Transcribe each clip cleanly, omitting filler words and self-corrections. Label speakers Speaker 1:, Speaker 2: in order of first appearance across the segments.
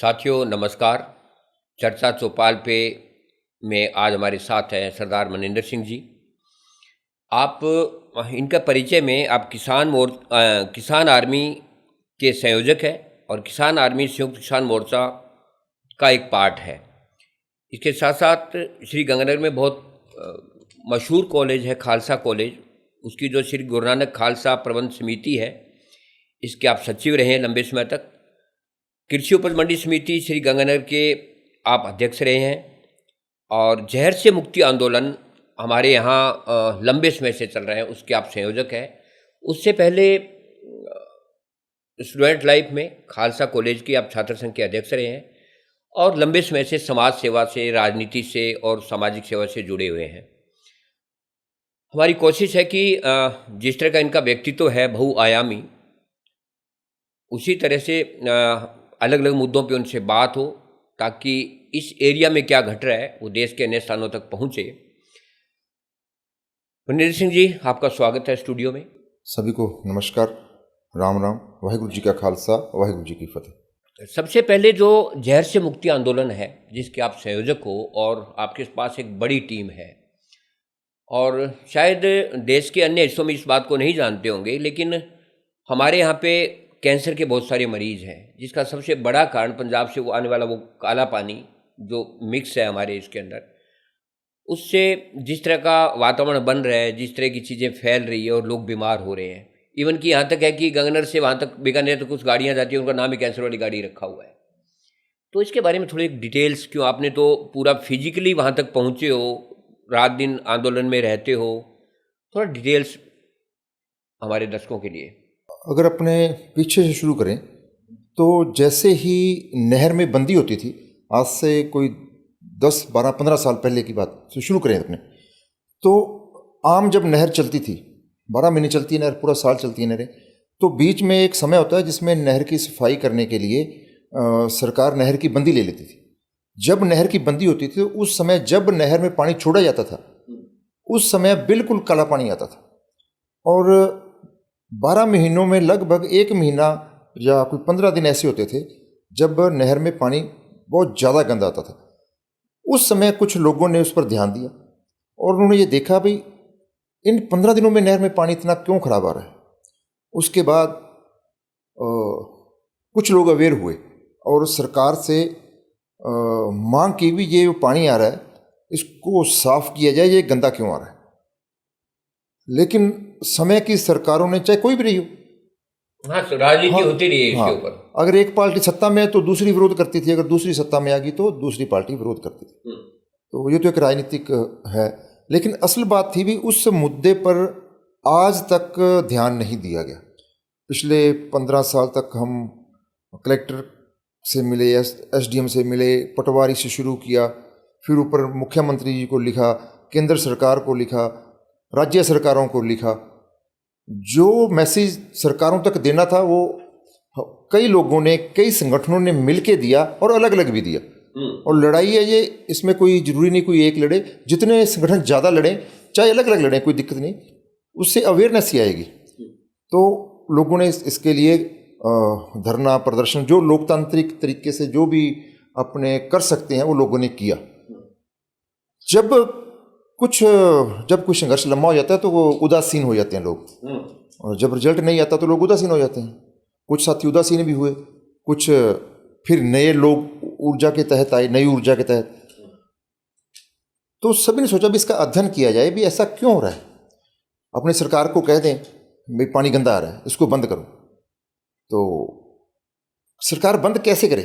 Speaker 1: साथियों नमस्कार। चर्चा चौपाल पे में आज हमारे साथ हैं सरदार मनिंदर सिंह जी। आप इनका परिचय में आप किसान आर्मी के संयोजक हैं और किसान आर्मी संयुक्त किसान मोर्चा का एक पार्ट है। इसके साथ साथ श्री गंगानगर में बहुत मशहूर कॉलेज है खालसा कॉलेज, उसकी जो श्री गुरु नानक खालसा प्रबंध समिति है, इसके आप सचिव रहे हैं लंबे समय तक। कृषि उपज मंडी समिति श्री गंगानगर के आप अध्यक्ष रहे हैं और जहर से मुक्ति आंदोलन हमारे यहाँ लंबे समय से चल रहा है, उसके आप संयोजक हैं। उससे पहले स्टूडेंट लाइफ में खालसा कॉलेज के आप छात्र संघ के अध्यक्ष रहे हैं और लंबे समय से समाज सेवा से, राजनीति से और सामाजिक सेवा से जुड़े हुए हैं। हमारी कोशिश है कि जिस तरह का इनका व्यक्तित्व है बहुआयामी, उसी तरह से अलग अलग मुद्दों पे उनसे बात हो ताकि इस एरिया में क्या घट रहा है वो देश के अन्य स्थानों तक पहुंचे। मनिंदर सिंह जी, आपका स्वागत है स्टूडियो में।
Speaker 2: सभी को नमस्कार, राम राम, वाहिगुरु जी का खालसा, वाहिगुरु जी की फतेह।
Speaker 1: सबसे पहले जो जहर से मुक्ति आंदोलन है जिसके आप संयोजक हो और आपके पास एक बड़ी टीम है, और शायद देश के अन्य हिस्सों में इस बात को नहीं जानते होंगे, लेकिन हमारे यहाँ पे कैंसर के बहुत सारे मरीज़ हैं, जिसका सबसे बड़ा कारण पंजाब से वो आने वाला वो काला पानी जो मिक्स है हमारे इसके अंदर, उससे जिस तरह का वातावरण बन रहा है, जिस तरह की चीज़ें फैल रही है और लोग बीमार हो रहे हैं। इवन कि यहाँ तक है कि गंगानगर से वहाँ तक बीकानेर तक कुछ गाड़ियाँ जाती हैं, उनका नाम ही कैंसर वाली गाड़ी रखा हुआ है। तो इसके बारे में थोड़ी डिटेल्स, क्यों आपने तो पूरा फिजिकली वहाँ तक पहुँचे हो, रात दिन आंदोलन में रहते हो, थोड़ा डिटेल्स हमारे दर्शकों के लिए।
Speaker 2: अगर अपने पीछे से शुरू करें तो जैसे ही नहर में बंदी होती थी, आज से कोई 10, 12, 15 साल पहले की बात से शुरू करें अपने, तो आम जब नहर चलती थी, 12 महीने चलती है नहर, पूरा साल चलती है नहरें, तो बीच में एक समय होता है जिसमें नहर की सफाई करने के लिए सरकार नहर की बंदी ले लेती थी। जब नहर की बंदी होती थी तो उस समय जब नहर में पानी छोड़ा जाता था, उस समय बिल्कुल काला पानी आता था और 12 महीनों में लगभग 1 महीना या कोई 15 दिन ऐसे होते थे जब नहर में पानी बहुत ज़्यादा गंदा आता था। उस समय कुछ लोगों ने उस पर ध्यान दिया और उन्होंने ये देखा भाई इन 15 दिनों में नहर में पानी इतना क्यों खराब आ रहा है। उसके बाद कुछ लोग अवेयर हुए और सरकार से मांग की भी ये पानी आ रहा है इसको साफ किया जाए, ये गंदा क्यों आ रहा है। लेकिन समय की सरकारों ने, चाहे कोई भी रही हो,
Speaker 1: राजनीति होती रही है इसके ऊपर।
Speaker 2: अगर एक पार्टी सत्ता में है तो दूसरी विरोध करती थी, अगर दूसरी सत्ता में आ गई तो दूसरी पार्टी विरोध करती थी। तो ये तो एक राजनीतिक है, लेकिन असल बात थी भी उस मुद्दे पर आज तक ध्यान नहीं दिया गया। पिछले 15 साल तक हम कलेक्टर से मिले, एसडीएम से मिले, पटवारी से शुरू किया, फिर ऊपर मुख्यमंत्री जी को लिखा, केंद्र सरकार को लिखा, राज्य सरकारों को लिखा। जो मैसेज सरकारों तक देना था वो कई लोगों ने, कई संगठनों ने मिलके दिया और अलग अलग भी दिया। और लड़ाई है ये, इसमें कोई जरूरी नहीं कोई एक लड़े, जितने संगठन ज़्यादा लड़ें, चाहे अलग अलग लड़ें, कोई दिक्कत नहीं, उससे अवेयरनेस ही आएगी। तो लोगों ने इसके लिए धरना प्रदर्शन, जो लोकतांत्रिक तरीके से जो भी अपने कर सकते हैं वो लोगों ने किया। जब कुछ संघर्ष लंबा हो जाता है तो वो उदासीन हो जाते हैं लोग, और जब रिजल्ट नहीं आता तो लोग उदासीन हो जाते हैं। कुछ साथी उदासीन भी हुए, कुछ फिर नए लोग ऊर्जा के तहत आए, नई ऊर्जा के तहत। तो सभी ने सोचा भी इसका अध्ययन किया जाए, भी ऐसा क्यों हो रहा है। अपने सरकार को कह दें भाई पानी गंदा आ रहा है, इसको बंद करो। तो सरकार बंद कैसे करे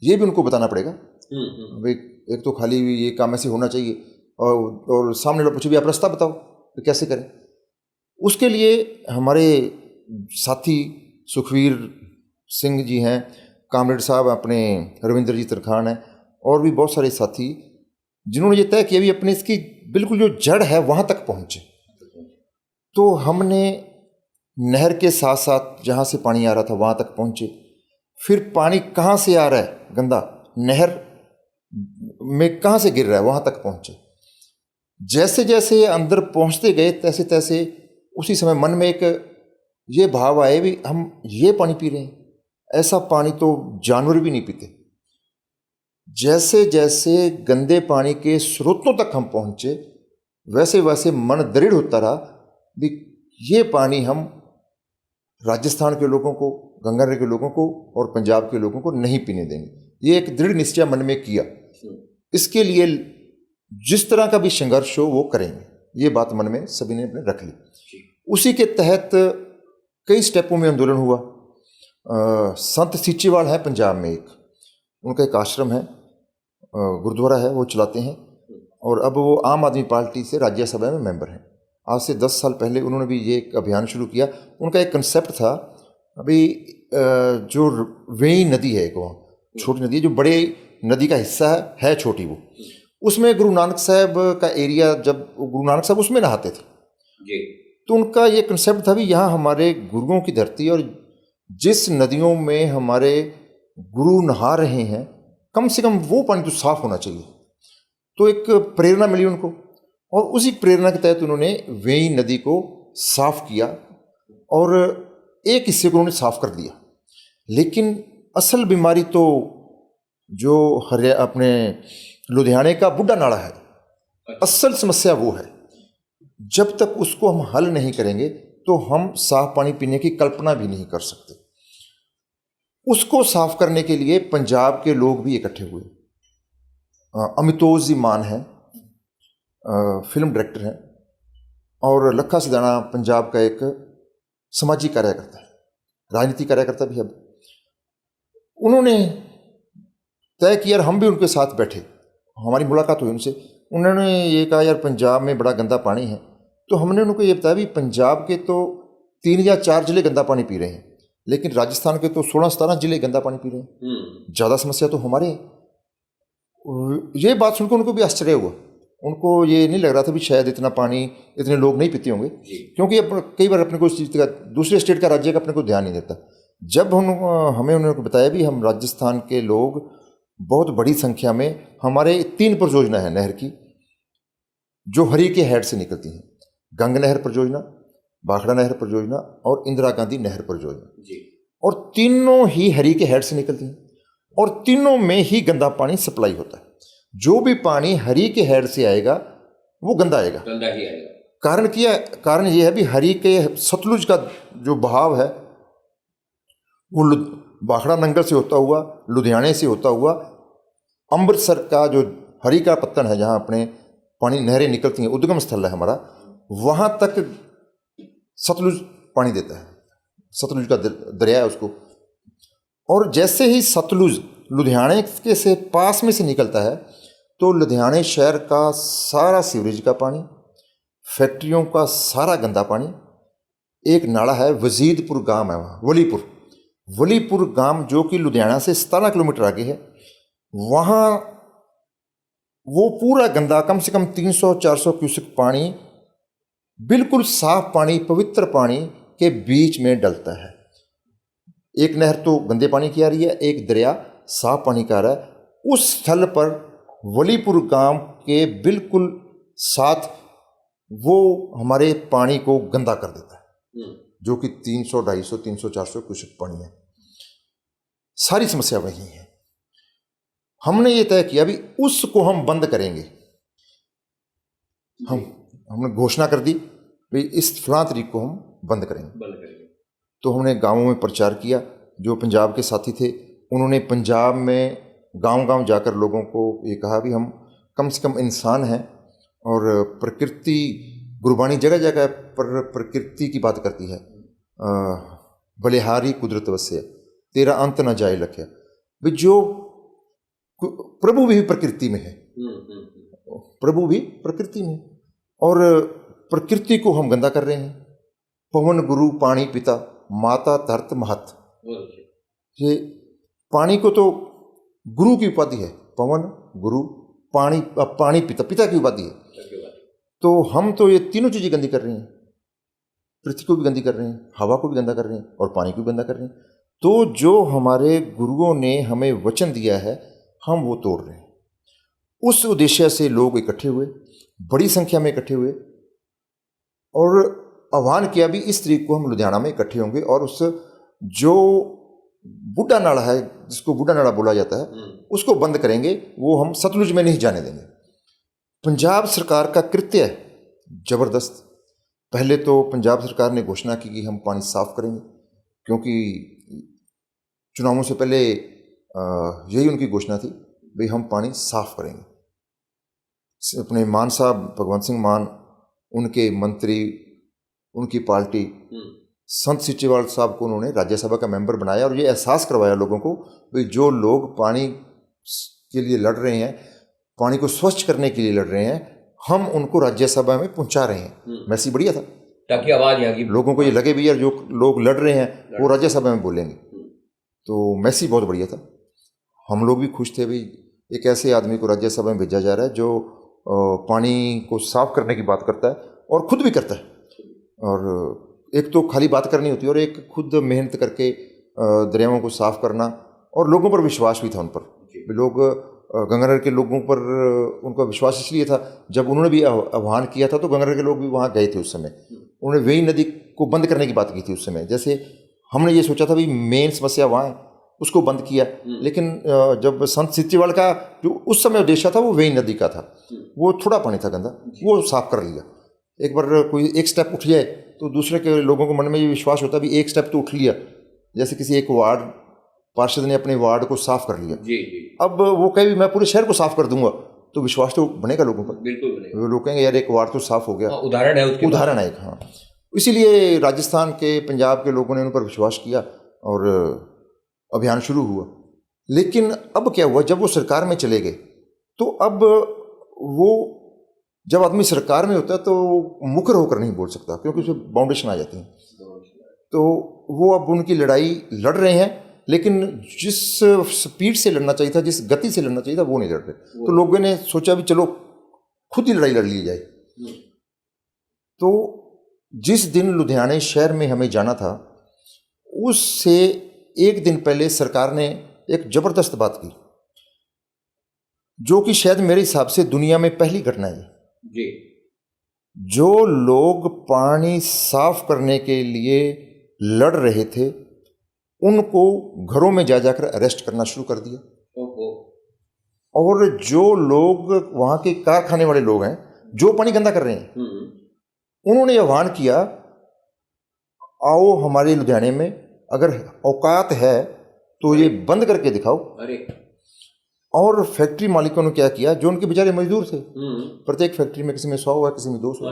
Speaker 2: ये भी उनको बताना पड़ेगा। भाई एक तो खाली ये काम ऐसे होना चाहिए और सामने लोग पूछे भी आप रास्ता बताओ तो कैसे करें। उसके लिए हमारे साथी सुखवीर सिंह जी हैं, कामरेड साहब अपने रविंद्र जी तरखान हैं, और भी बहुत सारे साथी जिन्होंने ये तय किया भी अपने इसकी बिल्कुल जो जड़ है वहाँ तक पहुँचे। तो हमने नहर के साथ साथ जहाँ से पानी आ रहा था वहाँ तक पहुँचे, फिर पानी कहाँ से आ रहा है गंदा, नहर में कहाँ से गिर रहा है वहाँ तक पहुँचे। जैसे जैसे अंदर पहुँचते गए तैसे तैसे उसी समय मन में एक ये भाव आए भी हम ये पानी पी रहे हैं, ऐसा पानी तो जानवर भी नहीं पीते। जैसे जैसे गंदे पानी के स्रोतों तक हम पहुँचे, वैसे वैसे मन दृढ़ होता रहा भी ये पानी हम राजस्थान के लोगों को, गंगानगर के लोगों को और पंजाब के लोगों को नहीं पीने देंगे। ये एक दृढ़ निश्चय मन में किया। इसके लिए जिस तरह का भी संघर्ष हो वो करेंगे, ये बात मन में सभी ने अपने रख ली। उसी के तहत कई स्टेपों में आंदोलन हुआ। संत सीचेवाल है पंजाब में, उनका एक आश्रम है, गुरुद्वारा है, वो चलाते हैं और अब वो आम आदमी पार्टी से राज्यसभा में मेंबर हैं। आज से 10 साल पहले उन्होंने भी ये एक अभियान शुरू किया। उनका एक कंसेप्ट था, अभी जो वेई नदी है, एक वहाँ छोटी नदी है जो बड़े नदी का हिस्सा है छोटी, वो उसमें गुरु नानक साहब का एरिया, जब गुरु नानक साहब उसमें नहाते थे
Speaker 1: जी,
Speaker 2: तो उनका ये कंसेप्ट था भी यहाँ हमारे गुरुओं की धरती, और जिस नदियों में हमारे गुरु नहा रहे हैं कम से कम वो पानी तो साफ होना चाहिए। तो एक प्रेरणा मिली उनको और उसी प्रेरणा के तहत उन्होंने वेई नदी को साफ किया और एक हिस्से को उन्होंने साफ कर दिया। लेकिन असल बीमारी तो जो अपने लुधियाने का बुढ़ा नाला है, असल समस्या वो है। जब तक उसको हम हल नहीं करेंगे तो हम साफ पानी पीने की कल्पना भी नहीं कर सकते। उसको साफ करने के लिए पंजाब के लोग भी इकट्ठे हुए। अमितोष जी मान हैं, फिल्म डायरेक्टर हैं, और लखा सिधाना पंजाब का एक सामाजिक कार्यकर्ता है, राजनीतिक कार्यकर्ता भी। अब उन्होंने तय किया, हम भी उनके साथ बैठे, हमारी मुलाकात हुई उनसे। उन्होंने ये कहा यार पंजाब में बड़ा गंदा पानी है। तो हमने उनको ये बताया भी पंजाब के तो 3 या 4 जिले गंदा पानी पी रहे हैं, लेकिन राजस्थान के तो 16-17 जिले गंदा पानी पी रहे हैं। ज़्यादा समस्या तो हमारे। ये बात सुनकर उनको भी आश्चर्य हुआ। उनको ये नहीं लग रहा था भी शायद इतना पानी इतने लोग नहीं पीते होंगे, क्योंकि कई बार अपने को इस चीज़ का, दूसरे स्टेट का, राज्य का अपने को ध्यान नहीं देता। जब हमें उन्होंने बताया भी हम राजस्थान के लोग बहुत बड़ी संख्या में, हमारे 3 परियोजना है नहर की जो हरी के हेड से निकलती हैं, गंग नहर परियोजना, भाखड़ा नहर परियोजना और इंदिरा गांधी नहर परियोजना, और तीनों ही हरी के हेड से निकलती हैं और तीनों में ही गंदा पानी सप्लाई होता है। जो भी पानी हरी के हेड से आएगा वो गंदा आएगा,
Speaker 1: गंदा ही आएगा।
Speaker 2: कारण ये है भी हरी के सतलुज का जो बहाव है वो भाखड़ा नंगल से होता हुआ, लुधियाने से होता हुआ, अमृतसर का जो हरी का पत्तन है जहाँ अपने पानी नहरें निकलती हैं, उद्गम स्थल है हमारा, वहाँ तक सतलुज पानी देता है। सतलुज का दरिया है उसको। और जैसे ही सतलुज लुधियाने के से पास में से निकलता है तो लुधियाने शहर का सारा सीवरेज का पानी, फैक्ट्रियों का सारा गंदा पानी, एक नाला है वजीदपुर गांव है वहाँ, वलीपुर गांव जो कि लुधियाना से 17 किलोमीटर आगे है, वहाँ वो पूरा गंदा कम से कम 300-400 क्यूसेक पानी, बिल्कुल साफ पानी, पवित्र पानी के बीच में डलता है। एक नहर तो गंदे पानी की आ रही है, एक दरिया साफ पानी का आ रहा है। उस स्थल पर वलीपुर गांव के बिल्कुल साथ वो हमारे पानी को गंदा कर देता है, जो कि 300, 250, 300, 400 क्यूसेक पानी है। सारी समस्या वही है। हमने ये तय किया भी उसको हम बंद करेंगे। हमने घोषणा कर दी भी इस फलां तारीख को हम बंद करेंगे। तो हमने गांवों में प्रचार किया। जो पंजाब के साथी थे उन्होंने पंजाब में गांव-गांव जाकर लोगों को ये कहा भी हम कम से कम इंसान हैं और प्रकृति, गुरबाणी जगह जगह पर प्रकृति की बात करती है, बलिहारी कुदरत वस्य तेरा अंत न जाए लख्या। भी जो प्रभु भी प्रकृति में है, प्रभु भी प्रकृति में, और प्रकृति को हम गंदा कर रहे हैं। पवन गुरु पानी पिता माता धरत महत, ये पानी को तो गुरु की उपाधि है, पवन गुरु पानी पिता की उपाधि है। तो हम तो ये तीनों चीज़ें गंदी कर रहे हैं, पृथ्वी को भी गंदी कर रहे हैं, हवा को भी गंदा कर रहे हैं और पानी को भी गंदा कर रहे हैं। तो जो हमारे गुरुओं ने हमें वचन दिया है हम वो तोड़ रहे हैं। उस उद्देश्य से लोग इकट्ठे हुए, बड़ी संख्या में इकट्ठे हुए और आह्वान किया भी इस तारीख को हम लुधियाना में इकट्ठे होंगे और उस जो बूढ़ा नाला है, जिसको बूढ़ा नाला बोला जाता है, उसको बंद करेंगे, वो हम सतलुज में नहीं जाने देंगे। पंजाब सरकार का कृत्य है जबरदस्त। पहले तो पंजाब सरकार ने घोषणा की कि हम पानी साफ करेंगे, क्योंकि चुनावों से पहले यही उनकी घोषणा थी, भाई हम पानी साफ करेंगे। अपने मान साहब, भगवंत सिंह मान, उनके मंत्री, उनकी पार्टी, संत सीचेवाल साहब को उन्होंने राज्यसभा का मेंबर बनाया और ये एहसास करवाया लोगों को, भाई जो लोग पानी के लिए लड़ रहे हैं, पानी को स्वच्छ करने के लिए लड़ रहे हैं, हम उनको राज्यसभा में पहुंचा रहे हैं। मैसेज बढ़िया था,
Speaker 1: ताकि आवाज़ यहाँ की
Speaker 2: लोगों को ये लगे भी यार जो लोग लड़ रहे हैं वो राज्यसभा में बोलेंगे। तो मैसेज बहुत बढ़िया था। हम लोग भी खुश थे, भाई एक ऐसे आदमी को राज्यसभा में भेजा जा रहा है जो पानी को साफ करने की बात करता है और खुद भी करता है। और एक तो खाली बात करनी होती है और एक खुद मेहनत करके दरियाओं को साफ करना, और लोगों पर विश्वास भी था उन पर। लोग गंगानगर के लोगों पर उनका विश्वास इसलिए था, जब उन्होंने भी आह्वान किया था तो गंगानगर के लोग भी वहाँ गए थे उस समय। उन्होंने वेई नदी को बंद करने की बात की थी उस समय। जैसे हमने ये सोचा था भी मेन समस्या वहाँ है, उसको बंद किया, लेकिन जब संत सीचेवाल का जो उस समय उद्देश्य था वो वेई नदी का था, वो थोड़ा पानी था गंदा, वो साफ कर लिया। एक बार कोई एक स्टेप उठ जाए तो दूसरे के लोगों को मन में ये विश्वास होता है भी एक स्टेप तो उठ लिया। जैसे किसी एक वार्ड पार्षद ने अपने वार्ड को साफ कर लिया,
Speaker 1: जी।
Speaker 2: अब वो कहे भी मैं पूरे शहर को साफ कर दूंगा, तो विश्वास तो बनेगा लोगों पर।
Speaker 1: बिल्कुल बनेगा।
Speaker 2: लोग कहेंगे यार एक वार्ड तो साफ हो गया।
Speaker 1: उदाहरण है उसके,
Speaker 2: उदाहरण है एक। हाँ, इसीलिए राजस्थान के, पंजाब के लोगों ने उन पर विश्वास किया और अभियान शुरू हुआ। लेकिन अब क्या हुआ, जब वो सरकार में चले गए तो अब वो, जब आदमी सरकार में होता है तो मुकर होकर नहीं बोल सकता, क्योंकि उसमें बाउंडेशन आ जाती है। तो वो अब उनकी लड़ाई लड़ रहे हैं, लेकिन जिस स्पीड से लड़ना चाहिए था, जिस गति से लड़ना चाहिए था, वो नहीं लड़ रहे। तो लोगों ने सोचा भी चलो खुद ही लड़ाई लड़ ली जाए। तो जिस दिन लुधियाने शहर में हमें जाना था, उससे एक दिन पहले सरकार ने एक जबरदस्त बात की, जो कि शायद मेरे हिसाब से दुनिया में पहली घटना है
Speaker 1: जी। जो
Speaker 2: लोग पानी साफ करने के लिए लड़ रहे थे, उनको घरों में जा जाकर अरेस्ट करना शुरू कर दिया। और जो लोग वहाँ के कारखाने वाले लोग हैं जो पानी गंदा कर रहे हैं, उन्होंने आह्वान किया, आओ हमारे लुधियाने में, अगर औकात है तो ये बंद करके दिखाओ।
Speaker 1: अरे,
Speaker 2: और फैक्ट्री मालिकों ने क्या किया, जो उनके बेचारे मजदूर थे, प्रत्येक फैक्ट्री में किसी में 100 हुआ, किसी में 200।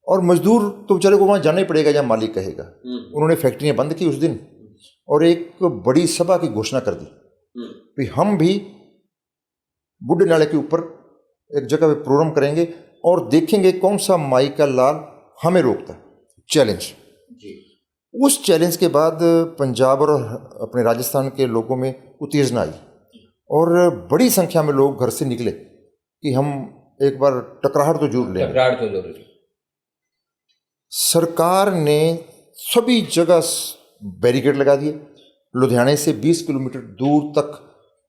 Speaker 2: और मजदूर तो बेचारे को वहाँ जाना ही पड़ेगा जहाँ मालिक कहेगा। उन्होंने फैक्ट्रियाँ बंद की उस दिन और एक बड़ी सभा की घोषणा कर दी कि हम भी बूढ़े नाले के ऊपर एक जगह पे प्रोग्राम करेंगे और देखेंगे कौन सा माई का लाल हमें रोकता है। चैलेंज। उस चैलेंज के बाद पंजाब और अपने राजस्थान के लोगों में उत्तेजना आई और बड़ी संख्या में लोग घर से निकले कि हम एक बार टकराहट तो जरूर लें। सरकार ने सभी जगह बैरिकेड लगा दिए। लुधियाने से 20 किलोमीटर दूर तक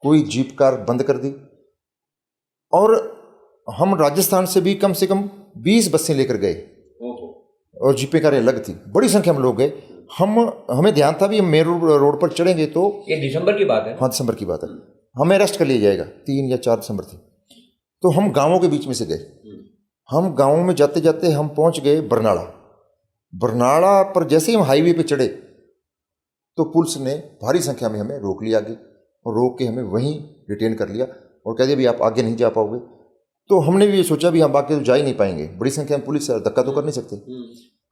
Speaker 2: कोई जीप कार बंद कर दी और हम राजस्थान से भी कम से कम 20 बसें लेकर गए और जीपें कारें अलग थी। बड़ी संख्या में लोग गए। हमें ध्यान था भी हम मेन रोड पर चढ़ेंगे तो,
Speaker 1: ये दिसंबर की बात है।
Speaker 2: हाँ, दिसंबर की बात है, हमें अरेस्ट कर लिया जाएगा। 3 या 4 दिसंबर थी। तो हम गांवों के बीच में से गए। हम गांवों में जाते जाते हम पहुंच गए बरनाला पर। जैसे ही हम हाईवे पे चढ़े तो पुलिस ने भारी संख्या में हमें रोक लिया आगे और रोक के हमें वहीं डिटेन कर लिया और कह दिया भी आप आगे नहीं जा पाओगे। तो हमने भी ये सोचा भी हम आगे तो जा ही नहीं पाएंगे, बड़ी संख्या में पुलिस है, धक्का तो कर नहीं सकते।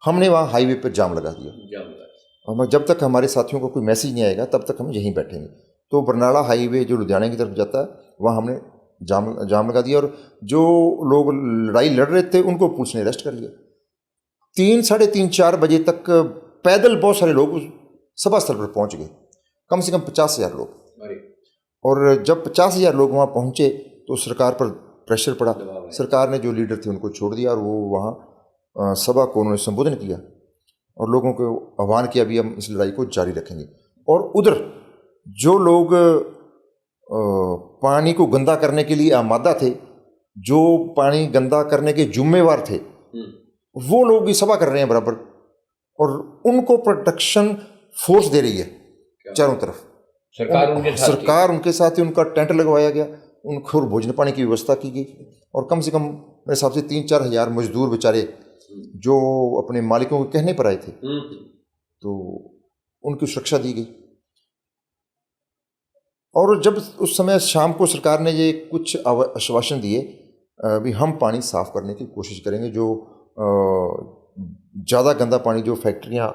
Speaker 2: हमने वहाँ हाईवे पर जाम लगा दिया और जब तक हमारे साथियों को कोई मैसेज नहीं आएगा तब तक हम यहीं बैठेंगे। तो बरनाला हाईवे जो लुधियाने की तरफ जाता है वहाँ हमने जाम लगा दिया और जो लोग लड़ाई लड़ रहे थे उनको पुलिस ने अरेस्ट कर लिया। 3, साढ़े 3, 4 बजे तक पैदल बहुत सारे लोग सभा स्थल पर पहुंच गए, कम से कम 50,000 लोग। और जब 50,000 लोग वहाँ पहुँचे तो सरकार पर प्रेशर पड़ा। सरकार ने जो लीडर थे उनको छोड़ दिया और वो वहाँ सभा को उन्होंने संबोधन किया और लोगों को आह्वान किया भी हम इस लड़ाई को जारी रखेंगे। और उधर जो लोग पानी को गंदा करने के लिए आमादा थे, जो पानी गंदा करने के जिम्मेवार थे, वो लोग भी सभा कर रहे हैं बराबर और उनको प्रोटेक्शन फोर्स दे रही है। चारों तरफ।
Speaker 1: सरकार उनके साथ थी।
Speaker 2: सरकार उनके साथ ही, उनका टेंट लगवाया गया, उनको भोजन पानी की व्यवस्था की गई, और कम से कम मेरे हिसाब से 3-4 हज़ार मजदूर बेचारे जो अपने मालिकों के कहने पर आए थे, तो उनकी सुरक्षा दी गई। और जब उस समय शाम को सरकार ने ये कुछ आश्वासन दिए, भी हम पानी साफ़ करने की कोशिश करेंगे, जो ज़्यादा गंदा पानी जो फैक्ट्रियाँ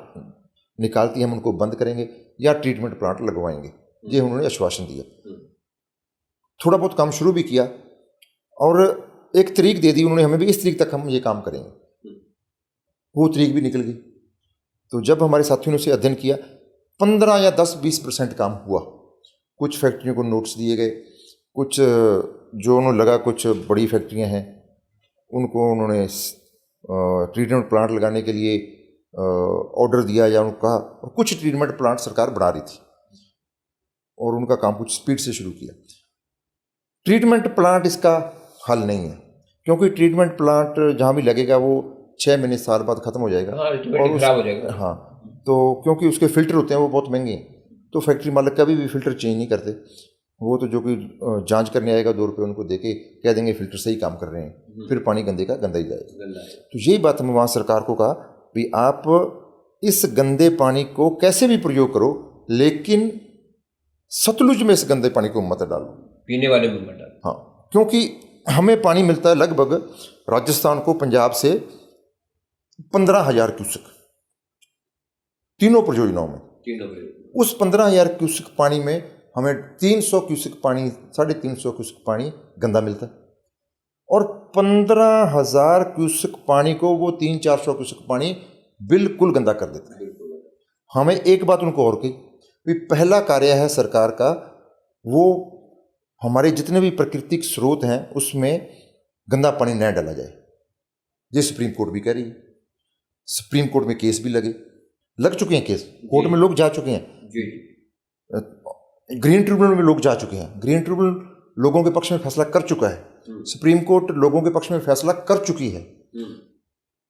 Speaker 2: निकालती हैं हम उनको बंद करेंगे या ट्रीटमेंट प्लांट लगवाएंगे, ये उन्होंने आश्वासन दिया। थोड़ा बहुत काम शुरू भी किया और एक तारीख दे दी उन्होंने हमें भी, इस तारीख तक हम ये काम करेंगे। वो तारीख भी निकल गई। तो जब हमारे साथियों ने उसे अध्ययन किया, 15 या 10-20% काम हुआ। कुछ फैक्ट्रियों को नोट्स दिए गए, कुछ जो उन्हें लगा कुछ बड़ी फैक्ट्रियां हैं उनको उन्होंने ट्रीटमेंट प्लांट लगाने के लिए ऑर्डर दिया या उनको कहा, और कुछ ट्रीटमेंट प्लांट सरकार बना रही थी और उनका काम कुछ स्पीड से शुरू किया। ट्रीटमेंट प्लांट इसका हल नहीं है, क्योंकि ट्रीटमेंट प्लांट जहाँ भी लगेगा वो 6 महीने साल बाद ख़त्म हो जाएगा।
Speaker 1: और खराब हो जाएगा।
Speaker 2: हाँ, तो क्योंकि उसके फ़िल्टर होते हैं वो बहुत महंगे हैं, तो फैक्ट्री मालिक कभी भी फ़िल्टर चेंज नहीं करते। वो तो जो कोई जांच करने आएगा 2 रुपये उनको देके कह देंगे फ़िल्टर सही काम कर रहे हैं, फिर पानी गंदे का गंदा ही जाएगा। तो यही बात हमने वहाँ सरकार को कहा भी आप इस गंदे पानी को कैसे भी प्रयोग करो, लेकिन सतलुज में इस गंदे पानी को मत डालो,
Speaker 1: पीने वाले में मत डालो।
Speaker 2: हाँ, क्योंकि हमें पानी मिलता है लगभग राजस्थान को, पंजाब से 15,000 क्यूसेक तीनों परियोजनाओं में। उस 15,000 क्यूसेक पानी में हमें 300 क्यूसेक पानी, 350 क्यूसेक पानी गंदा मिलता है, और 15,000 क्यूसेक पानी को वो 300-400 क्यूसेक पानी बिल्कुल गंदा कर देता है। हमें एक बात उनको और कही भी पहला कार्य है सरकार का, वो हमारे जितने भी प्राकृतिक स्रोत हैं उसमें गंदा पानी न डाला जाए। ये सुप्रीम कोर्ट भी कह रही है, सुप्रीम कोर्ट में केस भी लग चुके हैं, केस कोर्ट में लोग जा चुके हैं
Speaker 1: जी।
Speaker 2: ग्रीन ट्रिब्यूनल में लोग जा चुके हैं, ग्रीन ट्रिब्यूनल लोगों के पक्ष में फैसला कर चुका है, सुप्रीम कोर्ट लोगों के पक्ष में फैसला कर चुकी है,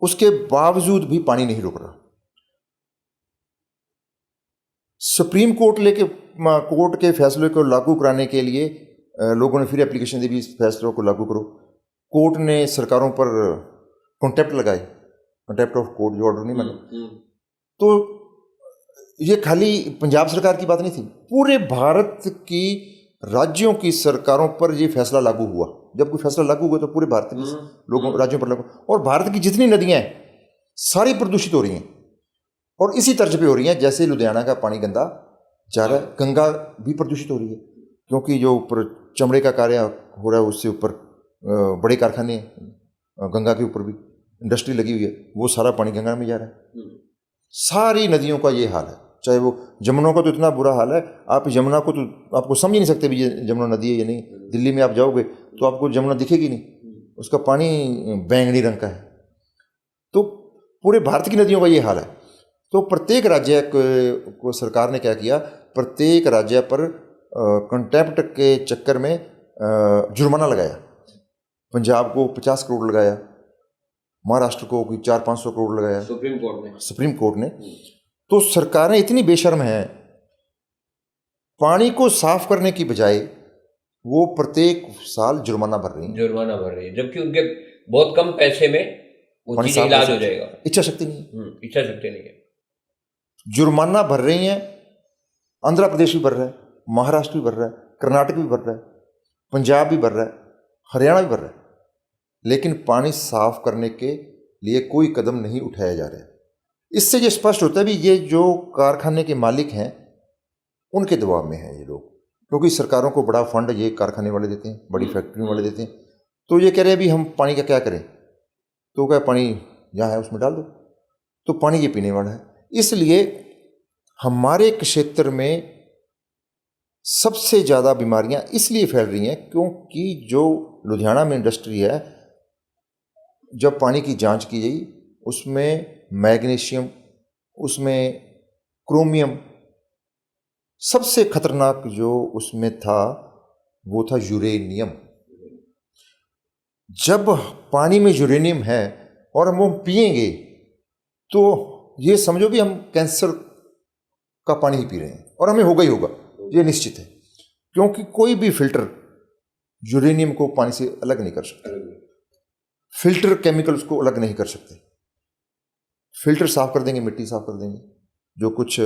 Speaker 2: उसके बावजूद भी पानी नहीं रुक रहा। सुप्रीम कोर्ट के फैसले को लागू कराने के लिए लोगों ने फिर एप्लीकेशन दी भी इस फैसलों को लागू करो। कोर्ट ने सरकारों पर कॉन्टेम्प्ट लगाई, कॉन्टेम्प्ट ऑफ कोर्ट, जो ऑर्डर नहीं माना। तो ये खाली पंजाब सरकार की बात नहीं थी, पूरे भारत की राज्यों की सरकारों पर ये फैसला लागू हुआ। जब कोई फैसला लागू हुआ तो पूरे भारत के लोगों राज्यों पर लागू, और भारत की जितनी नदियां हैं सारी प्रदूषित हो रही हैं, और इसी तर्ज पे हो रही हैं जैसे लुधियाना का पानी गंदा जा रहा है, गंगा भी प्रदूषित हो रही है, क्योंकि जो ऊपर चमड़े का कार्य हो रहा है उससे ऊपर बड़े कारखाने, गंगा के ऊपर भी इंडस्ट्री लगी हुई है, वो सारा पानी गंगा में जा रहा है। सारी नदियों का ये हाल है, चाहे वो जमुना का तो इतना बुरा हाल है, आप जमुना को तो आपको समझ ही नहीं सकते भी ये जमुना नदी है या नहीं। दिल्ली में आप जाओगे तो आपको जमुना दिखेगी नहीं, उसका पानी बैंगनी रंग का है। तो पूरे भारत की नदियों का ये हाल है। तो प्रत्येक राज्य को सरकार ने क्या किया, प्रत्येक राज्य पर कंटेम्प्ट के चक्कर में जुर्माना लगाया। पंजाब को 50 करोड़ लगाया, महाराष्ट्र को कोई 400-500 करोड़ लगाया सुप्रीम कोर्ट ने। तो सरकारें इतनी बेशर्म हैं, पानी को साफ करने की बजाय वो प्रत्येक साल जुर्माना भर रही है,
Speaker 1: जबकि उनके बहुत कम पैसे में वो चीज़ इलाज हो जाएगा।
Speaker 2: इच्छा शक्ति नहीं
Speaker 1: है,
Speaker 2: जुर्माना भर रही हैं। आंध्र प्रदेश भी भर रहा है, महाराष्ट्र भी भर रहा है, कर्नाटक भी भर रहा है, पंजाब भी भर रहा है, हरियाणा भी भर रहा है, लेकिन पानी साफ करने के लिए कोई कदम नहीं उठाया जा रहा है। इससे ये स्पष्ट होता है भी ये जो कारखाने के मालिक हैं उनके दबाव में हैं ये लोग, क्योंकि सरकारों को बड़ा फंड ये कारखाने वाले देते हैं, बड़ी फैक्ट्रियों वाले देते हैं। तो ये कह रहे हैं भी हम पानी का क्या करें, तो क्या पानी जहाँ है उसमें डाल दो, तो पानी ये पीने वाला है। इसलिए हमारे क्षेत्र में सबसे ज़्यादा बीमारियां इसलिए फैल रही हैं क्योंकि जो लुधियाना में इंडस्ट्री है, जब पानी की जांच की गई उसमें मैग्नीशियम, उसमें क्रोमियम, सबसे खतरनाक जो उसमें था वो था यूरेनियम। जब पानी में यूरेनियम है और हम वो पिएंगे तो ये समझो भी हम कैंसर का पानी ही पी रहे हैं, और हमें होगा ही होगा, ये निश्चित है, क्योंकि कोई भी फिल्टर यूरेनियम को पानी से अलग नहीं कर सकता, फिल्टर केमिकल्स को अलग नहीं कर सकते। फिल्टर साफ कर देंगे, मिट्टी साफ कर देंगे, जो कुछ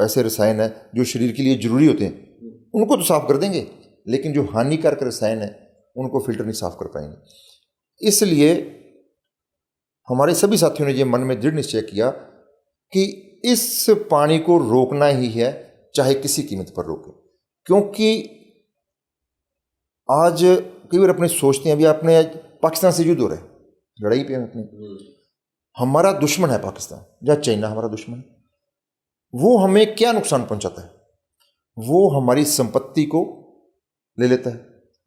Speaker 2: ऐसे रसायन है जो शरीर के लिए जरूरी होते हैं उनको तो साफ कर देंगे, लेकिन जो हानिकारक रसायन है उनको फिल्टर नहीं साफ कर पाएंगे। इसलिए हमारे सभी साथियों ने ये मन में दृढ़ निश्चय किया कि इस पानी को रोकना ही है, चाहे किसी कीमत पर रोके। क्योंकि आज कई बार अपने सोचते हैं, अभी आपने पाकिस्तान से युद्ध हो रहा है, लड़ाई पे अपने, हमारा दुश्मन है पाकिस्तान या चाइना हमारा दुश्मन है। वो हमें क्या नुकसान पहुंचाता है? वो हमारी संपत्ति को ले लेता है,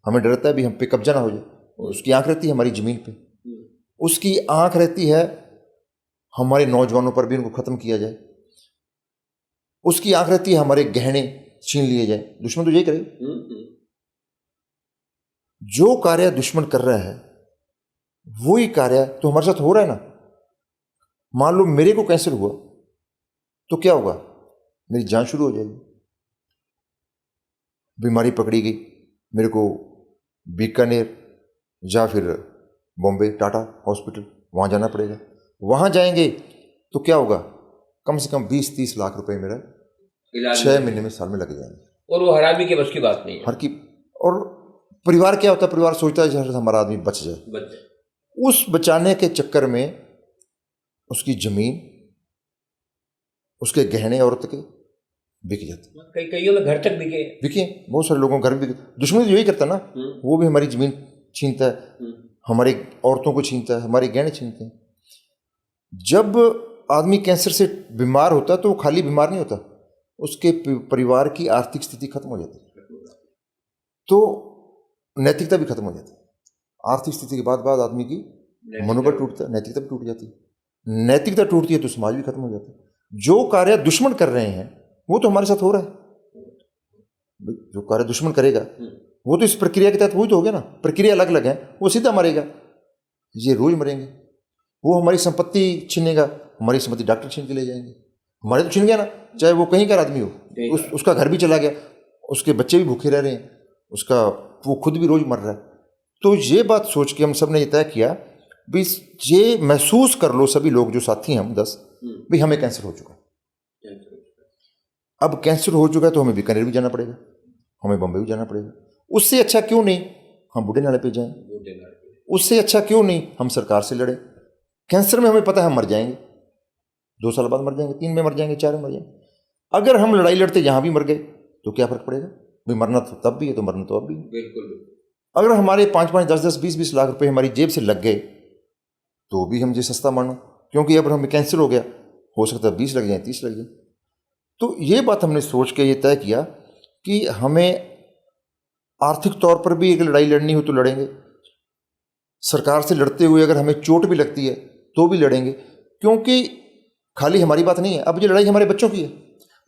Speaker 2: हमें डरता है भी हम पे कब्जा ना हो जाए। उसकी आंख रहती है हमारी ज़मीन पे, उसकी आंख रहती है हमारे नौजवानों पर भी, उनको ख़त्म किया जाए। उसकी आंख रहती है हमारे गहने छीन लिए जाए। दुश्मन तो यही करे। जो कार्य दुश्मन कर रहा है वही कार्य तो हमारे साथ हो रहा है ना। मान लो मेरे को कैंसर हुआ तो क्या होगा? मेरी जान शुरू हो जाएगी, बीमारी पकड़ी गई, मेरे को बीकानेर या फिर बॉम्बे टाटा हॉस्पिटल वहाँ जाना पड़ेगा। वहाँ जाएंगे तो क्या होगा? कम से कम 20-30 लाख रुपए मेरा 6 महीने में, साल में लग जाएंगे।
Speaker 1: और वो हर आदमी के बस की बात नहीं है।
Speaker 2: हर की। और परिवार क्या होता है? परिवार सोचता है जहाँ हमारा आदमी बच जाए। उस बचाने के चक्कर में उसकी जमीन, उसके गहने औरत के बिक जाते हैं।
Speaker 1: कईयों में घर तक बिके। बहुत सारे लोगों को घर बिके। दुश्मन तो यही करता ना, वो भी हमारी जमीन छीनता है, हमारी औरतों को छीनता है, हमारे गहने छीनते हैं। जब आदमी कैंसर से बीमार होता है तो वो खाली बीमार नहीं होता, उसके परिवार की आर्थिक स्थिति खत्म हो जाती है, तो नैतिकता भी खत्म हो जाती है। आर्थिक स्थिति के बाद आदमी की मनोबल टूटता है, नैतिकता भी टूट जाती है। नैतिकता टूटती है तो समाज भी खत्म हो जाता है। जो कार्य दुश्मन कर रहे हैं वो तो हमारे साथ हो रहा है। जो कार्य दुश्मन करेगा वो तो इस प्रक्रिया के तहत वही तो हो गया ना। प्रक्रिया अलग अलग है, वो सीधा मरेगा, ये रोज मरेंगे। वो हमारी संपत्ति छीनेगा, हमारी संपत्ति डॉक्टर छीन के ले जाएंगे। हमारे तो छीन गया ना, चाहे वो कहीं का आदमी हो, उसका घर भी चला गया, उसके बच्चे भी भूखे रह रहे हैं, वो खुद भी रोज मर रहा है। तो ये बात सोच के हम सब ने ये तय किया भी ये महसूस कर लो सभी लोग जो साथी हैं हम 10, भी हमें कैंसर हो चुका है। अब कैंसर हो चुका है तो हमें बीकानेर भी जाना पड़ेगा, हमें बम्बई भी जाना पड़ेगा। उससे अच्छा क्यों नहीं हम बूढ़े नाले पे जाएं? उससे अच्छा क्यों नहीं हम सरकार से लड़े? कैंसर में हमें पता है हम मर जाएंगे, 2 साल बाद मर जाएंगे, 3 में मर जाएंगे, 4 में मर जाएंगे। अगर हम लड़ाई लड़ते यहाँ भी मर गए तो क्या फर्क पड़ेगा? भाई मरना तो तब भी है तो मरना तो अब भी। बिल्कुल।
Speaker 2: अगर हमारे 5-5, 10-10, 20-20 लाख रुपए हमारी जेब से लग गए तो भी हम ये सस्ता मानो, क्योंकि अब हमें कैंसर हो गया, हो सकता है 20 लग जाए, 30 लग जाए। तो ये बात हमने सोच के ये तय किया कि हमें आर्थिक तौर पर भी एक लड़ाई लड़नी हो तो लड़ेंगे, सरकार से लड़ते हुए अगर हमें चोट भी लगती है तो भी लड़ेंगे, क्योंकि खाली हमारी बात नहीं है। अब ये लड़ाई हमारे बच्चों की है।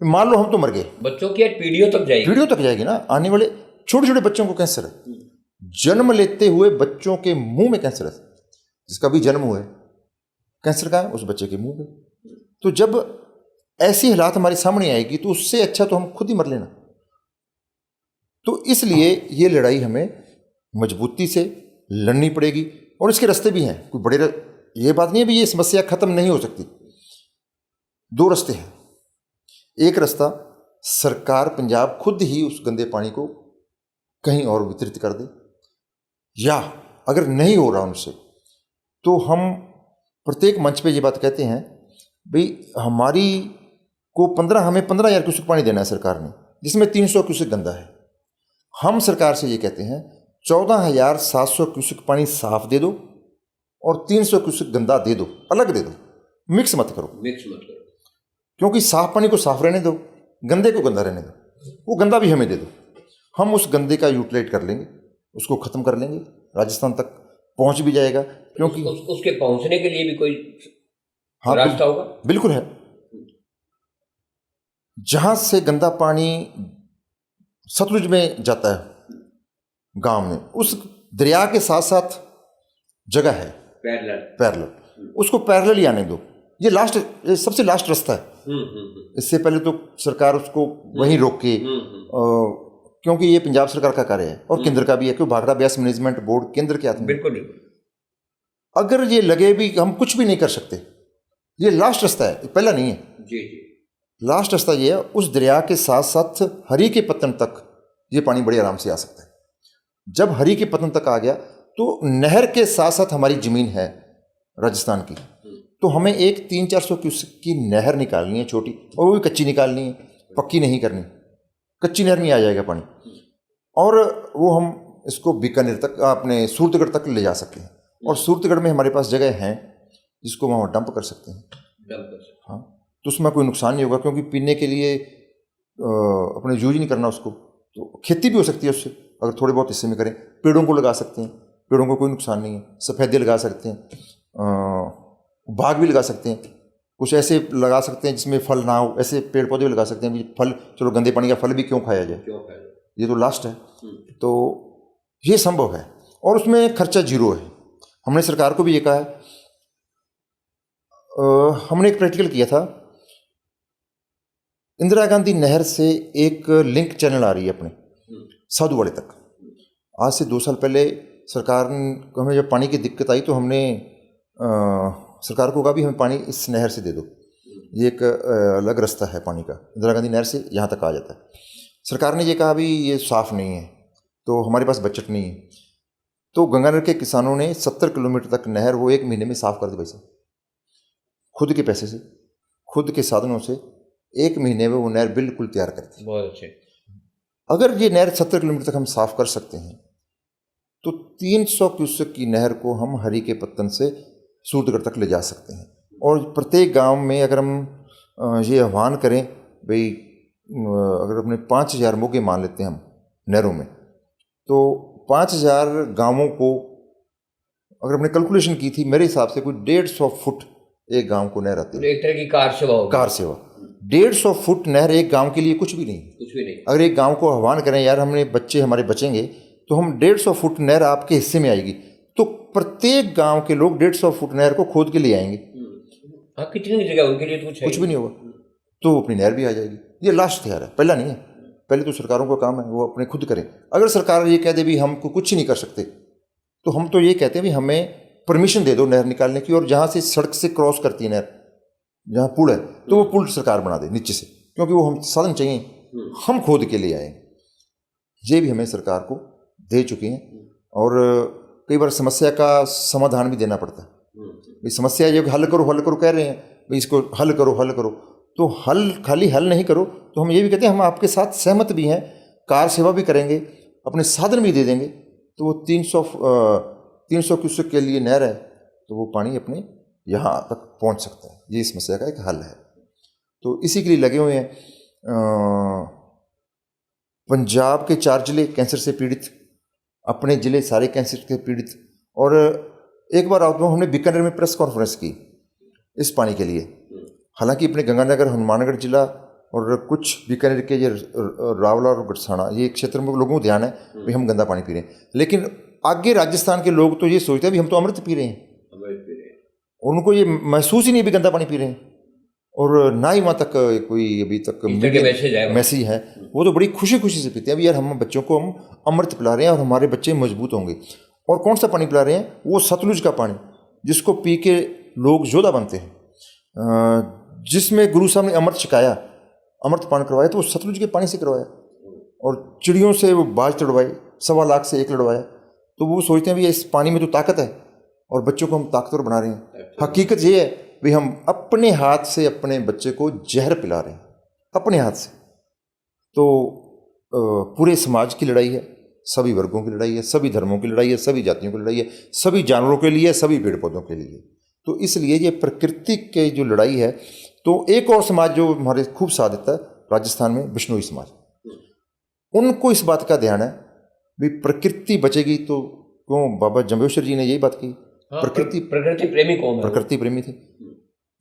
Speaker 2: मान लो हम तो मर गए,
Speaker 1: बच्चों की पीढ़ियों तक जाएगी
Speaker 2: ना। आने वाले छोटे छोटे बच्चों को कैंसर है, जन्म लेते हुए बच्चों के मुंह में कैंसर है। जिसका भी जन्म हुआ है कैंसर का है, उस बच्चे के मुंह में। तो जब ऐसी हालात हमारे सामने आएगी तो उससे अच्छा तो हम खुद ही मर लेना। तो इसलिए ये लड़ाई हमें मजबूती से लड़नी पड़ेगी, और इसके रास्ते भी हैं। कोई बड़े ये बात नहीं है भी ये समस्या खत्म नहीं हो सकती। 2 रास्ते हैं। एक रास्ता, सरकार पंजाब खुद ही उस गंदे पानी को कहीं और वितरित कर दे, या अगर नहीं हो रहा उनसे तो हम प्रत्येक मंच पे ये बात कहते हैं भाई हमें 15,000 क्यूसेक पानी देना है सरकार ने, जिसमें 300 क्यूसेक गंदा है। हम सरकार से ये कहते हैं 14,700 क्यूसेक पानी साफ दे दो और 300 क्यूसेक गंदा दे दो, अलग दे दो, मिक्स मत करो। क्योंकि साफ पानी को साफ रहने दो, गंदे को गंदा रहने दो। वो गंदा भी हमें दे दो, हम उस गंदे का यूटिलाइज कर लेंगे, उसको ख़त्म कर लेंगे, राजस्थान तक पहुंच भी जाएगा। क्योंकि
Speaker 1: उसके पहुंचने के लिए भी कोई रास्ता होगा।
Speaker 2: बिल्कुल है। जहां से गंदा पानी सतलुज में जाता है गांव में, उस दरिया के साथ साथ जगह है पैरेलल, उसको पैरेलल ही आने दो। ये सबसे लास्ट रास्ता है। इससे पहले तो सरकार उसको वहीं रोके, क्योंकि ये पंजाब सरकार का कार्य है और केंद्र का भी है, क्योंकि भाखड़ा ब्यास मैनेजमेंट बोर्ड केंद्र के हाथ में।
Speaker 1: बिल्कुल बिल्कुल।
Speaker 2: अगर ये लगे भी हम कुछ भी नहीं कर सकते, ये लास्ट रास्ता है, ये पहला नहीं है।
Speaker 1: जी जी।
Speaker 2: लास्ट रास्ता ये है, उस दरिया के साथ साथ हरी के पत्तन तक ये पानी बड़े आराम से आ सकता है। जब हरी के पत्तन तक आ गया तो नहर के साथ साथ हमारी ज़मीन है राजस्थान की, तो हमें एक 300-400 क्यूसेक की नहर निकालनी है छोटी, और वो भी कच्ची निकालनी है, पक्की नहीं करनी। कच्ची नहर में आ जाएगा पानी, और वो हम इसको बीकानेर तक, अपने सूरतगढ़ तक ले जा सकते हैं। और सूरतगढ़ में हमारे पास जगह है जिसको वहाँ डंप कर सकते हैं। हाँ, तो उसमें कोई नुकसान नहीं होगा, क्योंकि पीने के लिए अपने यूज नहीं करना उसको, तो खेती भी हो सकती है उससे अगर थोड़े बहुत हिस्से में करें। पेड़ों को लगा सकते हैं, पेड़ों को कोई नुकसान नहीं है। सफ़ेदे लगा सकते हैं, बाग भी लगा सकते हैं, कुछ ऐसे लगा सकते हैं जिसमें फल ना हो, ऐसे पेड़ पौधे भी लगा सकते हैं। फल, चलो गंदे पानी का फल भी क्यों खाया जाए, ये तो लास्ट है। तो ये संभव है और उसमें खर्चा जीरो है। हमने सरकार को भी ये कहा है। हमने एक प्रैक्टिकल किया था, इंदिरा गांधी नहर से एक लिंक चैनल आ रही है अपने साधुवाड़े तक। आज से 2 साल पहले सरकार को, हमें जब पानी की दिक्कत आई तो हमने सरकार को कहा भी हमें पानी इस नहर से दे दो, ये एक अलग रास्ता है पानी का, इंदिरा गांधी नहर से यहाँ तक आ जाता है। सरकार ने ये कहा भी ये साफ़ नहीं है, तो हमारे पास बजट नहीं है। तो गंगानगर के किसानों ने 70 किलोमीटर तक नहर वो 1 महीने में साफ़ कर दी भाई साहब, खुद के पैसे से, खुद के साधनों से 1 महीने में वो नहर बिल्कुल तैयार कर दी।
Speaker 1: बहुत अच्छे। अगर
Speaker 2: ये नहर 70 किलोमीटर तक हम साफ़ कर सकते हैं तो 300 क्यूसेक की नहर को हम हरी के पत्तन से सूरतगढ़ तक ले जा सकते हैं। और प्रत्येक गांव में अगर हम ये आह्वान करें भाई, अगर अपने 5000 मोगे मान लेते हैं हम नहरों में, तो 5000 गांवों को अगर हमने कैलकुलेशन की थी, मेरे हिसाब से कोई 150 फुट एक गांव को नहर आती है।
Speaker 1: एक तरह की कार सेवा होगी।
Speaker 2: कार सेवा 150 फुट नहर एक गांव के लिए कुछ भी नहीं,
Speaker 1: कुछ भी नहीं।
Speaker 2: अगर एक गांव को आह्वान करें यार हमने बच्चे हमारे बचेंगे तो हम 150 फुट नहर आपके हिस्से में आएगी, तो प्रत्येक गांव के लोग 150 फुट नहर को खोद के ले आएंगे।
Speaker 1: हाँ, कितनी जगह उनके लिए तो कुछ
Speaker 2: भी नहीं होगा, तो अपनी नहर भी आ जाएगी। ये लास्ट तैयार है, पहला नहीं है। पहले तो सरकारों का काम है वो अपने खुद करें। अगर सरकार ये कह दे भी हमको कुछ ही नहीं कर सकते, तो हम तो ये कहते हैं भी हमें परमिशन दे दो नहर निकालने की, और जहाँ से सड़क से क्रॉस करती है नहर, जहाँ पुल है, तो वो पुल सरकार बना दे नीचे से, क्योंकि वो हम साधन चाहिए, हम खोद के लिए आए। ये भी हमें सरकार को दे चुकी हैं। और कई बार समस्या का समाधान भी देना पड़ता है। भाई समस्या ये हल करो कह रहे हैं, भाई इसको हल करो, तो खाली हल नहीं करो, तो हम ये भी कहते हैं हम आपके साथ सहमत भी हैं, कार सेवा भी करेंगे, अपने साधन भी दे देंगे। तो वो 300 क्यूसेक के लिए नहर है, तो वो पानी अपने यहाँ तक पहुँच सकता है। ये समस्या का एक हल है। तो इसी के लिए लगे हुए हैं। पंजाब के 4 जिले कैंसर से पीड़ित, अपने ज़िले सारे कैंसर से पीड़ित। और एक बार हमने बीकानेर में प्रेस कॉन्फ्रेंस की इस पानी के लिए। हालांकि अपने गंगानगर, हनुमानगढ़ जिला और कुछ बीकानेर के ये रावला और गड़साना, ये क्षेत्र में लोगों को ध्यान है कि हम गंदा पानी पी रहे हैं, लेकिन आगे राजस्थान के लोग तो ये सोचते हैं भी हम तो अमृत पी रहे हैं, उनको ये महसूस ही नहीं भी गंदा पानी पी रहे हैं। और ना ही वहाँ तक कोई अभी तक मैसेज है, वो तो बड़ी खुशी से पीते हैं। अभी यार हम बच्चों को हम अमृत पिला रहे हैं और हमारे बच्चे मजबूत होंगे। और कौन सा पानी पिला रहे हैं? वो सतलुज का पानी, जिसको पी के लोग योद्धा बनते हैं, जिसमें गुरु साहब ने अमृत छिकाया, अमृत पान करवाया, तो वो सतलुज के पानी से करवाया। और चिड़ियों से वो बाज तड़वाई, 1.25 लाख से 1 लड़वाया। तो वो सोचते हैं भी इस पानी में तो ताकत है, और बच्चों को हम ताकतवर बना रहे हैं। हकीकत ये है भी हम अपने हाथ से अपने बच्चे को जहर पिला रहे हैं, अपने हाथ से। तो पूरे समाज की लड़ाई है, सभी वर्गों की लड़ाई है, सभी धर्मों की लड़ाई है, सभी जातियों की लड़ाई है, सभी जानवरों के लिए, सभी पेड़ पौधों के लिए। तो इसलिए ये प्रकृति के जो लड़ाई है, तो एक और समाज जो हमारे खूब साथ देता है राजस्थान में, बिश्नोई समाज, उनको इस बात का ध्यान है भी प्रकृति बचेगी तो क्यों। बाबा जम्बेश्वर जी ने यही बात की।
Speaker 1: हाँ, प्रकृति प्रेमी कौन है? प्रकृति
Speaker 2: प्रेमी थे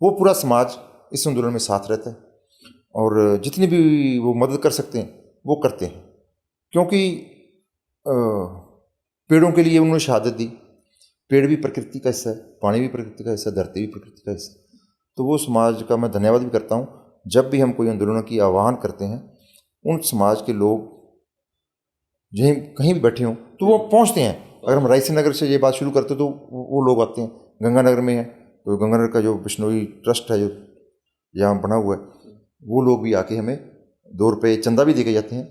Speaker 2: वो। पूरा समाज इस आंदोलन में साथ रहता है, और जितनी भी वो मदद कर सकते हैं वो करते हैं, क्योंकि पेड़ों के लिए उन्होंने शहादत दी। पेड़ भी प्रकृति का हिस्सा है, पानी भी प्रकृति का हिस्सा है, धरती भी प्रकृति का हिस्सा है। तो वो समाज का मैं धन्यवाद भी करता हूँ। जब भी हम कोई आंदोलनों की आह्वान करते हैं, उन समाज के लोग जहीं कहीं भी बैठे हों तो वो पहुंचते हैं। अगर हम रायसी नगर से ये बात शुरू करते तो वो लोग आते हैं। गंगानगर में है तो गंगानगर का जो बिश्नोई ट्रस्ट है जो यहाँ बना हुआ है, वो लोग भी आके हमें 2 रुपये चंदा भी दे के जाते हैं,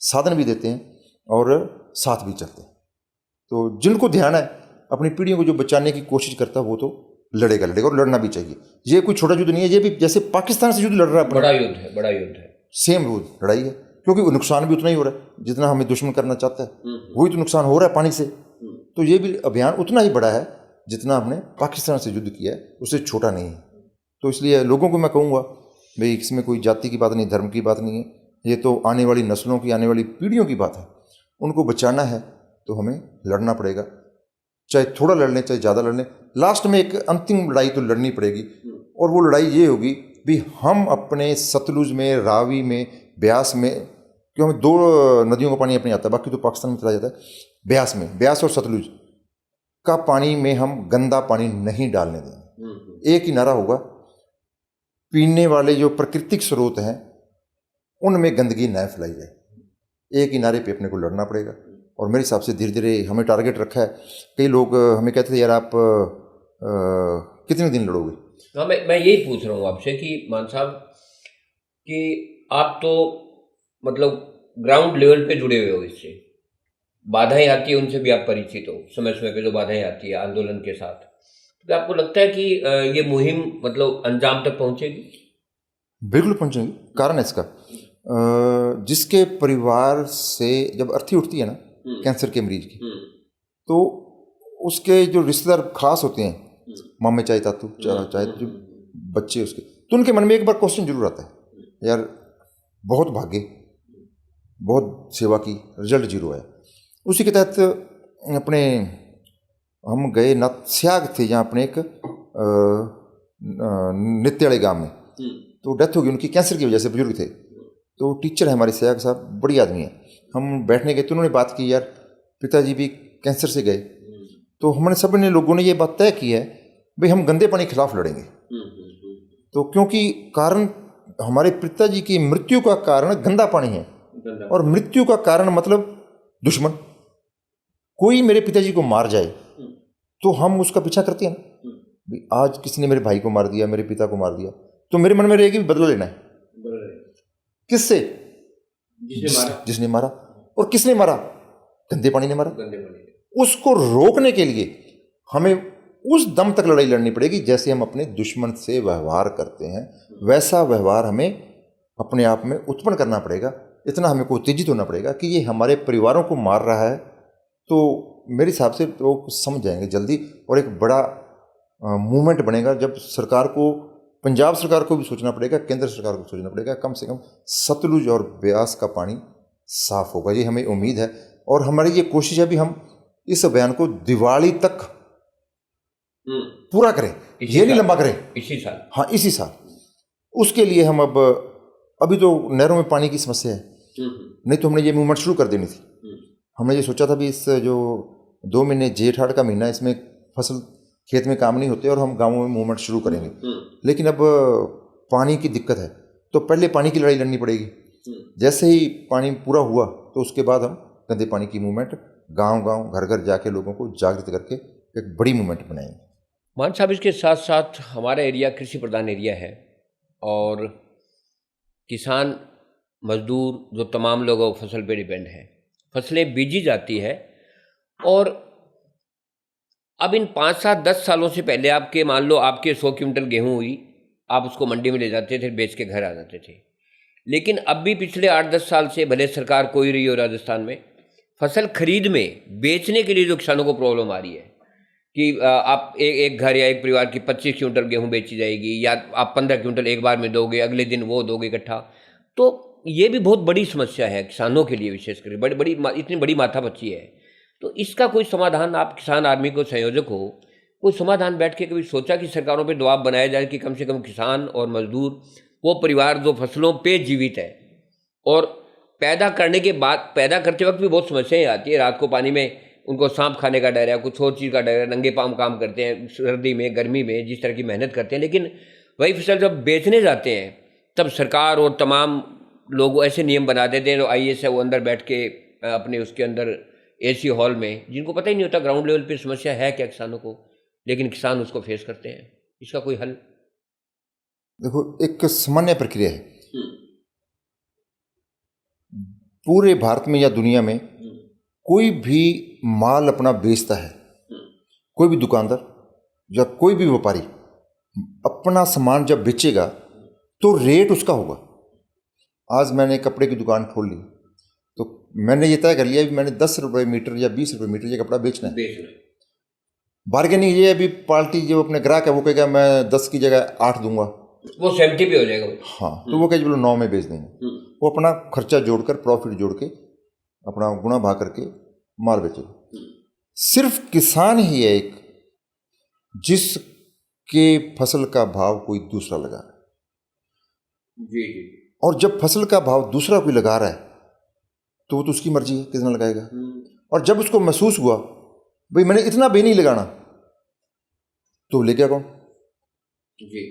Speaker 2: साधन भी देते हैं और साथ भी चलते हैं। तो जिनको ध्यान है अपनी पीढ़ियों को जो बचाने की कोशिश करता है वो तो लड़ेगा और लड़ना भी चाहिए। ये कोई छोटा युद्ध नहीं है, ये भी जैसे पाकिस्तान से युद्ध लड़ रहा है,
Speaker 1: बड़ा युद्ध है,
Speaker 2: सेम लड़ाई है, क्योंकि नुकसान भी उतना ही हो रहा है जितना हमें दुश्मन करना चाहता है, वही तो नुकसान हो रहा है पानी से। तो ये भी अभियान उतना ही बड़ा है जितना हमने पाकिस्तान से युद्ध किया है, उससे छोटा नहीं है। तो इसलिए लोगों को मैं कहूँगा भाई इसमें कोई जाति की बात नहीं, धर्म की बात नहीं है, ये तो आने वाली नस्लों की, आने वाली पीढ़ियों की बात है। उनको बचाना है तो हमें लड़ना पड़ेगा, चाहे थोड़ा लड़ लें चाहे ज़्यादा लड़ लें, लास्ट में एक अंतिम लड़ाई तो लड़नी पड़ेगी। और वो लड़ाई ये होगी भी हम अपने सतलुज में, रावी में, ब्यास में, क्यों हमें 2 नदियों का पानी अपने आता है, बाकी तो पाकिस्तान में चला जाता है, ब्यास में, ब्यास और सतलुज का पानी में हम गंदा पानी नहीं डालने देंगे। एक ही नारा होगा, पीने वाले जो प्राकृतिक स्रोत हैं उनमें गंदगी न फैलाई जाए। एक ही नारे पे अपने को लड़ना पड़ेगा। और मेरे हिसाब से धीरे धीरे हमें टारगेट रखा है। कई लोग हमें कहते थे यार आप कितने दिन लड़ोगे।
Speaker 1: हाँ, मैं यही पूछ रहा हूँ आपसे कि मान साहब कि आप तो मतलब ग्राउंड लेवल पे जुड़े हुए हो, इससे बाधाएं आती है उनसे भी आप परिचित हो, समय समय पे जो बाधाएं आती है आंदोलन के साथ, तो आपको लगता है कि ये मुहिम मतलब अंजाम तक पहुंचेगी?
Speaker 2: बिल्कुल पहुंचेगी। कारण है इसका, जिसके परिवार से जब अर्थी उठती है ना कैंसर के मरीज की, तो उसके जो रिश्तेदार खास होते हैं, मामे चाहे तातू चाहे जो बच्चे उसके, तो उनके मन में एक बार क्वेश्चन जरूर आता है, यार बहुत भागे, बहुत सेवा की, रिजल्ट 0 आया। उसी के तहत अपने हम गए स्याग थे जहाँ अपने एक नित्यालय गांव में, तो डेथ हो गई उनकी कैंसर की वजह से, बुजुर्ग थे। तो टीचर है हमारे स्याग साहब, बड़ी आदमी है। हम बैठने गए तो उन्होंने बात की, यार पिताजी भी कैंसर से गए। तो हमने सब ने लोगों ने ये बात तय की है भाई हम गंदे पानी के खिलाफ लड़ेंगे। तो क्योंकि कारण हमारे पिताजी की मृत्यु का कारण गंदा पानी है, और मृत्यु का कारण मतलब दुश्मन। कोई मेरे पिताजी को मार जाए तो हम उसका पीछा करते हैं। आज किसी ने मेरे भाई को मार दिया, मेरे पिता को मार दिया, तो मेरे मन में रहेगी बदला लेना है। किससे? जिसने मारा। और किसने मारा? गंदे पानी ने मारा। उसको रोकने के लिए हमें उस दम तक लड़ाई लड़नी पड़ेगी। जैसे हम अपने दुश्मन से व्यवहार करते हैं, वैसा व्यवहार हमें अपने आप में उत्पन्न करना पड़ेगा। इतना हमें को उत्तेजित होना पड़ेगा कि ये हमारे परिवारों को मार रहा है। तो मेरे हिसाब से लोग समझ जाएंगे जल्दी, और एक बड़ा मूवमेंट बनेगा। जब सरकार को, पंजाब सरकार को भी सोचना पड़ेगा, केंद्र सरकार को सोचना पड़ेगा, कम से कम सतलुज और ब्यास का पानी साफ होगा, ये हमें उम्मीद है। और हमारी ये कोशिश है भी हम इस अभियान को दिवाली तक पूरा करें, ये नहीं लंबा करें,
Speaker 1: इसी साल।
Speaker 2: हाँ, इसी साल। उसके लिए हम अभी तो नहरों में पानी की समस्या है, नहीं तो हमने ये मूवमेंट शुरू कर देनी थी। हमने ये सोचा था भी इस जो 2 महीने जेठ हाड़ का महीना, इसमें फसल खेत में काम नहीं होते और हम गाँवों में मूवमेंट शुरू करेंगे। लेकिन अब पानी की दिक्कत है, तो पहले पानी की लड़ाई लड़नी पड़ेगी। जैसे ही पानी पूरा हुआ तो उसके बाद हम गंदे पानी की मूवमेंट गांव-गांव, घर-घर जाके लोगों को जागृत करके एक बड़ी मूवमेंट बनाएंगे।
Speaker 1: मान साहब, इसके साथ साथ हमारा एरिया कृषि प्रधान एरिया है, और किसान मजदूर जो तमाम लोग फसल पे डिपेंड है, फसलें बीजी जाती है। और अब इन 5, 7, 10 सालों से पहले आपके मान लो आपके 100 क्विंटल गेहूँ हुई, आप उसको मंडी में ले जाते थे, बेच के घर आ जाते थे। लेकिन अब भी पिछले 8-10 साल से, भले सरकार कोई रही हो राजस्थान में, फसल खरीद में बेचने के लिए जो किसानों को प्रॉब्लम आ रही है कि आप एक घर या एक परिवार की 25 क्विंटल गेहूँ बेची जाएगी, या आप 15 क्विंटल एक बार में दोगे, अगले दिन वो दोगे इकट्ठा। तो ये भी बहुत बड़ी समस्या है किसानों के लिए, विशेषकर बड़ी इतनी बड़ी माथापच्ची है। तो इसका कोई समाधान, आप किसान आर्मी को संयोजक हो, कोई समाधान बैठ के कभी सोचा कि सरकारों पे दबाव बनाया जाए कि कम से कम किसान और मजदूर, वो परिवार जो फसलों पे जीवित है, और पैदा करने के बाद, पैदा करते वक्त भी बहुत समस्याएं आती है। रात को पानी में उनको सांप खाने का डर है, कुछ और चीज़ का डर है, नंगे पाँव काम करते हैं, सर्दी में, गर्मी में, जिस तरह की मेहनत करते हैं। लेकिन वही फसल जब बेचने जाते हैं तब सरकार और तमाम लोग ऐसे नियम बना देते हैं, तो आईएएस है वो अंदर बैठ के अपने उसके अंदर एसी हॉल में, जिनको पता ही नहीं होता ग्राउंड लेवल पे समस्या है क्या किसानों को, लेकिन किसान उसको फेस करते हैं। इसका कोई हल?
Speaker 2: देखो, एक सामान्य प्रक्रिया है पूरे भारत में या दुनिया में। कोई भी माल अपना बेचता है, कोई भी दुकानदार या कोई भी व्यापारी अपना सामान जब बेचेगा तो रेट उसका होगा। आज मैंने कपड़े की दुकान खोल ली तो मैंने ये तय कर लिया कि मैंने 10 रुपये मीटर या 20 रुपये मीटर ये कपड़ा बेचना है। बार्गेनिंग ये अभी पार्टी जो अपने ग्राहक है वो कहेगा मैं 10 की जगह 8 दूंगा,
Speaker 1: वो 70 पे हो जाएगा वो।
Speaker 2: हाँ, तो वो कहे चलो 9 में बेच देंगे। वो अपना खर्चा जोड़कर, प्रॉफिट जोड़ के, अपना गुणा भाग करके माल बेचेगा। सिर्फ किसान ही है एक जिसके फसल का भाव कोई दूसरा लगा रहा है।
Speaker 1: जी जी।
Speaker 2: और जब फसल का भाव दूसरा कोई लगा रहा है तो वो तो उसकी मर्जी है कितना लगाएगा। और जब उसको महसूस हुआ भाई मैंने इतना भी नहीं लगाना, तो ले गया कौन?
Speaker 1: जी।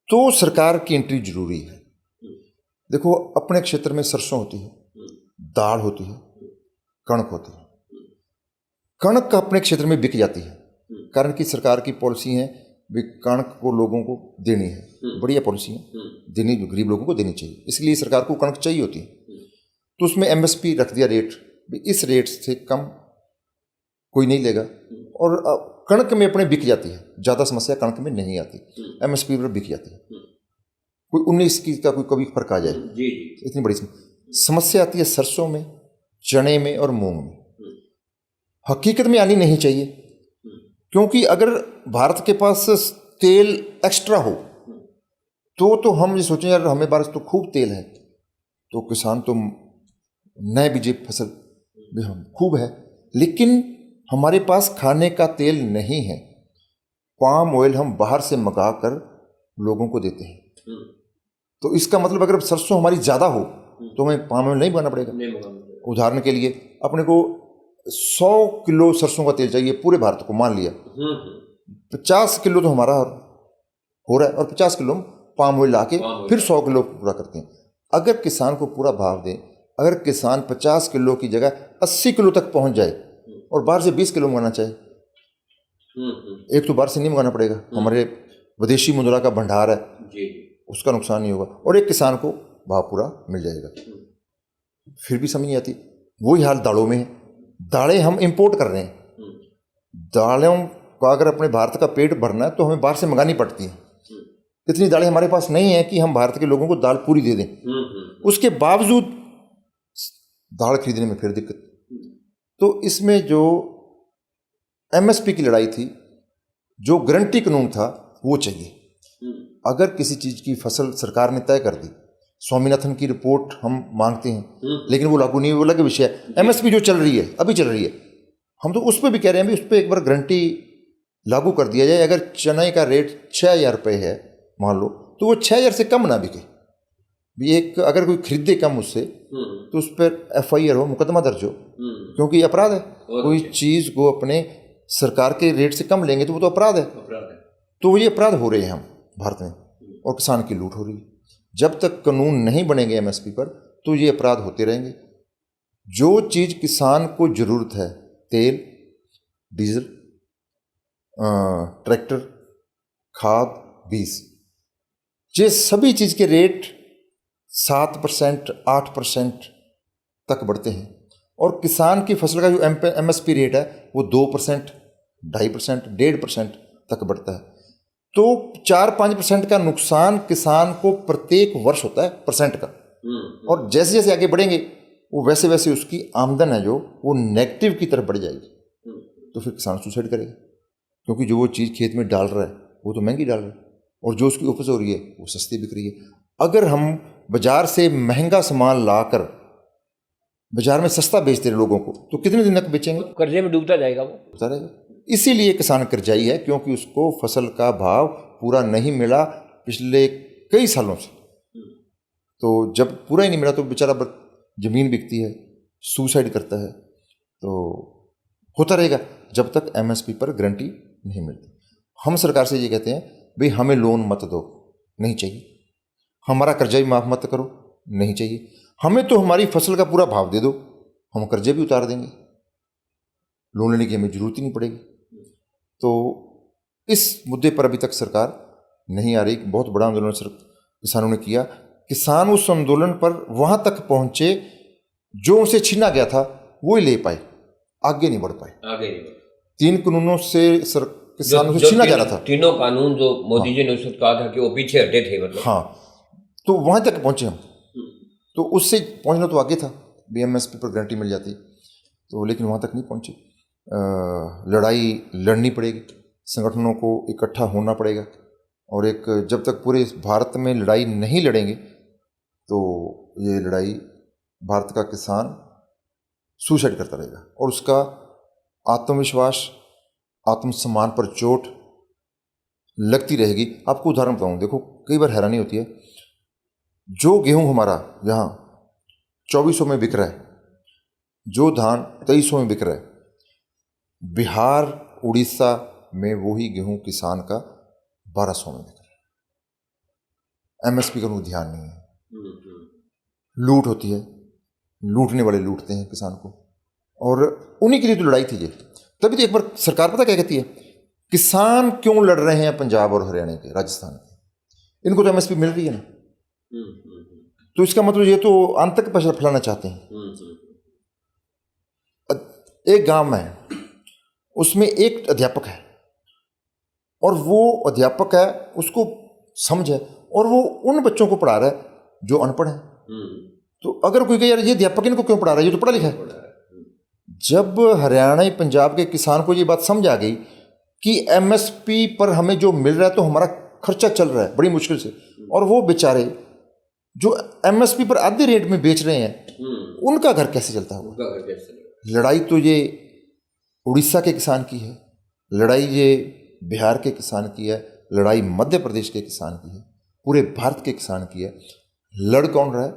Speaker 2: तो सरकार की एंट्री जरूरी है। देखो, अपने क्षेत्र में सरसों होती है, दाल होती है, कणक होती है। कणक अपने क्षेत्र में बिक जाती है, कारण कि सरकार की पॉलिसी है भी कणक को लोगों को देनी है, बढ़िया पॉलिसी है, देनी, गरीब लोगों को देनी चाहिए, इसलिए सरकार को कणक चाहिए होती है। तो उसमें एमएसपी रख दिया रेट, इस रेट से कम कोई नहीं लेगा। और कणक में अपने बिक जाती है, ज़्यादा समस्या कणक में नहीं आती, एमएसपी पर बिक जाती है। कोई 19 की का कोई कभी फर्क आ जाए,
Speaker 1: जी जी।
Speaker 2: इतनी बड़ी समस्या आती है सरसों में, चने में और मूंग में। हकीकत में आनी नहीं चाहिए, क्योंकि अगर भारत के पास तेल एक्स्ट्रा हो तो हम ये सोचें यार हमें पास तो खूब तेल है, तो किसान तो नए बीजे फसल भी हम खूब है, लेकिन हमारे पास खाने का तेल नहीं है। पाम ऑयल हम बाहर से मंगा कर लोगों को देते हैं। तो इसका मतलब अगर सरसों हमारी ज़्यादा हो तो हमें पाम ऑयल नहीं बनाना पड़ेगा। उदाहरण के लिए अपने को 100 किलो सरसों का तेल चाहिए पूरे भारत को, मान लिया 50 किलो तो हमारा हो रहा है और 50 किलो पाम ऑयल ला के फिर 100 किलो पूरा करते हैं। अगर किसान को पूरा भाव दें, अगर किसान 50 किलो की जगह 80 किलो तक पहुंच जाए और बाहर से 20 किलो मंगाना चाहे, एक तो बाहर से नहीं मंगाना पड़ेगा, हमारे विदेशी मुद्रा का भंडार है, उसका नुकसान नहीं होगा, और एक किसान को भाव पूरा मिल जाएगा। फिर भी समझ नहीं आती। वही हाल दालों में है। दालें हम इंपोर्ट कर रहे हैं। दालों का अगर अपने भारत का पेट भरना है तो हमें बाहर से मंगानी पड़ती है। इतनी दालें हमारे पास नहीं है कि हम भारत के लोगों को दाल पूरी दे दें। उसके बावजूद दाल खरीदने में फिर दिक्कत। तो इसमें जो एमएसपी की लड़ाई थी, जो गारंटी कानून था, वो चाहिए। अगर किसी चीज़ की फसल सरकार ने तय कर दी, स्वामीनाथन की रिपोर्ट हम मांगते हैं लेकिन वो लागू नहीं, वो अलग विषय है। एमएसपी जो चल रही है, अभी चल रही है, हम तो उस पर भी कह रहे हैं भी उस पर एक बार गारंटी लागू कर दिया जाए। अगर चने का रेट 6,000 रुपये है मान लो, तो वो 6,000 से कम ना बिके भी। एक अगर कोई खरीदे कम उससे तो उस पर FIR हो, मुकदमा दर्ज हो, क्योंकि ये अपराध है। कोई चीज़ को अपने सरकार के रेट से कम लेंगे तो वो तो अपराध है। तो ये अपराध हो रहे हैं हम भारत में, और किसान की लूट हो रही है। जब तक कानून नहीं बनेंगे एमएसपी पर तो ये अपराध होते रहेंगे। जो चीज़ किसान को ज़रूरत है, तेल, डीजल, ट्रैक्टर, खाद, बीज, ये सभी चीज़ के रेट 7%, 8% तक बढ़ते हैं। और किसान की फसल का जो एमएसपी रेट है वो 2%, 2.5%, 1.5% तक बढ़ता है। तो 4-5% का नुकसान किसान को प्रत्येक वर्ष होता है, परसेंट का। और जैसे जैसे आगे बढ़ेंगे वो वैसे वैसे उसकी आमदन है जो वो नेगेटिव की तरफ बढ़ जाएगी। तो फिर किसान सुसाइड करेगा, क्योंकि जो वो चीज़ खेत में डाल रहा है वो तो महंगी डाल रहा है, और जो उसकी उपज हो रही है वो सस्ती बिक रही है। अगर हम बाजार से महंगा सामान लाकर बाजार में सस्ता बेचते रहे लोगों को, तो कितने दिन तक बेचेंगे?
Speaker 1: कर्जे में डूबता जाएगा वो,
Speaker 2: डूबता रहेगा। इसीलिए किसान कर्जाई है, क्योंकि उसको फसल का भाव पूरा नहीं मिला पिछले कई सालों से। तो जब पूरा ही नहीं मिला तो बेचारा जमीन बिकती है, सुसाइड करता है। तो होता रहेगा जब तक एमएसपी पर गारंटी नहीं मिलती। हम सरकार से ये कहते हैं भाई हमें लोन मत दो, नहीं चाहिए। हमारा कर्जा भी माफ़ मत करो, नहीं चाहिए। हमें तो हमारी फसल का पूरा भाव दे दो, हम कर्जे भी उतार देंगे, लोन लेने की हमें जरूरत ही नहीं पड़ेगी। तो इस मुद्दे पर अभी तक सरकार नहीं आ रही। बहुत बड़ा आंदोलन किसानों ने किया। किसान उस आंदोलन पर वहां तक पहुंचे जो उनसे छीना गया था वो ही ले पाए, आगे नहीं बढ़ पाए।
Speaker 1: आगे नहीं बढ़े।
Speaker 2: 3 कानूनों से किसानों से छीना जा रहा था।
Speaker 1: तीनों कानून जो मोदी जी ने उस वक्त कहा था कि वो पीछे हटे थे, मतलब।
Speaker 2: हाँ, तो वहां तक पहुंचे हम। तो उससे पहुंचना तो आगे था, BMSP पर गारंटी मिल जाती, तो लेकिन वहां तक नहीं पहुंचे। लड़ाई लड़नी पड़ेगी, संगठनों को इकट्ठा होना पड़ेगा, और एक जब तक पूरे भारत में लड़ाई नहीं लड़ेंगे तो ये लड़ाई भारत का किसान सुसाइड करता रहेगा, और उसका आत्मविश्वास, आत्मसम्मान पर चोट लगती रहेगी। आपको उदाहरण बताऊं, देखो कई बार हैरानी होती है, जो गेहूं हमारा यहाँ 2400 में बिक रहा है, जो धान 2300 में बिक रहा है, बिहार उड़ीसा में वही गेहूं किसान का 1200 में बिक रहा है। MSP का कोई ध्यान नहीं है। लूट होती है, लूटने वाले लूटते हैं किसान को, और उन्हीं के लिए तो लड़ाई थी ये। तभी तो एक बार सरकार पता क्या कहती है, किसान क्यों लड़ रहे हैं पंजाब और हरियाणा के, राजस्थान के, इनको तो MSP मिल रही है ना, तो इसका मतलब ये तो अंत तक पैसा फैलाना चाहते हैं। एक गांव में है, उसमें एक अध्यापक है, और वो अध्यापक है, उसको समझ है, और वो उन बच्चों को पढ़ा रहा है जो अनपढ़ है। तो अगर कोई कहे यार ये अध्यापक इनको क्यों पढ़ा रहा है, ये तो पढ़ा लिखा है। जब हरियाणा पंजाब के किसान को ये बात समझ आ गई कि MSP पर हमें जो मिल रहा है तो हमारा खर्चा चल रहा है बड़ी मुश्किल से, और वो बेचारे जो MSP पर आधे रेट में बेच रहे हैं, उनका घर कैसे चलता है। लड़ाई तो ये उड़ीसा के किसान की है, लड़ाई ये बिहार के किसान की है, लड़ाई मध्य प्रदेश के किसान की है, पूरे भारत के किसान की है। लड़ कौन रहा है?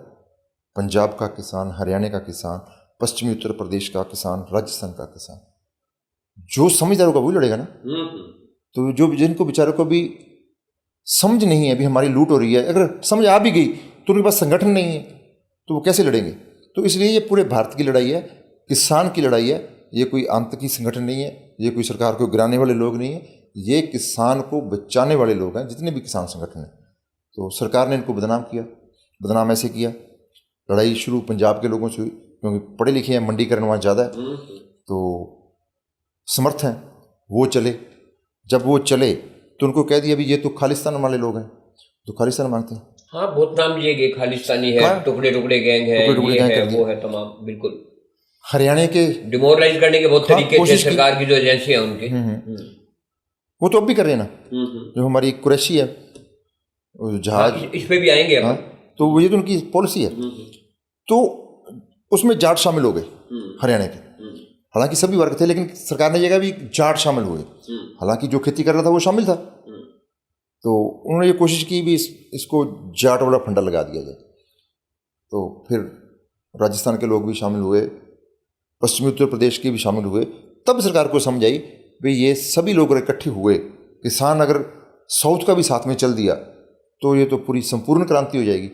Speaker 2: पंजाब का किसान, हरियाणा का किसान, पश्चिमी उत्तर प्रदेश का किसान, राजस्थान का किसान। जो समझदार होगा वही लड़ेगा ना। तो जो जिनको बेचारों को भी समझ नहीं है, अभी हमारी लूट हो रही है, अगर समझ आ भी गई तो उनके पास संगठन नहीं है, तो वो कैसे लड़ेंगे। तो इसलिए ये पूरे भारत की लड़ाई है, किसान की लड़ाई है। ये कोई आतंकी संगठन नहीं है, ये कोई सरकार को गिराने वाले लोग नहीं है, ये किसान को बचाने वाले लोग हैं, जितने भी किसान संगठन हैं। तो सरकार ने इनको बदनाम किया। बदनाम ऐसे किया, लड़ाई शुरू पंजाब के लोगों से हुई, क्योंकि पढ़े लिखे हैं, मंडीकरण वहाँ ज़्यादा है, तो समर्थ हैं, वो चले। जब वो चले तो उनको कह दिया भी ये तो खालिस्तान वाले लोग हैं, तो खालिस्तान मांगते हैं।
Speaker 1: हाँ, बहुत नाम लिए गए, खालिस्तानी है, टुकड़े टुकड़े गैंग है, ये है, वो है, तमाम बिल्कुल।
Speaker 2: हरियाणा के
Speaker 1: डिमोरलाइज करने के बहुत तरीके थे सरकार की जो एजेंसी है उनकी।
Speaker 2: वो तो अब भी कर रहे हैं ना। जो हमारी कुरैशी है जहाज,
Speaker 1: इस पे भी आएंगे अब।
Speaker 2: तो ये तो उनकी पॉलिसी है। तो उसमें जाट शामिल हो गए हरियाणा के, हालांकि सभी वर्ग थे, लेकिन सरकार ने जगह भी जाट शामिल हुए। हालांकि जो खेती कर रहा था वो शामिल था, तो उन्होंने ये कोशिश की भी इसको जाट वाला फंडा लगा दिया जाए। तो फिर राजस्थान के लोग भी शामिल हुए, पश्चिमी उत्तर प्रदेश के भी शामिल हुए। तब सरकार को समझ आई भाई ये सभी लोग इकट्ठे हुए, किसान अगर साउथ का भी साथ में चल दिया तो ये तो पूरी संपूर्ण क्रांति हो जाएगी।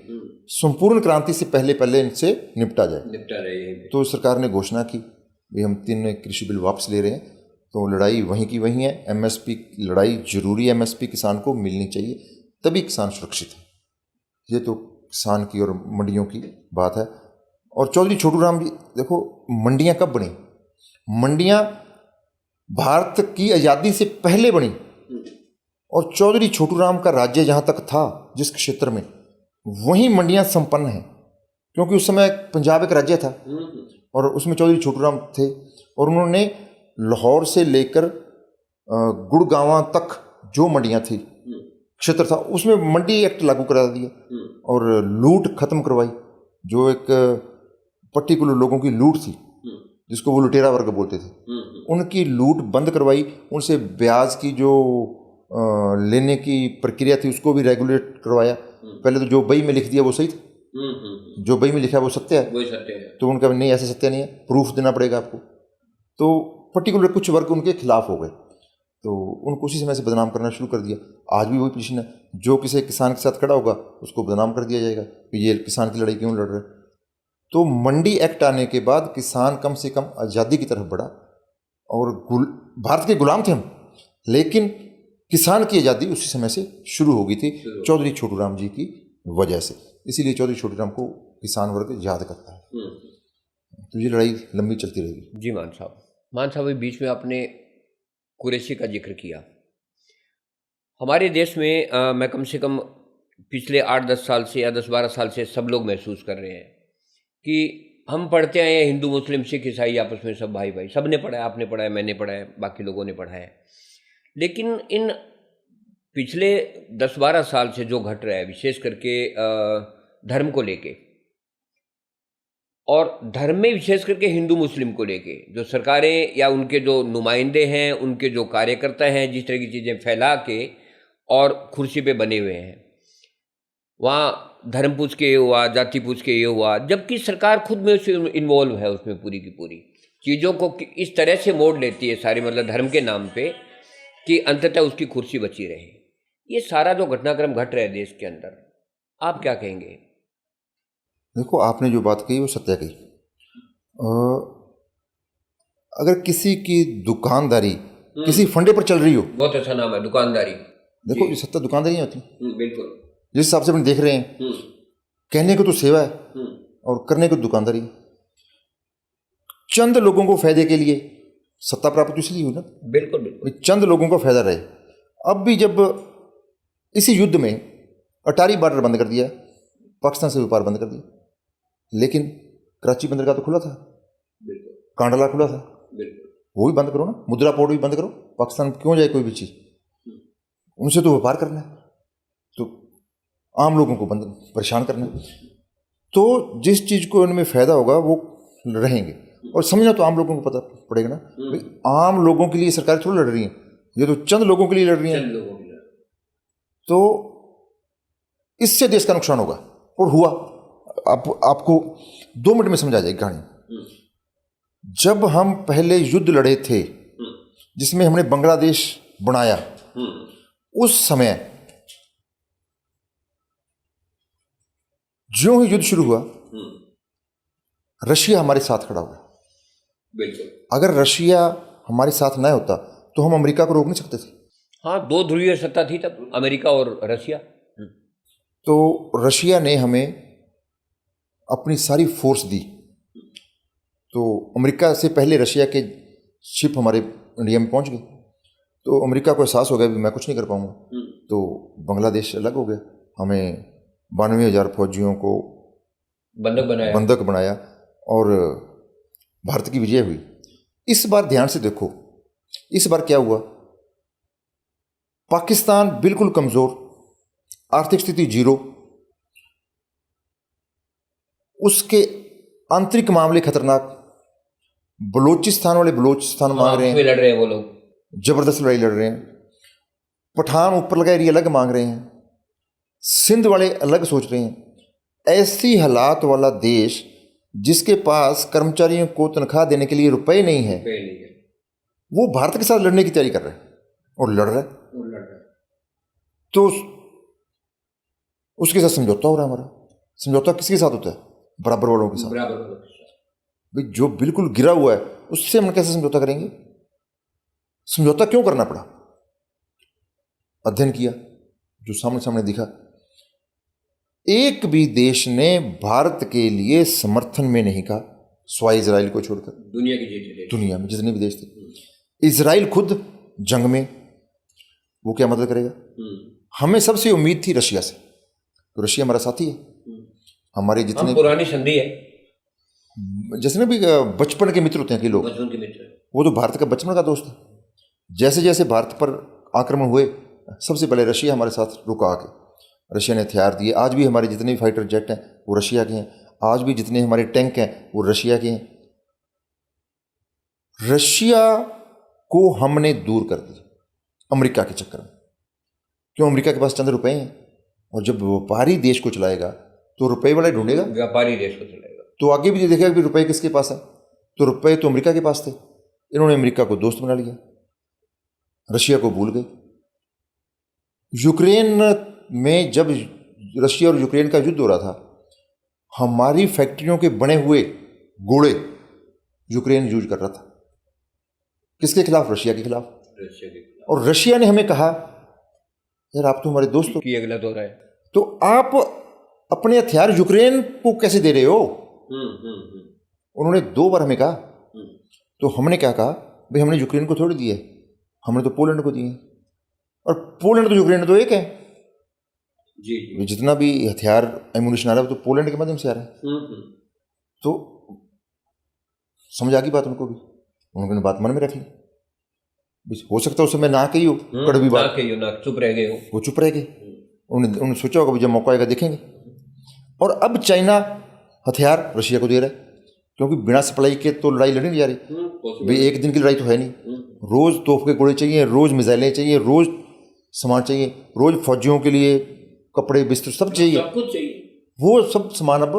Speaker 2: संपूर्ण क्रांति से पहले पहले इनसे निपटा जाए। तो सरकार ने घोषणा की भाई हम 3 कृषि बिल वापस ले रहे हैं। तो लड़ाई वहीं की वहीं है। MSP लड़ाई जरूरी है, MSP किसान को मिलनी चाहिए, तभी किसान सुरक्षित है। ये तो किसान की और मंडियों की बात है। और चौधरी छोटू राम जी, देखो मंडियां कब बनी? मंडियां भारत की आज़ादी से पहले बनी, और चौधरी छोटू राम का राज्य जहाँ तक था, जिस क्षेत्र में, वहीं मंडियां संपन्न हैं, क्योंकि उस समय पंजाब एक राज्य था और उसमें चौधरी छोटू राम थे, और उन्होंने लाहौर से लेकर गुड़गांव तक जो मंडियां थी, क्षेत्र था, उसमें मंडी एक्ट लागू करा दिया और लूट खत्म करवाई। जो एक पर्टिकुलर लोगों की लूट थी, जिसको वो लुटेरा वर्ग बोलते थे, उनकी लूट बंद करवाई। उनसे ब्याज की जो लेने की प्रक्रिया थी उसको भी रेगुलेट करवाया। पहले तो जो बही में लिख दिया वो सही था, जो बही में लिखा है वो सत्य है, तो उनका नहीं, ऐसा सत्य नहीं है, प्रूफ देना पड़ेगा आपको। तो पर्टिकुलर कुछ वर्ग उनके खिलाफ हो गए। तो उनको उसी समय से बदनाम करना शुरू कर दिया। आज भी वही पोजीशन है, जो किसी किसान के साथ खड़ा होगा उसको बदनाम कर दिया जाएगा कि ये किसान की लड़ाई क्यों लड़ रहे। तो मंडी एक्ट आने के बाद किसान कम से कम आज़ादी की तरफ बढ़ा, और भारत के गुलाम थे हम, लेकिन किसान की आज़ादी उसी समय से शुरू हो गई थी चौधरी छोटूराम जी की वजह से। इसीलिए चौधरी छोटूराम को किसान वर्ग याद करता है। तो ये लड़ाई लंबी चलती रहेगी।
Speaker 1: जी मान साहब अभी बीच में आपने कुरैशी का जिक्र किया। हमारे देश में मैं कम से कम पिछले 8-10 साल से या 10-12 साल से सब लोग महसूस कर रहे हैं कि हम पढ़ते आए हैं, हिंदू मुस्लिम सिख ईसाई आपस में सब भाई भाई, सब ने पढ़ा है, आपने पढ़ा है, मैंने पढ़ा है, बाकी लोगों ने पढ़ा है। लेकिन इन पिछले 10-12 साल से जो घट रहा है, विशेष करके धर्म को लेके, और धर्म में विशेष करके हिंदू मुस्लिम को लेके, जो सरकारें या उनके जो नुमाइंदे हैं, उनके जो कार्यकर्ता हैं, जिस तरह की चीज़ें फैला के और कुर्सी पे बने हुए हैं, वहाँ धर्म पूछ के ये हुआ, जाति पूछ के ये हुआ, जबकि सरकार खुद में उससे इन्वॉल्व है, उसमें पूरी की पूरी चीज़ों को इस तरह से मोड़ लेती है सारी, मतलब धर्म के नाम पे, कि अंततः उसकी कुर्सी बची रहे। ये सारा जो घटनाक्रम घट रहा है देश के अंदर, आप क्या कहेंगे?
Speaker 2: देखो, आपने जो बात कही वो सत्य कही। अगर किसी की दुकानदारी किसी फंडे पर चल रही हो,
Speaker 1: बहुत अच्छा नाम है, दुकानदारी।
Speaker 2: देखो, ये सत्ता दुकानदारी नहीं होती।
Speaker 1: बिल्कुल।
Speaker 2: जिस हिसाब से अपन देख रहे हैं, कहने को तो सेवा है और करने को दुकानदारी। चंद लोगों को फायदे के लिए सत्ता प्राप्त इसलिए हुई ना।
Speaker 1: बिल्कुल बिल्कुल।
Speaker 2: चंद लोगों को फायदा रहे। अब भी जब इसी युद्ध में अटारी बॉर्डर बंद कर दिया, पाकिस्तान से व्यापार बंद कर दिया, लेकिन कराची बंदरगाह तो खुला था, कांडला खुला था, वो भी बंद करो ना, मुद्रा पोर्ट भी बंद करो। पाकिस्तान क्यों जाए कोई भी चीज़, उनसे तो व्यापार करना है, तो आम लोगों को बंद परेशान करना है। तो जिस चीज़ को उनमें फ़ायदा होगा वो रहेंगे, और समझना तो आम लोगों को पता पड़ेगा ना भाई, आम लोगों के लिए सरकार थोड़ी लड़ रही है, ये तो चंद लोगों के लिए लड़ रही है। तो इससे देश का नुकसान होगा, और हुआ। आपको 2 मिनट में समझा जाएगी कहानी। जब हम पहले युद्ध लड़े थे जिसमें हमने बांग्लादेश बनाया, उस समय ज्यों ही युद्ध शुरू हुआ, रशिया हमारे साथ खड़ा हुआ।
Speaker 1: बिल्कुल।
Speaker 2: अगर रशिया हमारे साथ न होता तो हम अमेरिका को रोक नहीं सकते थे।
Speaker 1: हाँ, 2 ध्रुवीय सत्ता थी तब, अमेरिका और रशिया।
Speaker 2: तो रशिया ने हमें अपनी सारी फोर्स दी, तो अमेरिका से पहले रशिया के शिप हमारे इंडिया में पहुंच गए। तो अमेरिका को एहसास हो गया भी मैं कुछ नहीं कर पाऊंगा, तो बांग्लादेश अलग हो गया। हमें 92,000 फौजियों को बंधक बनाया और भारत की विजय हुई। इस बार ध्यान से देखो, इस बार क्या हुआ। पाकिस्तान बिल्कुल कमज़ोर, आर्थिक स्थिति 0, उसके आंतरिक मामले खतरनाक। बलूचिस्तान वाले बलूचिस्तान मांग रहे हैं,
Speaker 1: लड़ रहे हैं वो लोग,
Speaker 2: जबरदस्त लड़ाई लड़ रहे हैं। पठान ऊपर लगा एरिया अलग मांग रहे हैं, सिंध वाले अलग सोच रहे हैं। ऐसी हालात वाला देश जिसके पास कर्मचारियों को तनख्वाह देने के लिए रुपए नहीं है, वो भारत के साथ लड़ने की तैयारी कर रहा है और लड़ रहा है। तो उसके साथ समझौता हो रहा है हमारा। समझौता किसके साथ होता है? बराबर वालों के साथ। भाई, जो बिल्कुल गिरा हुआ है उससे हम कैसे समझौता करेंगे? समझौता क्यों करना पड़ा? अध्ययन किया, जो सामने सामने दिखा, एक भी देश ने भारत के लिए समर्थन में नहीं कहा, स्वाय इजराइल को छोड़कर। दुनिया में जितने भी देश थे, इजराइल खुद जंग में, वो क्या मदद करेगा? हमें सबसे उम्मीद थी रशिया से, तो रशिया हमारा साथी है। हमारे जितने
Speaker 1: पुरानी संधि है,
Speaker 2: जैसे ना भी बचपन के मित्र होते हैं कि लोग, वो तो भारत का बचपन का दोस्त है। जैसे जैसे भारत पर आक्रमण हुए, सबसे पहले रशिया हमारे साथ रुका आके, रशिया ने हथियार दिए। आज भी हमारे जितने भी फाइटर जेट हैं वो रशिया के हैं, आज भी जितने हमारे टैंक हैं वो रशिया के हैं। रशिया को हमने दूर कर दिया अमेरिका के चक्कर में। क्यों? अमेरिका के पास चंद रुपए हैं, और जब व्यापारी देश को चलाएगा तो रुपए वाला ढूंढेगा,
Speaker 1: व्यापारी देश को चलाएगा।
Speaker 2: तो आगे भी देखेगा कि रुपए किसके पास है, तो रुपए तो अमेरिका के पास थे। इन्होंने अमेरिका को दोस्त बना लिया, रशिया को भूल गए। यूक्रेन में जब रशिया और यूक्रेन का युद्ध हो रहा था, हमारी फैक्ट्रियों के बने हुए गोले यूक्रेन यूज कर रहा था। किसके खिलाफ? रशिया के खिलाफ। और रशिया ने हमें कहा, यार आप तो हमारे दोस्त हो,
Speaker 1: ये गलत हो रहा है,
Speaker 2: तो आप अपने हथियार यूक्रेन को कैसे दे रहे हो? उन्होंने 2 बार हमें कहा। तो हमने क्या कहा, भाई हमने यूक्रेन को थोड़ी दिए, हमने तो पोलैंड को दिए, और पोलैंड तो यूक्रेन तो एक है।
Speaker 1: जी।
Speaker 2: जितना भी हथियार एमुनिशन आ रहा है वो तो पोलैंड के माध्यम से आ रहा है। तो समझ आ गई बात उनको भी, उन्होंने बात मन में रख ली। हो सकता है उस समय ना कही हो, कड़वी बात,
Speaker 1: ना चुप रह गए हो, वो
Speaker 2: चुप रह गए। उन्होंने सोचा होगा जब मौका आएगा देखेंगे। और अब चाइना हथियार रशिया को दे रहा है, क्योंकि बिना सप्लाई के तो लड़ाई लड़ी नहीं जा रही भाई। एक दिन की लड़ाई तो है नहीं, रोज तोप के गोले चाहिए, रोज मिसाइलें चाहिए, रोज सामान चाहिए, रोज फौजियों के लिए कपड़े बिस्तर सब चाहिए,
Speaker 1: सब कुछ चाहिए।
Speaker 2: वो सब सामान अब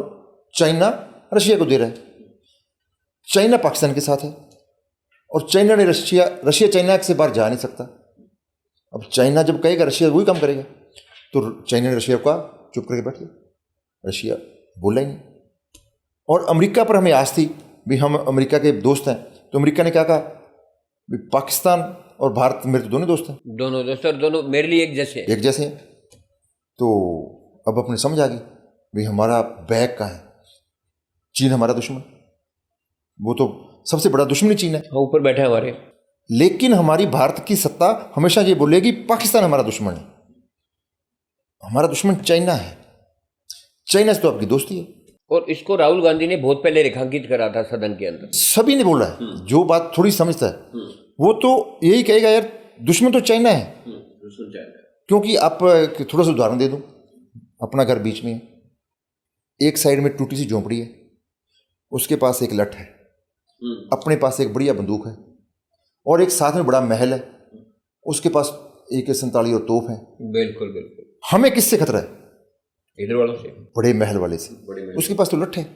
Speaker 2: चाइना रशिया को दे रहा है। चाइना पाकिस्तान के साथ है, और चाइना ने रशिया चाइना से बाहर जा नहीं सकता। अब चाइना जब कहेगा रशिया वही काम करेगा, तो चाइना ने रशिया का चुप करके बैठ गया, रशिया बोला ही नहीं। और अमेरिका पर हमें आस थी भी, हम अमेरिका के दोस्त हैं, तो अमेरिका ने क्या कहा, भी पाकिस्तान और भारत मेरे तो दोनों दोस्त हैं,
Speaker 1: दोनों दोस्त और दोनों मेरे लिए एक जैसे
Speaker 2: हैं। तो अब अपने समझ आ गई भी हमारा बैग कहाँ है। चीन हमारा दुश्मन, वो तो सबसे बड़ा दुश्मन चीन है,
Speaker 1: ऊपर बैठे हमारे।
Speaker 2: लेकिन हमारी भारत की सत्ता हमेशा ये बोलेगी पाकिस्तान हमारा दुश्मन है, हमारा दुश्मन चाइना है, चाइना से तो आपकी दोस्ती है।
Speaker 1: और इसको राहुल गांधी ने बहुत पहले रेखांकित करा था सदन के अंदर,
Speaker 2: सभी ने बोला है। जो बात थोड़ी समझता है वो तो यही कहेगा, यार दुश्मन तो चाइना है। क्योंकि आप थोड़ा सा उदाहरण दे दूं, अपना घर बीच में है, एक साइड में टूटी सी झोंपड़ी है, उसके पास एक लठ है, अपने पास एक बढ़िया बंदूक है, और एक साथ में बड़ा महल है, उसके पास AK-47 और तोप है।
Speaker 1: बिल्कुल बिल्कुल।
Speaker 2: हमें किससे खतरा है?
Speaker 1: इधर वालों से,
Speaker 2: बड़े महल वाले से। उसके पास तो लठ है,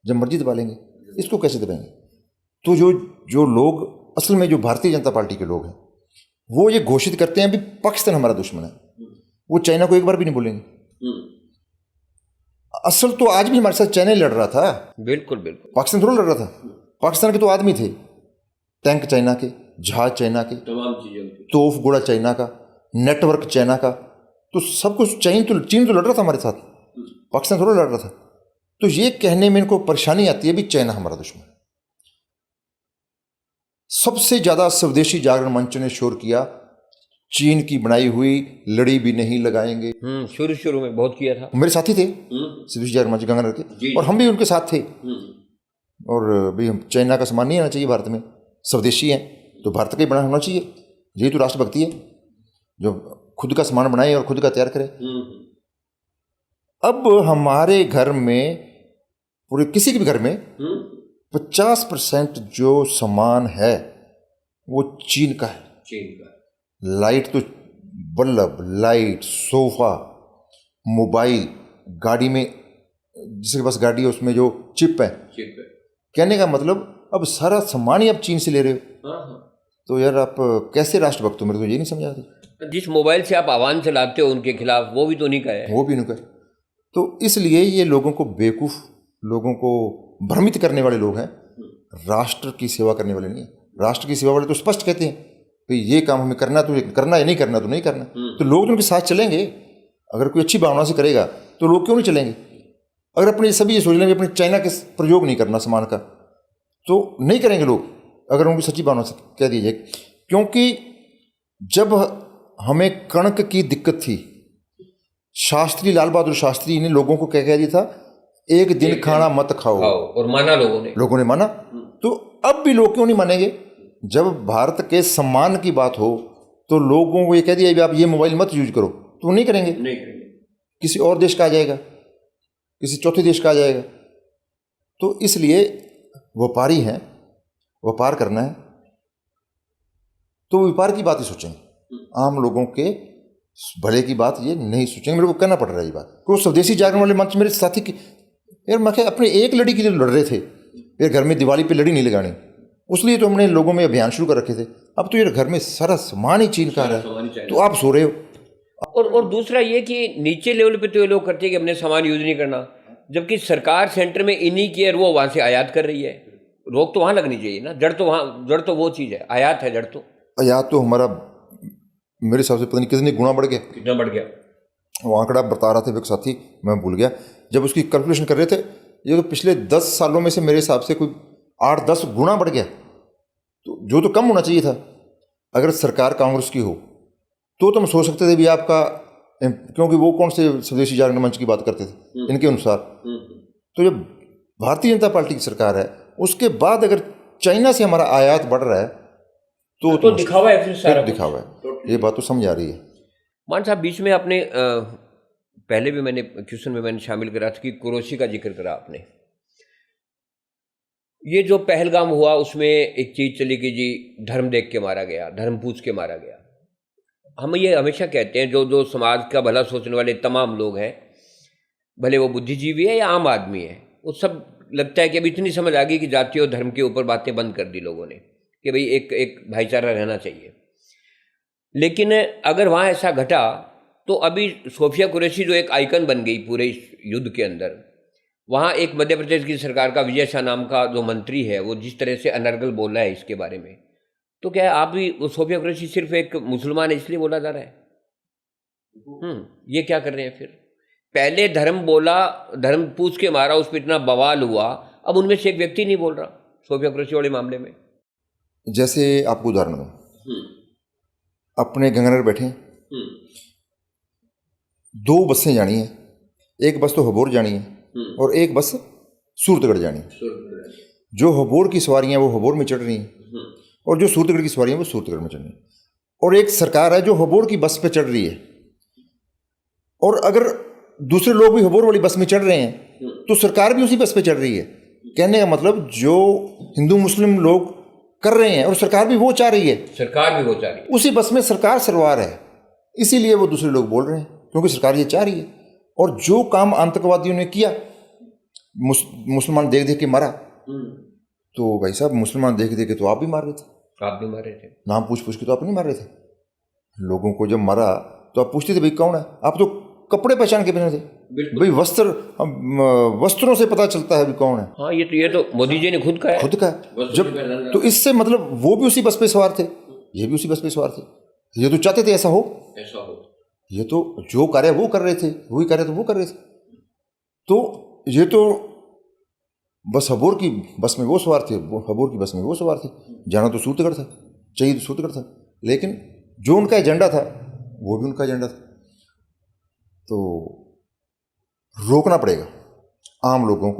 Speaker 2: जब मर्जी दबा लेंगे, इसको कैसे दबाएंगे? तो जो लोग असल में जो भारतीय जनता पार्टी के लोग हैं, वो ये घोषित करते हैं भी पाकिस्तान हमारा दुश्मन है, वो चाइना को एक बार भी नहीं बोलेंगे। असल तो आज भी हमारे साथ चाइना लड़ रहा था।
Speaker 1: बिल्कुल बिल्कुल,
Speaker 2: पाकिस्तान थोड़ा लड़ रहा था। पाकिस्तान के तो आदमी थे, टैंक चाइना के, जहाज चाइना के,
Speaker 1: तमाम चीजों की,
Speaker 2: तोफ गोला चाइना का, नेटवर्क चाइना का, तो सब कुछ चीन तो लड़ रहा था हमारे साथ, पाकिस्तान थोड़ा लड़ रहा था। तो ये कहने में इनको परेशानी आती है भी चाइना हमारा दुश्मन। सबसे ज्यादा स्वदेशी जागरण मंच ने शोर किया, चीन की बनाई हुई लड़ी भी नहीं लगाएंगे।
Speaker 1: शुरू में बहुत किया था,
Speaker 2: मेरे साथी थे स्वदेशी जागरण मंच गंगानगर के, और हम भी उनके साथ थे। और भाई हम चाइना का सामान नहीं आना चाहिए भारत में, स्वदेशी है तो भारत का ही बना होना चाहिए, यही तो राष्ट्रभक्ति है, जो खुद का सामान बनाए और खुद का तैयार करे। अब हमारे घर में, पूरे किसी के भी घर में 50% जो सामान है वो चीन का है। लाइट तो बल्ब, लाइट, सोफा, मोबाइल, गाड़ी में जिसके पास गाड़ी है उसमें जो चिप है, कहने का मतलब अब सारा सामान ही आप चीन से ले रहे हो। तो यार आप कैसे राष्ट्रभक्त हो, मेरे को ये नहीं समझ आती।
Speaker 1: जिस मोबाइल से आप आह्वान चलाते हो उनके खिलाफ, वो भी तो नहीं कहे,
Speaker 2: वो भी नहीं कहे। तो इसलिए ये लोगों को बेवकूफ़, लोगों को भ्रमित करने वाले लोग हैं, राष्ट्र की सेवा करने वाले नहीं। राष्ट्र की सेवा वाले तो स्पष्ट कहते हैं कि ये काम हमें करना तो करना है, नहीं करना तो नहीं करना। तो लोग तो उनके साथ चलेंगे। अगर कोई अच्छी भावना से करेगा तो लोग क्यों नहीं चलेंगे? अगर अपने सभी ये सोच लेंगे अपने चाइना के प्रयोग नहीं करना सामान का, तो नहीं करेंगे लोग, अगर उनकी सच्ची भावना से कह दिया जाए। क्योंकि जब हमें कणक की दिक्कत थी, शास्त्री, लाल बहादुर शास्त्री ने लोगों को क्या कह दिया था, एक दिन खाना मत खाओ,
Speaker 1: और माना लोगों ने माना।
Speaker 2: तो अब भी लोग क्यों नहीं मानेंगे? जब भारत के सम्मान की बात हो तो लोगों को ये कह दिया आप ये मोबाइल मत यूज करो, तो वो नहीं करेंगे। किसी और देश का आ जाएगा, किसी चौथे देश का आ जाएगा। तो इसलिए व्यापारी हैं, व्यापार करना है तो व्यापार की बात ही सोचेंगे, आम लोगों के भले की बात ये नहीं सोचेंगे। मेरे को कहना पड़ रहा है ये बात। तो स्वदेशी जागरण वाले मंच मेरे साथी की, यार मैं अपने एक लड़ी के लिए लड़ रहे थे, यार घर में दिवाली पे लड़ी नहीं लगानी, उसलिए तो हमने लोगों में अभियान शुरू कर रखे थे। अब तो ये घर में सारा सामान ही चीन का आ रहा है, तो आप सो रहे हो।
Speaker 1: और दूसरा ये कि नीचे लेवल पे तो ये लोग करते हैं कि अपने सामान यूज नहीं करना, जबकि सरकार सेंटर में इन्हीं की, और वो वहाँ से आयात कर रही है। रोक तो वहाँ लगनी चाहिए ना, जड़ तो वो चीज़ है, आयात है, जड़ तो।
Speaker 2: या तो हमारा मेरे हिसाब से पता नहीं कितने गुना बढ़ गया,
Speaker 1: कितना बढ़ गया
Speaker 2: वो आंकड़ा बता रहा था एक साथी, मैं भूल गया, जब उसकी कैलकुलेशन कर रहे थे, ये तो पिछले 10 सालों में से मेरे हिसाब से कोई 8-10 गुना बढ़ गया, तो जो तो कम होना चाहिए था। अगर सरकार कांग्रेस की हो तो हम सोच सकते थे भी आपका, क्योंकि वो कौन से स्वदेशी जागरण मंच की बात करते थे इनके अनुसार। तो जब भारतीय जनता पार्टी की सरकार है, उसके बाद अगर चाइना से हमारा आयात बढ़ रहा है तो
Speaker 1: दिखावा है, फिर सारा
Speaker 2: दिखावा है। ये बात तो समझ आ रही है।
Speaker 1: मान साहब, बीच में आपने पहले भी मैंने क्वेश्चन में मैंने शामिल करा था कि कुरैशी का जिक्र करा आपने। ये जो पहलगाम हुआ उसमें एक चीज़ चली कि जी धर्म देख के मारा गया, धर्म पूछ के मारा गया। हम ये हमेशा कहते हैं, जो समाज का भला सोचने वाले तमाम लोग हैं, भले वो बुद्धिजीवी है या आम आदमी है, वो सब लगता है कि अभी इतनी समझ आ गई कि जाति और धर्म के ऊपर बातें बंद कर दी लोगों ने, कि भाई एक भाईचारा रहना चाहिए। लेकिन अगर वहाँ ऐसा घटा तो अभी सोफिया कुरैशी जो एक आइकन बन गई पूरे इस युद्ध के अंदर, वहाँ एक मध्य प्रदेश की सरकार का विजय शाह नाम का जो मंत्री है, वो जिस तरह से अनर्गल बोला है इसके बारे में, तो क्या आप भी, वो सोफिया कुरैशी सिर्फ एक मुसलमान है इसलिए बोला जा रहा है? ये क्या कर रहे हैं फिर? पहले धर्म बोला, धर्म पूछ के मारा, उस पर इतना बवाल हुआ, अब उनमें से एक व्यक्ति नहीं बोल रहा सोफिया कुरैशी वाले मामले में।
Speaker 2: जैसे आपको उदाहरण दूं, अपने गंगानगर बैठे हैं, 2 बसें जानी है, एक बस तो हबोर जानी है और एक बस सूरतगढ़ जानी है। जो हबोर की सवारियां वो हबोर में चढ़ रही हैं और जो सूरतगढ़ की सवारियां वो सूरतगढ़ में चढ़ रही हैं। और एक सरकार है जो हबोर की बस पे चढ़ रही है, और अगर दूसरे लोग भी हबोर वाली बस में चढ़ रहे हैं तो सरकार भी उसी बस पे चढ़ रही है। कहने का मतलब जो हिंदू मुस्लिम लोग कर रहे हैं और सरकार भी वो चाह रही है, उसी बस में सरकार सरवार है, इसीलिए वो दूसरे लोग बोल रहे हैं, क्योंकि सरकार ये चाह रही है। और जो काम आतंकवादियों ने किया, मुसलमान देख देख के मारा, तो भाई साहब मुसलमान देख देख के तो आप भी मार रहे थे, नाम पूछ पूछ के तो आप नहीं मार रहे थे। लोगों को जब मारा तो आप पूछते थे भाई कौन है, आप तो कपड़े पहचान के पहने थे भाई, वस्त्रों से पता चलता है भी कौन है।
Speaker 1: हाँ, ये तो मोदी जी ने खुद का
Speaker 2: जब, तो इससे मतलब वो भी उसी बस पे सवार थे, ये भी उसी बस पे सवार थे, ये तो चाहते थे ऐसा हो। ये तो जो कार्य वो कर रहे थे, वही कार्य तो वो कर रहे थे। तो ये तो बस हबोर की बस में वो सवार थे, हबोर की बस में वो सवार थे, जाना तो सूरतगढ़ था, चाहिए तो सूरतगढ़ था, लेकिन जो उनका एजेंडा था वो भी उनका एजेंडा था। तो रोकना पड़ेगा आम लोगों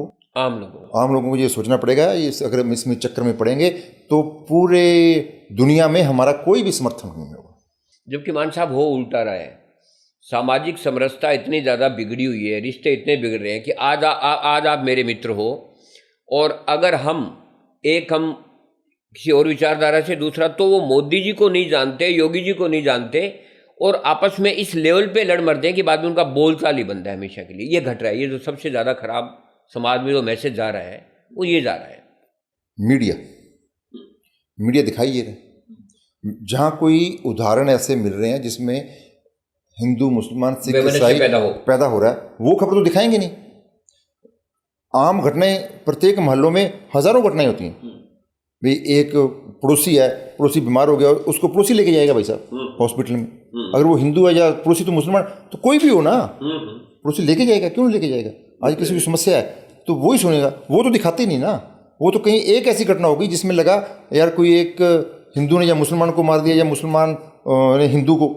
Speaker 2: को ये सोचना पड़ेगा, अगर हम इसमें चक्कर में पड़ेंगे तो पूरे दुनिया में हमारा कोई भी समर्थन नहीं होगा।
Speaker 1: जबकि मान साहब हो उल्टा रहा है, सामाजिक समरसता इतनी ज़्यादा बिगड़ी हुई है, रिश्ते इतने बिगड़ रहे हैं कि आज आप मेरे मित्र हो, और अगर हम किसी और विचारधारा से, दूसरा तो वो मोदी जी को नहीं जानते, योगी जी को नहीं जानते, और आपस में इस लेवल पे लड़ मरते हैं कि बाद में उनका बोलचाल ही बनता है हमेशा के लिए। ये घट रहा है, ये जो सबसे ज़्यादा खराब समाज में जो मैसेज जा रहा है वो ये जा रहा है।
Speaker 2: मीडिया दिखाई ये रहे, जहाँ कोई उदाहरण ऐसे मिल रहे हैं जिसमें हिंदू मुसलमान सिख ईसाई पैदा हो रहा है, वो खबर तो दिखाएंगे नहीं। आम घटनाएं, प्रत्येक मोहल्लों में हजारों घटनाएं होती हैं भाई, एक पड़ोसी है, पड़ोसी बीमार हो गया, उसको पड़ोसी लेके जाएगा भाई साहब हॉस्पिटल में, अगर वो हिंदू है या पड़ोसी तो मुसलमान, तो कोई भी हो ना, पड़ोसी लेके जाएगा, क्यों नहीं लेके जाएगा? आज किसी की समस्या है तो वो ही सुनेगा, वो तो दिखाते नहीं ना। वो तो कहीं एक ऐसी घटना होगी जिसमें लगा यार कोई एक हिंदू ने या मुसलमान को मार दिया या मुसलमान ने हिंदू को,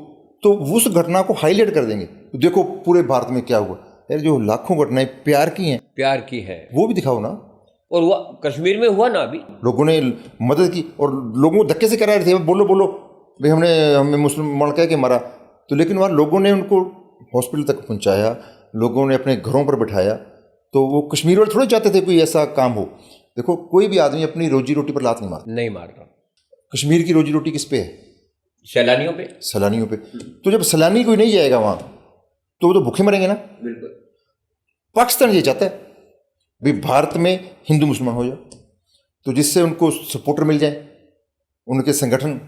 Speaker 2: तो उस घटना को हाईलाइट कर देंगे, तो देखो पूरे भारत में क्या हुआ। यार जो लाखों घटनाएं प्यार की है वो भी दिखाओ ना।
Speaker 1: और वो कश्मीर में हुआ ना, अभी लोगों
Speaker 2: ने मदद की और लोगों को धक्के से करा रहे थे, बोलो भाई हमें मुसलमान कह के मारा, तो लेकिन वहाँ लोगों ने उनको हॉस्पिटल तक पहुँचाया, लोगों ने अपने घरों पर बैठाया। तो वो कश्मीर वाले थोड़े चाहते थे कोई ऐसा काम हो। देखो कोई भी आदमी अपनी रोजी रोटी पर लात नहीं मारता। कश्मीर की रोजी रोटी किस पे है? सैलानियों पे। तो जब सैलानी कोई नहीं जाएगा वहाँ तो वो तो भूखे मरेंगे ना।
Speaker 1: बिल्कुल।
Speaker 2: पाकिस्तान ये चाहता है भाई भारत में हिंदू मुसलमान हो जाए, तो जिससे उनको सपोर्टर मिल जाए, उनके संगठन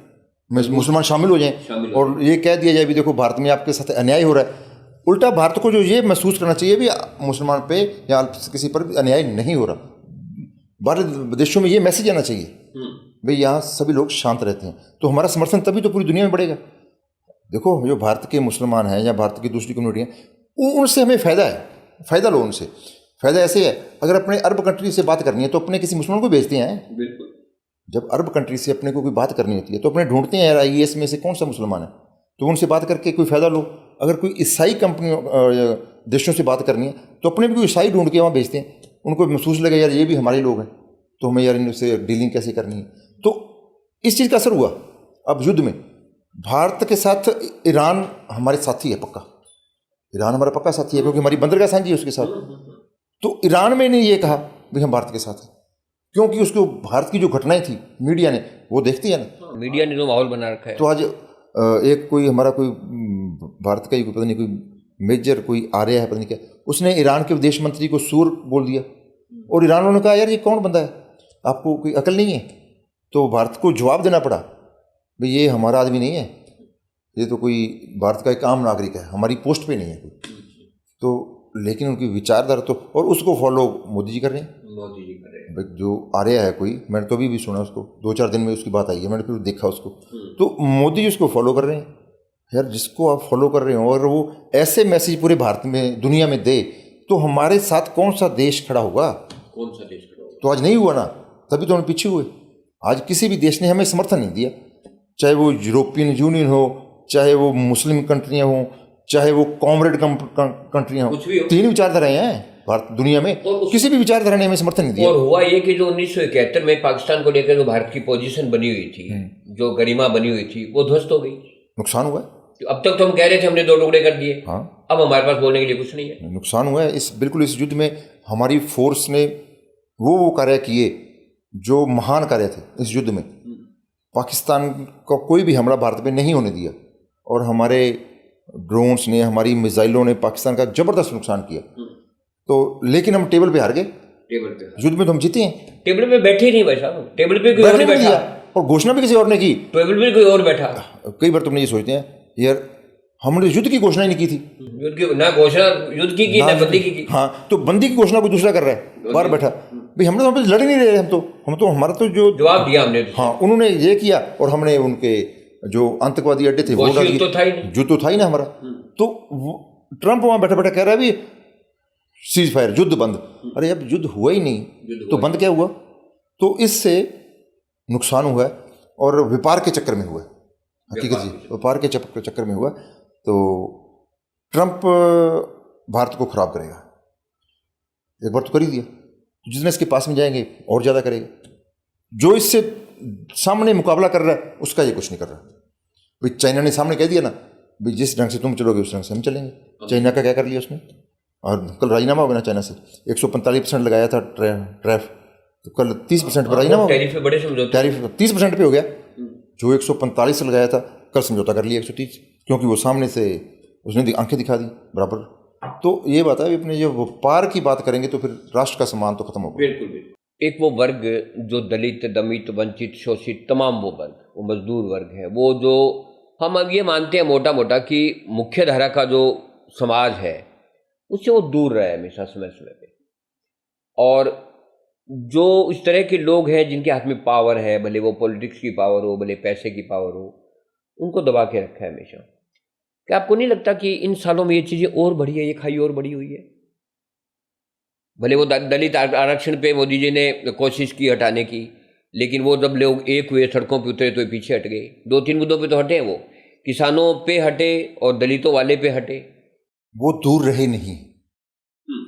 Speaker 2: मुसलमान शामिल हो जाएं और ये कह दिया जाए भी देखो भारत में आपके साथ अन्याय हो रहा है। उल्टा भारत को जो ये महसूस करना चाहिए भी मुसलमान पे या किसी पर भी अन्याय नहीं हो रहा। बाहर देशों में ये मैसेज आना चाहिए भाई यहाँ सभी लोग शांत रहते हैं, तो हमारा समर्थन तभी तो पूरी दुनिया में बढ़ेगा। देखो जो भारत के मुसलमान हैं या भारत की दूसरी कम्युनिटी हैं उनसे हमें फ़ायदा है, फ़ायदा लो उनसे। फ़ायदा ऐसे है, अगर अपने अरब कंट्री से बात करनी है तो अपने किसी मुसलमान को भेजते हैं।
Speaker 1: बिल्कुल।
Speaker 2: जब अरब कंट्री से अपने को कोई बात करनी होती है तो अपने ढूंढते हैं यार IAS में से कौन सा मुसलमान है, तो उनसे बात करके कोई फ़ायदा लो। अगर कोई ईसाई कंपनी देशों से बात करनी है तो अपने भी कोई ईसाई ढूंढ के वहाँ भेजते हैं, उनको महसूस लगे यार ये भी हमारे लोग हैं तो हमें यार इनसे डीलिंग कैसे करनी है। तो इस चीज़ का असर हुआ। अब युद्ध में भारत के साथ ईरान हमारे साथी है पक्का, ईरान हमारा पक्का साथी है क्योंकि हमारी बंदरगाह साझी है उसके साथ। तो ईरान में ने ये कहा भाई हम भारत के साथ हैं, क्योंकि उसको भारत की जो घटनाएं थी मीडिया ने वो देखती है ना,
Speaker 1: मीडिया ने तो माहौल बना रखा है।
Speaker 2: तो आज एक कोई हमारा कोई भारत का ही पता नहीं कोई मेजर कोई आर्या है पता नहीं क्या, उसने ईरान के विदेश मंत्री को सूर बोल दिया और ईरान ने कहा यार ये कौन बंदा है, आपको कोई अकल नहीं है। तो भारत को जवाब देना पड़ा भाई ये हमारा आदमी नहीं है, ये तो कोई भारत का एक आम नागरिक है, हमारी पोस्ट पे नहीं है कोई। तो लेकिन उनकी विचारधारा तो, और उसको फॉलो मोदी जी कर रहे हैं।
Speaker 1: मोदी जी कर रहे हैं।
Speaker 2: भाई जो आर्या है कोई, मैंने तो अभी भी सुना उसको, 2-4 दिन में उसकी बात आई है, मैंने फिर देखा उसको, तो मोदी जी उसको फॉलो कर रहे हैं। यार जिसको आप फॉलो कर रहे हो और वो ऐसे मैसेज पूरे भारत में दुनिया में दे तो हमारे साथ कौन सा देश खड़ा होगा,
Speaker 1: कौन सा देश खड़ा होगा।
Speaker 2: तो आज नहीं हुआ ना, तभी तो हम पीछे हुए। आज किसी भी देश ने हमें समर्थन नहीं दिया, चाहे वो यूरोपियन यूनियन हो, चाहे वो मुस्लिम कंट्रियां हों, चाहे वो कॉमरेड कंट्रियां हों, तीन विचारधाराएं हैं भारत दुनिया में, किसी भी विचारधारा ने हमें समर्थन नहीं दिया।
Speaker 1: और हुआ ये कि जो 1971 में पाकिस्तान को लेकर जो भारत की पोजीशन बनी हुई थी, जो गरिमा बनी हुई थी, वो ध्वस्त हो गई।
Speaker 2: नुकसान हुआ है।
Speaker 1: तो अब तक तो हम कह रहे थे हमने 2 टुकड़े कर दिए,
Speaker 2: हाँ,
Speaker 1: अब हमारे पास बोलने के लिए कुछ नहीं है।
Speaker 2: नुकसान हुआ है। बिल्कुल इस युद्ध में हमारी फोर्स ने वो कार्य किए जो महान कार्य थे। इस युद्ध में पाकिस्तान का कोई भी हमला भारत में नहीं होने दिया और हमारे ड्रोन्स ने, हमारी मिसाइलों ने पाकिस्तान का जबरदस्त नुकसान किया। तो लेकिन हम टेबल पे हार गए।
Speaker 1: टेबल पे
Speaker 2: युद्ध में तो हम जीते हैं,
Speaker 1: टेबल पे बैठे ही नहीं भाई साहब, टेबल पे कोई और नहीं बैठा
Speaker 2: और घोषणा भी किसी और ने की,
Speaker 1: टेबल पे कोई और बैठा।
Speaker 2: कई बार तुमने ये सोचते हैं यार हमने युद्ध की घोषणा ही नहीं की थी,
Speaker 1: युद्ध की ना घोषणा युद्ध की ना बंदी की।
Speaker 2: हाँ, तो बंदी की घोषणा कोई दूसरा कर रहा है, बाहर बैठा भाई, हमने तो वहाँ पे लड़ ही नहीं रहे, हम तो हमारा तो जो
Speaker 1: जवाब दिया हमने।
Speaker 2: हाँ, उन्होंने ये किया और हमने उनके जो आतंकवादी अड्डे थे वो डाल दिए, जो तो था ही ना हमारा। तो ट्रंप वहाँ बैठा बैठा कह रहा है भी सीज फायर, युद्ध बंद। अरे अब युद्ध हुआ ही नहीं तो बंद क्या हुआ। तो इससे नुकसान हुआ है और व्यापार के चक्कर में हुआ है, हकीकत जी व्यापार के चक्कर में हुआ। तो ट्रंप भारत को खराब करेगा, एक बार तो कर ही दिया, जितने इसके पास में जाएंगे और ज़्यादा करेगा। जो इससे सामने मुकाबला कर रहा है उसका ये कुछ नहीं कर रहा। भाई चाइना ने सामने कह दिया ना भाई जिस ढंग से तुम चलोगे उस ढंग से हम चलेंगे। चाइना का क्या कर लिया उसने, और कल राजीनामा हो गया ना चाइना से। 145% लगाया था टैरिफ, तो कल 30% पर राजीनामा हो गया।
Speaker 1: टैरिफ पे बड़े समझौते,
Speaker 2: टैरिफ 30% पे हो गया। जो 145 से लगाया था कल समझौता कर लिया 130, क्योंकि वो सामने से उसने आंखें दिखा दी बराबर। तो ये बात है, अपने जब व्यापार की बात करेंगे तो फिर राष्ट्र का सम्मान तो खत्म होगा।
Speaker 1: बिल्कुल बिल्कुल। एक वो वर्ग जो दलित, दमित, वंचित, शोषित, तमाम वो वर्ग, वो मजदूर वर्ग है, वो जो हम अब ये मानते हैं मोटा मोटा कि मुख्य धारा का जो समाज है उससे वो दूर रहा है हमेशा समय समय पे। और जो इस तरह के लोग हैं जिनके हाथ में पावर है, भले वो पॉलिटिक्स की पावर हो, भले पैसे की पावर हो, उनको दबा के रखा है हमेशा। क्या आपको नहीं लगता कि इन सालों में ये चीज़ें और बढ़ी है, ये खाई और बढ़ी हुई है? भले वो दलित आरक्षण पे मोदी जी ने कोशिश की हटाने की, लेकिन वो जब लोग एक हुए सड़कों पे उतरे तो पीछे हट गए। 2-3 मुद्दों पे तो हटे, वो किसानों पे हटे और दलितों वाले पे हटे।
Speaker 2: वो दूर रहे नहीं,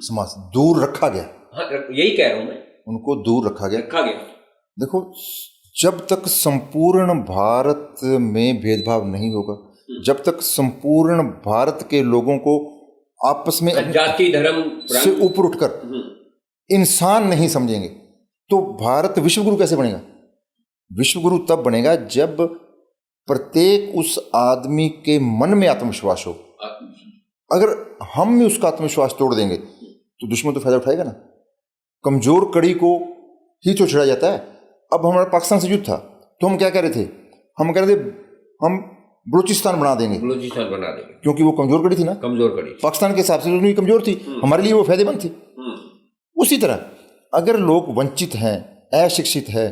Speaker 2: समाज दूर रखा गया।
Speaker 1: हाँ, यही कह रहा हूँ मैं,
Speaker 2: उनको दूर रखा गया। देखो, जब तक संपूर्ण भारत में भेदभाव नहीं होगा, जब तक संपूर्ण भारत के लोगों को आपस में
Speaker 1: जाति धर्म
Speaker 2: से ऊपर उठकर इंसान नहीं समझेंगे, तो भारत विश्वगुरु कैसे बनेगा? विश्वगुरु तब बनेगा जब प्रत्येक उस आदमी के मन में आत्मविश्वास हो। अगर हम भी उसका आत्मविश्वास तोड़ देंगे तो दुश्मन तो फायदा उठाएगा ना। कमजोर कड़ी को ही तो छुड़ा जाता है। अब हमारा पाकिस्तान से युद्ध था तो हम क्या कह रहे थे? हम कह रहे थे हम बलूचिस्तान बना देंगे,
Speaker 1: बलूचिस्तान बना देंगे,
Speaker 2: क्योंकि वो कमजोर कड़ी थी ना,
Speaker 1: कमजोर कड़ी,
Speaker 2: पाकिस्तान के हिसाब से उनकी कमजोर थी, हमारे लिए वो फायदेमंद थी। उसी तरह अगर लोग वंचित हैं, अशिक्षित है,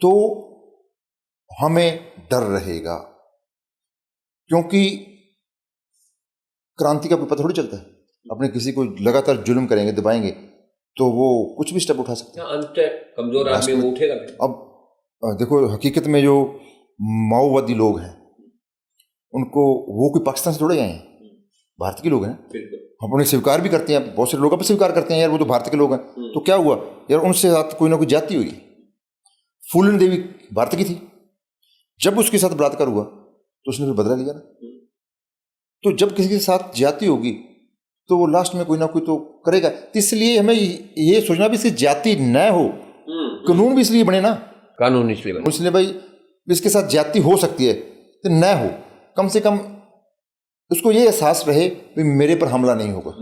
Speaker 2: तो हमें डर रहेगा, क्योंकि क्रांति का कोई पता थोड़ी चलता है। अपने किसी को लगातार जुल्म करेंगे, दबाएंगे, तो वो कुछ भी स्टेप उठा सकते हैं।
Speaker 1: अंत कमजोर आदमी वो उठेगा।
Speaker 2: अब देखो, हकीकत में जो माओवादी लोग हैं, उनको वो कोई पाकिस्तान से थोड़े आए हैं, भारत के लोग हैं। हम उन्हें स्वीकार भी करते हैं, बहुत से लोग अब स्वीकार करते हैं, यार वो तो भारत के लोग हैं। तो क्या हुआ यार, उनसे साथ कोई ना कोई जाति हुई। फूलन देवी भारत की थी, जब उसके साथ बलात्कार हुआ तो उसने फिर बदला लिया ना। तो जब किसी के साथ जाति होगी तो वो लास्ट में कोई ना कोई तो करेगा। तो इसलिए हमें ये सोचना भी इसकी जाति न हो, कानून भी इसलिए बने ना,
Speaker 1: कानून इसलिए
Speaker 2: भाई इसके साथ जाति हो सकती है तो न हो, कम से कम उसको ये एहसास रहे कि मेरे पर हमला नहीं होगा,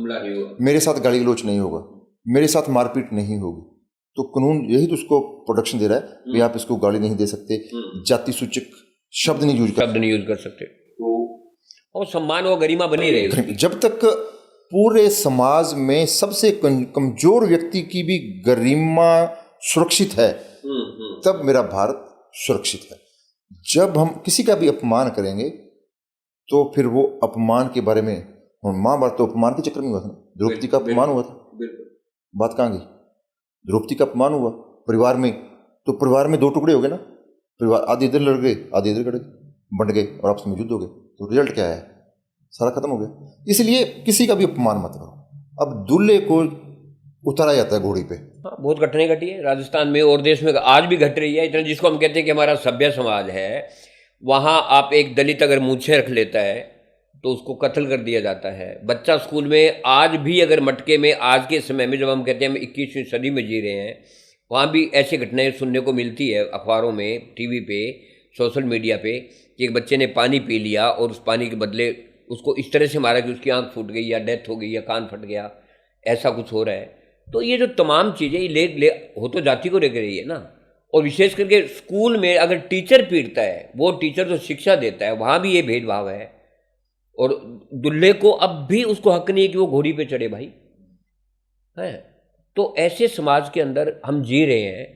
Speaker 2: मेरे साथ गाली गलौच नहीं होगा, मेरे साथ मारपीट नहीं होगी। तो कानून यही तो उसको प्रोटेक्शन दे रहा है कि आप इसको गाली नहीं दे सकते, जाति सूचक शब्द नहीं यूज कर सकते,
Speaker 1: और सम्मान और गरिमा बनी रहे।
Speaker 2: जब तक पूरे समाज में सबसे कमजोर व्यक्ति की भी गरिमा सुरक्षित है, तब मेरा भारत सुरक्षित है। जब हम किसी का भी अपमान करेंगे तो फिर वो अपमान के बारे में, महाभारत तो अपमान के चक्कर में हुआ था, द्रौपदी का अपमान हुआ था, बात कहाँ गई? द्रौपदी का अपमान हुआ परिवार में, तो परिवार में दो टुकड़े हो गए ना, परिवार आधे इधर लड़ गए, आधे इधर बंट गए और आपस में युद्ध हो गए। तो रिजल्ट क्या है? सारा खत्म हो गया। इसलिए किसी का भी अपमान मत करो। अब दूल्हे को उतारा जाता है घोड़ी पे।
Speaker 1: हाँ, बहुत घटनाएं घटी है राजस्थान में और देश में, आज भी घट रही है। इतना जिसको हम कहते हैं कि हमारा सभ्य समाज है, वहाँ आप एक दलित अगर मूछें रख लेता है तो उसको कत्ल कर दिया जाता है। बच्चा स्कूल में आज भी अगर मटके में, आज के समय में जब हम कहते हैं हम 21वीं सदी में जी रहे हैं, वहाँ भी ऐसी घटनाएं सुनने को मिलती है, अखबारों में, टीवी पे, सोशल मीडिया पे, कि एक बच्चे ने पानी पी लिया और उस पानी के बदले उसको इस तरह से मारा कि उसकी आंख फूट गई या डेथ हो गई या कान फट गया, ऐसा कुछ हो रहा है। तो ये जो तमाम चीज़ें ले हो तो जाति को लेकर रही है ना। और विशेष करके स्कूल में अगर टीचर पीटता है, वो टीचर जो शिक्षा देता है, वहाँ भी ये भेदभाव है। और दुल्हे को अब भी उसको हक नहीं है कि वो घोड़ी पे चढ़े भाई, है। तो ऐसे समाज के अंदर हम जी रहे हैं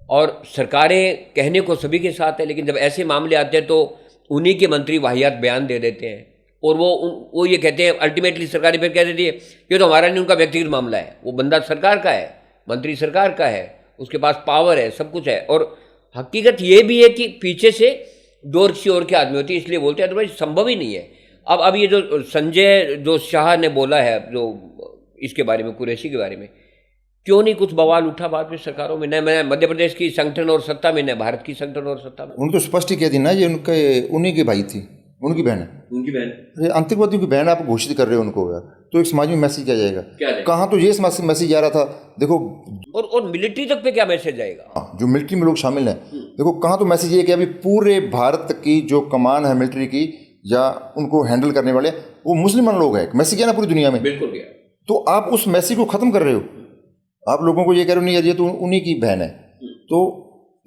Speaker 1: और सरकारें कहने को सभी के साथ है, लेकिन जब ऐसे मामले आते हैं तो उन्हीं के मंत्री वाहियात बयान दे देते हैं और वो ये कहते हैं, अल्टीमेटली सरकारें फिर कह देती है ये तो हमारा नहीं, उनका व्यक्तिगत मामला है। वो बंदा सरकार का है, मंत्री सरकार का है, उसके पास पावर है, सब कुछ है। और हकीकत ये भी है कि पीछे से डोर किसी और के आदमी होती है, इसलिए बोलते हैं, अदरवाइज संभव ही नहीं है। अब ये जो संजय जो शाह ने बोला है जो इसके बारे में, कुरैशी के बारे में, क्यों नहीं कुछ बवाल उठा बाद में सरकारों में? न मैं मध्य प्रदेश की संगठन और सत्ता में, न भारत की संगठन और सत्ता में।
Speaker 2: उन्होंने तो स्पष्ट ही कह दी ना, ये उन्हीं की भाई थी, उनकी बहन है,
Speaker 1: उनकी बहन।
Speaker 2: अरे आतंकवादियों की बहन आप घोषित कर रहे हो उनको यार, तो एक समाज में मैसेज क्या जाएगा? कहाँ तो ये मैसेज जा रहा था, देखो।
Speaker 1: और मिलिट्री तक पे क्या मैसेज जाएगा?
Speaker 2: जो मिलिट्री में लोग शामिल हैं, देखो कहाँ तो मैसेज ये कि अभी पूरे भारत की जो कमान है मिलिट्री की या उनको हैंडल करने वाले वो मुसलमान लोग हैं। मैसेज गया ना पूरी दुनिया में,
Speaker 1: बिल्कुल गया।
Speaker 2: तो आप उस मैसेज को खत्म कर रहे हो, आप लोगों को ये कह रहे हो नहीं यार ये तो उन्हीं की बहन है। तो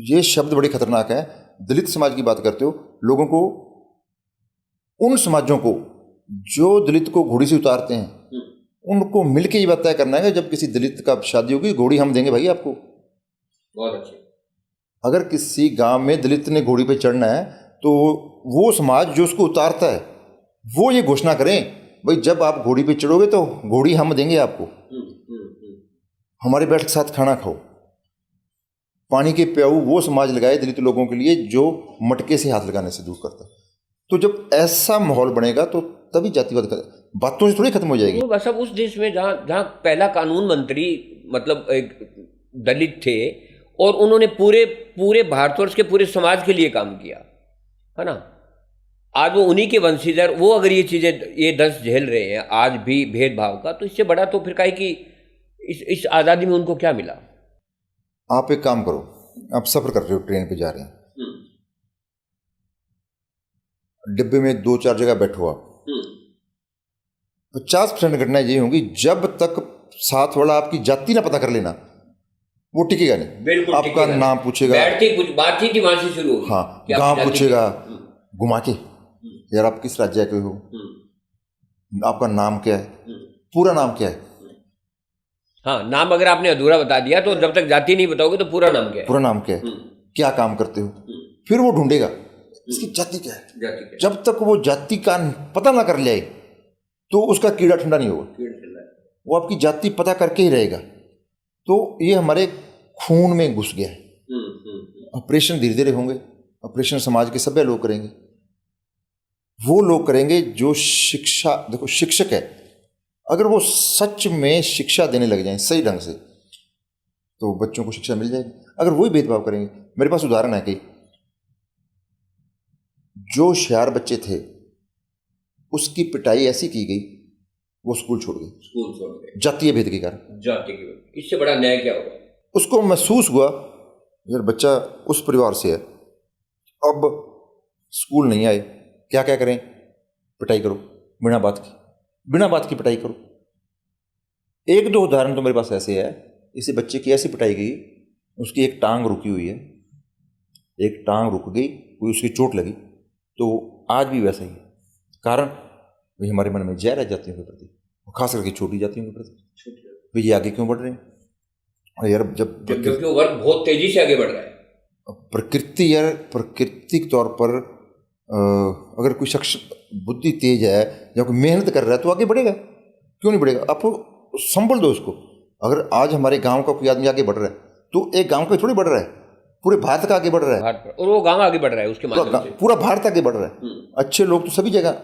Speaker 2: ये शब्द बड़ी खतरनाक है। दलित समाज की बात करते हो, लोगों को, उन समाजों को जो दलित को घोड़ी से उतारते हैं, उनको मिलके ये बात तय करना है जब किसी दलित का शादी होगी, घोड़ी हम देंगे भाई आपको।
Speaker 1: बहुत अच्छे।
Speaker 2: अगर किसी गांव में दलित ने घोड़ी पे चढ़ना है तो वो समाज जो उसको उतारता है वो ये घोषणा करें भाई जब आप घोड़ी पे चढ़ोगे तो घोड़ी हम देंगे आपको, हमारे बैठ के साथ खाना खाओ। पानी के प्याऊ वो समाज लगाए दलित लोगों के लिए जो मटके से हाथ लगाने से दूर करता है। तो जब ऐसा माहौल बनेगा तो तभी जातिवाद बातों से थोड़ी खत्म हो जाएगी।
Speaker 1: बस अब उस देश में जहाँ पहला कानून मंत्री मतलब एक दलित थे और उन्होंने पूरे भारतवर्ष के पूरे समाज के लिए काम किया, है ना। आज वो उन्हीं के वंशज है, वो अगर ये चीज़ें ये दस झेल रहे हैं आज भी भेदभाव का, तो इससे बड़ा तो फिर काहे कि इस आज़ादी में उनको क्या मिला?
Speaker 2: आप एक काम करो, आप सफ़र कर रहे हो, ट्रेन पे जा रहे हैं, डिब्बे में 2-4 जगह बैठो आप, 50% घटनाएं ये होंगी जब तक साथ वाला आपकी जाति ना पता कर लेना वो टिकेगा नहीं।
Speaker 1: बिल्कुल
Speaker 2: आपका
Speaker 1: टिकेगा
Speaker 2: नाम
Speaker 1: नहीं।
Speaker 2: पूछेगा,
Speaker 1: बैठती कुछ बातचीत ही वहां से शुरू होगी।
Speaker 2: हाँ,
Speaker 1: कि आप
Speaker 2: गांव
Speaker 1: जाति
Speaker 2: पूछेगा,
Speaker 1: के-
Speaker 2: घुमा के, यार आप किस राज्य के हो, आपका नाम क्या है, पूरा नाम क्या है,
Speaker 1: हाँ, नाम अगर आपने अधूरा बता दिया तो जब तक जाति नहीं बताओगे तो पूरा नाम क्या है।
Speaker 2: पूरा नाम क्या है, क्या काम करते हो, फिर वो ढूंढेगा इसकी जाति क्या है।
Speaker 1: जाति क्या
Speaker 2: जब तक वो जाति का पता ना कर ले तो उसका कीड़ा ठंडा नहीं होगा,
Speaker 1: है।
Speaker 2: वो आपकी जाति पता करके ही रहेगा। तो ये हमारे खून में घुस गया है। ऑपरेशन धीरे धीरे होंगे, ऑपरेशन समाज के सभी लोग करेंगे, वो लोग करेंगे जो शिक्षा, देखो शिक्षक है, अगर वो सच में शिक्षा देने लग जाएं सही ढंग से तो बच्चों को शिक्षा मिल जाएगी। अगर वही भेदभाव करेंगे, मेरे पास उदाहरण है कि जो होशियार बच्चे थे उसकी पिटाई ऐसी की गई वो स्कूल छोड़ गए जातीय भेद के कारण।
Speaker 1: जाति की वजह। इससे बड़ा न्याय क्या होगा?
Speaker 2: उसको महसूस हुआ यार बच्चा उस परिवार से है, अब स्कूल नहीं आए, क्या क्या करें, पिटाई करो, बिना बात की पिटाई करो। एक दो उदाहरण तो मेरे पास ऐसे है, इसी बच्चे की ऐसी पिटाई गई, उसकी एक टांग रुकी हुई है, एक टांग रुक गई, कोई उसकी चोट लगी, तो आज भी वैसा ही है। कारण भाई हमारे मन में जहर है जातियों के प्रति, खास करके छोटी जातियों के प्रति, भाई ये आगे क्यों बढ़ रहे हैं। और यार जब
Speaker 1: क्योंकि वो वर्ग बहुत तेजी से आगे बढ़ रहा है।
Speaker 2: प्रकृति, यार प्राकृतिक तौर पर अगर कोई शख्स बुद्धि तेज है या कोई मेहनत कर रहा है तो आगे बढ़ेगा, क्यों नहीं बढ़ेगा। आप संभल दो उसको। अगर आज हमारे गांव का कोई आदमी आगे बढ़ रहा है तो एक गांव का थोड़ी बढ़ रहा है, पूरे भारत का आगे बढ़ रहा है,
Speaker 1: और वो गांव आगे बढ़ रहा है उसके माध्यम से।
Speaker 2: पूरा भारत आगे बढ़ रहा है। अच्छे लोग तो सभी जगह,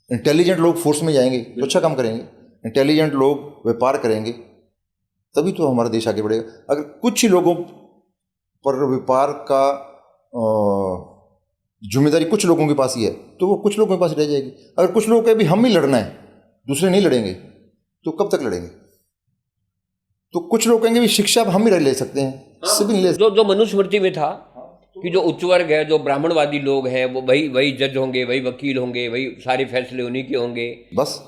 Speaker 2: इंटेलिजेंट लोग फोर्स में जाएंगे तो अच्छा काम करेंगे, इंटेलिजेंट लोग व्यापार करेंगे तभी तो हमारा देश आगे बढ़ेगा। अगर कुछ ही लोगों पर व्यापार का जिम्मेदारी कुछ लोगों के पास ही है तो वो कुछ लोगों के पास रह जाएगी। अगर कुछ लोग कहें भी हम ही लड़ना है, दूसरे नहीं लड़ेंगे, तो कब तक लड़ेंगे। तो कुछ लोग कहेंगे भी शिक्षा हम ही ले सकते हैं, सभी नहीं ले सकते।
Speaker 1: जो मनुस्मृति में था कि जो उच्च वर्ग है, जो ब्राह्मणवादी लोग हैं, वो वही जज होंगे, वही वकील होंगे, वही सारे फैसले उन्हीं के होंगे।
Speaker 2: बस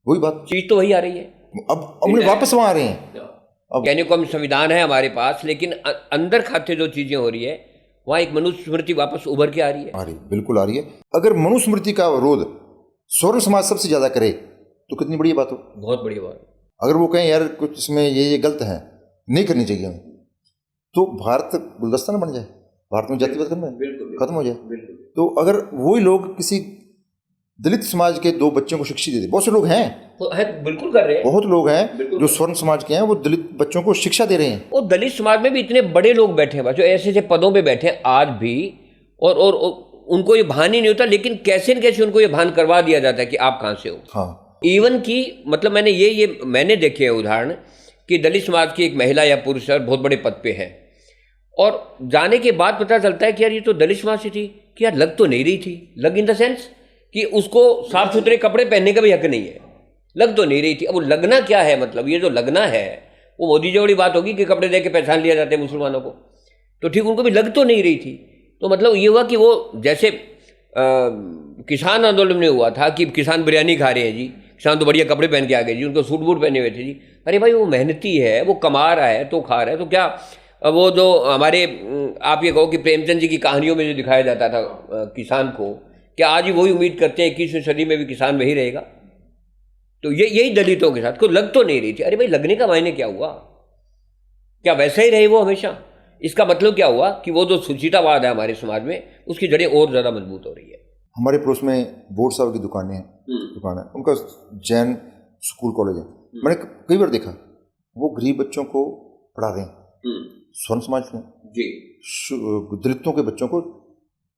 Speaker 2: वही बात,
Speaker 1: चीज तो वही आ रही है।
Speaker 2: अब हमने वापस वहां आ रहे हैं। अब
Speaker 1: यानी को हम संविधान है हमारे पास, लेकिन अंदर खाते जो चीजें हो रही है वहाँ एक मनुस्मृति वापस उभर के आ रही है।
Speaker 2: बिल्कुल आ रही है। अगर मनुस्मृति का विरोध स्वर्ण समाज सबसे ज्यादा करे तो कितनी बड़ी बात हो,
Speaker 1: बहुत बड़ी बात। अगर
Speaker 2: वो कहें यार कुछ इसमें ये गलत है, नहीं करनी चाहिए हमें, तो भारत गुलदस्ता ना बन जाए, भारत में जातिवाद खत्म हो जाए। तो अगर वही लोग किसी दलित समाज के दो बच्चों को शिक्षा दे दे, बहुत से लोग हैं,
Speaker 1: बिल्कुल कर रहे हैं,
Speaker 2: बहुत लोग हैं जो स्वर्ण समाज के हैं, वो दलित बच्चों को शिक्षा दे रहे हैं।
Speaker 1: और दलित समाज में भी इतने बड़े लोग बैठे हैं जो ऐसे ऐसे पदों पे बैठे हैं आज भी, और उनको ये भान ही नहीं होता, लेकिन कैसे न कैसे उनको ये भान करवा दिया जाता है कि आप कहाँ से हो।
Speaker 2: हाँ,
Speaker 1: इवन की मतलब मैंने देखे है उदाहरण कि दलित समाज की एक महिला या पुरुष बहुत बड़े पद पे है, और जाने के बाद पता चलता है कि यार ये तो दलित समाज से थी, कि यार लग तो नहीं रही थी, लग इन द सेंस कि उसको साफ सुथरे कपड़े पहनने का भी हक नहीं है, लग तो नहीं रही थी। अब वो लगना क्या है, मतलब ये जो लगना है वो मोदी जी वाली बात होगी कि कपड़े दे के पहचान लिया जाते हैं मुसलमानों को, तो ठीक उनको भी लग तो नहीं रही थी। तो मतलब ये हुआ कि वो जैसे किसान आंदोलन में हुआ था कि किसान बिरयानी खा रहे हैं जी, किसान तो बढ़िया कपड़े पहन के आ गए जी, उनको सूट बूट पहने हुए थे जी। अरे भाई वो मेहनती है, वो कमा रहा है तो खा रहा है, तो क्या वो जो हमारे आप ये कहो कि प्रेमचंद जी की कहानियों में जो दिखाया जाता था किसान को, क्या आज ही वही उम्मीद करते हैं 21वीं सदी में भी किसान वही रहेगा। तो यही दलितों के साथ को लग तो नहीं रही थी। अरे भाई लगने का मायने क्या हुआ, क्या वैसे ही रहे वो हमेशा? इसका मतलब क्या हुआ कि वो जो सुचितावाद है हमारे समाज में, उसकी जड़ें और ज़्यादा मजबूत हो रही है।
Speaker 2: हमारे पड़ोस में बोर्ड साहब की दुकान है, उनका जैन स्कूल कॉलेज है। मैंने कई बार देखा वो गरीब बच्चों को पढ़ा रहे हैं, स्वर्ण समाज के दलितों के बच्चों को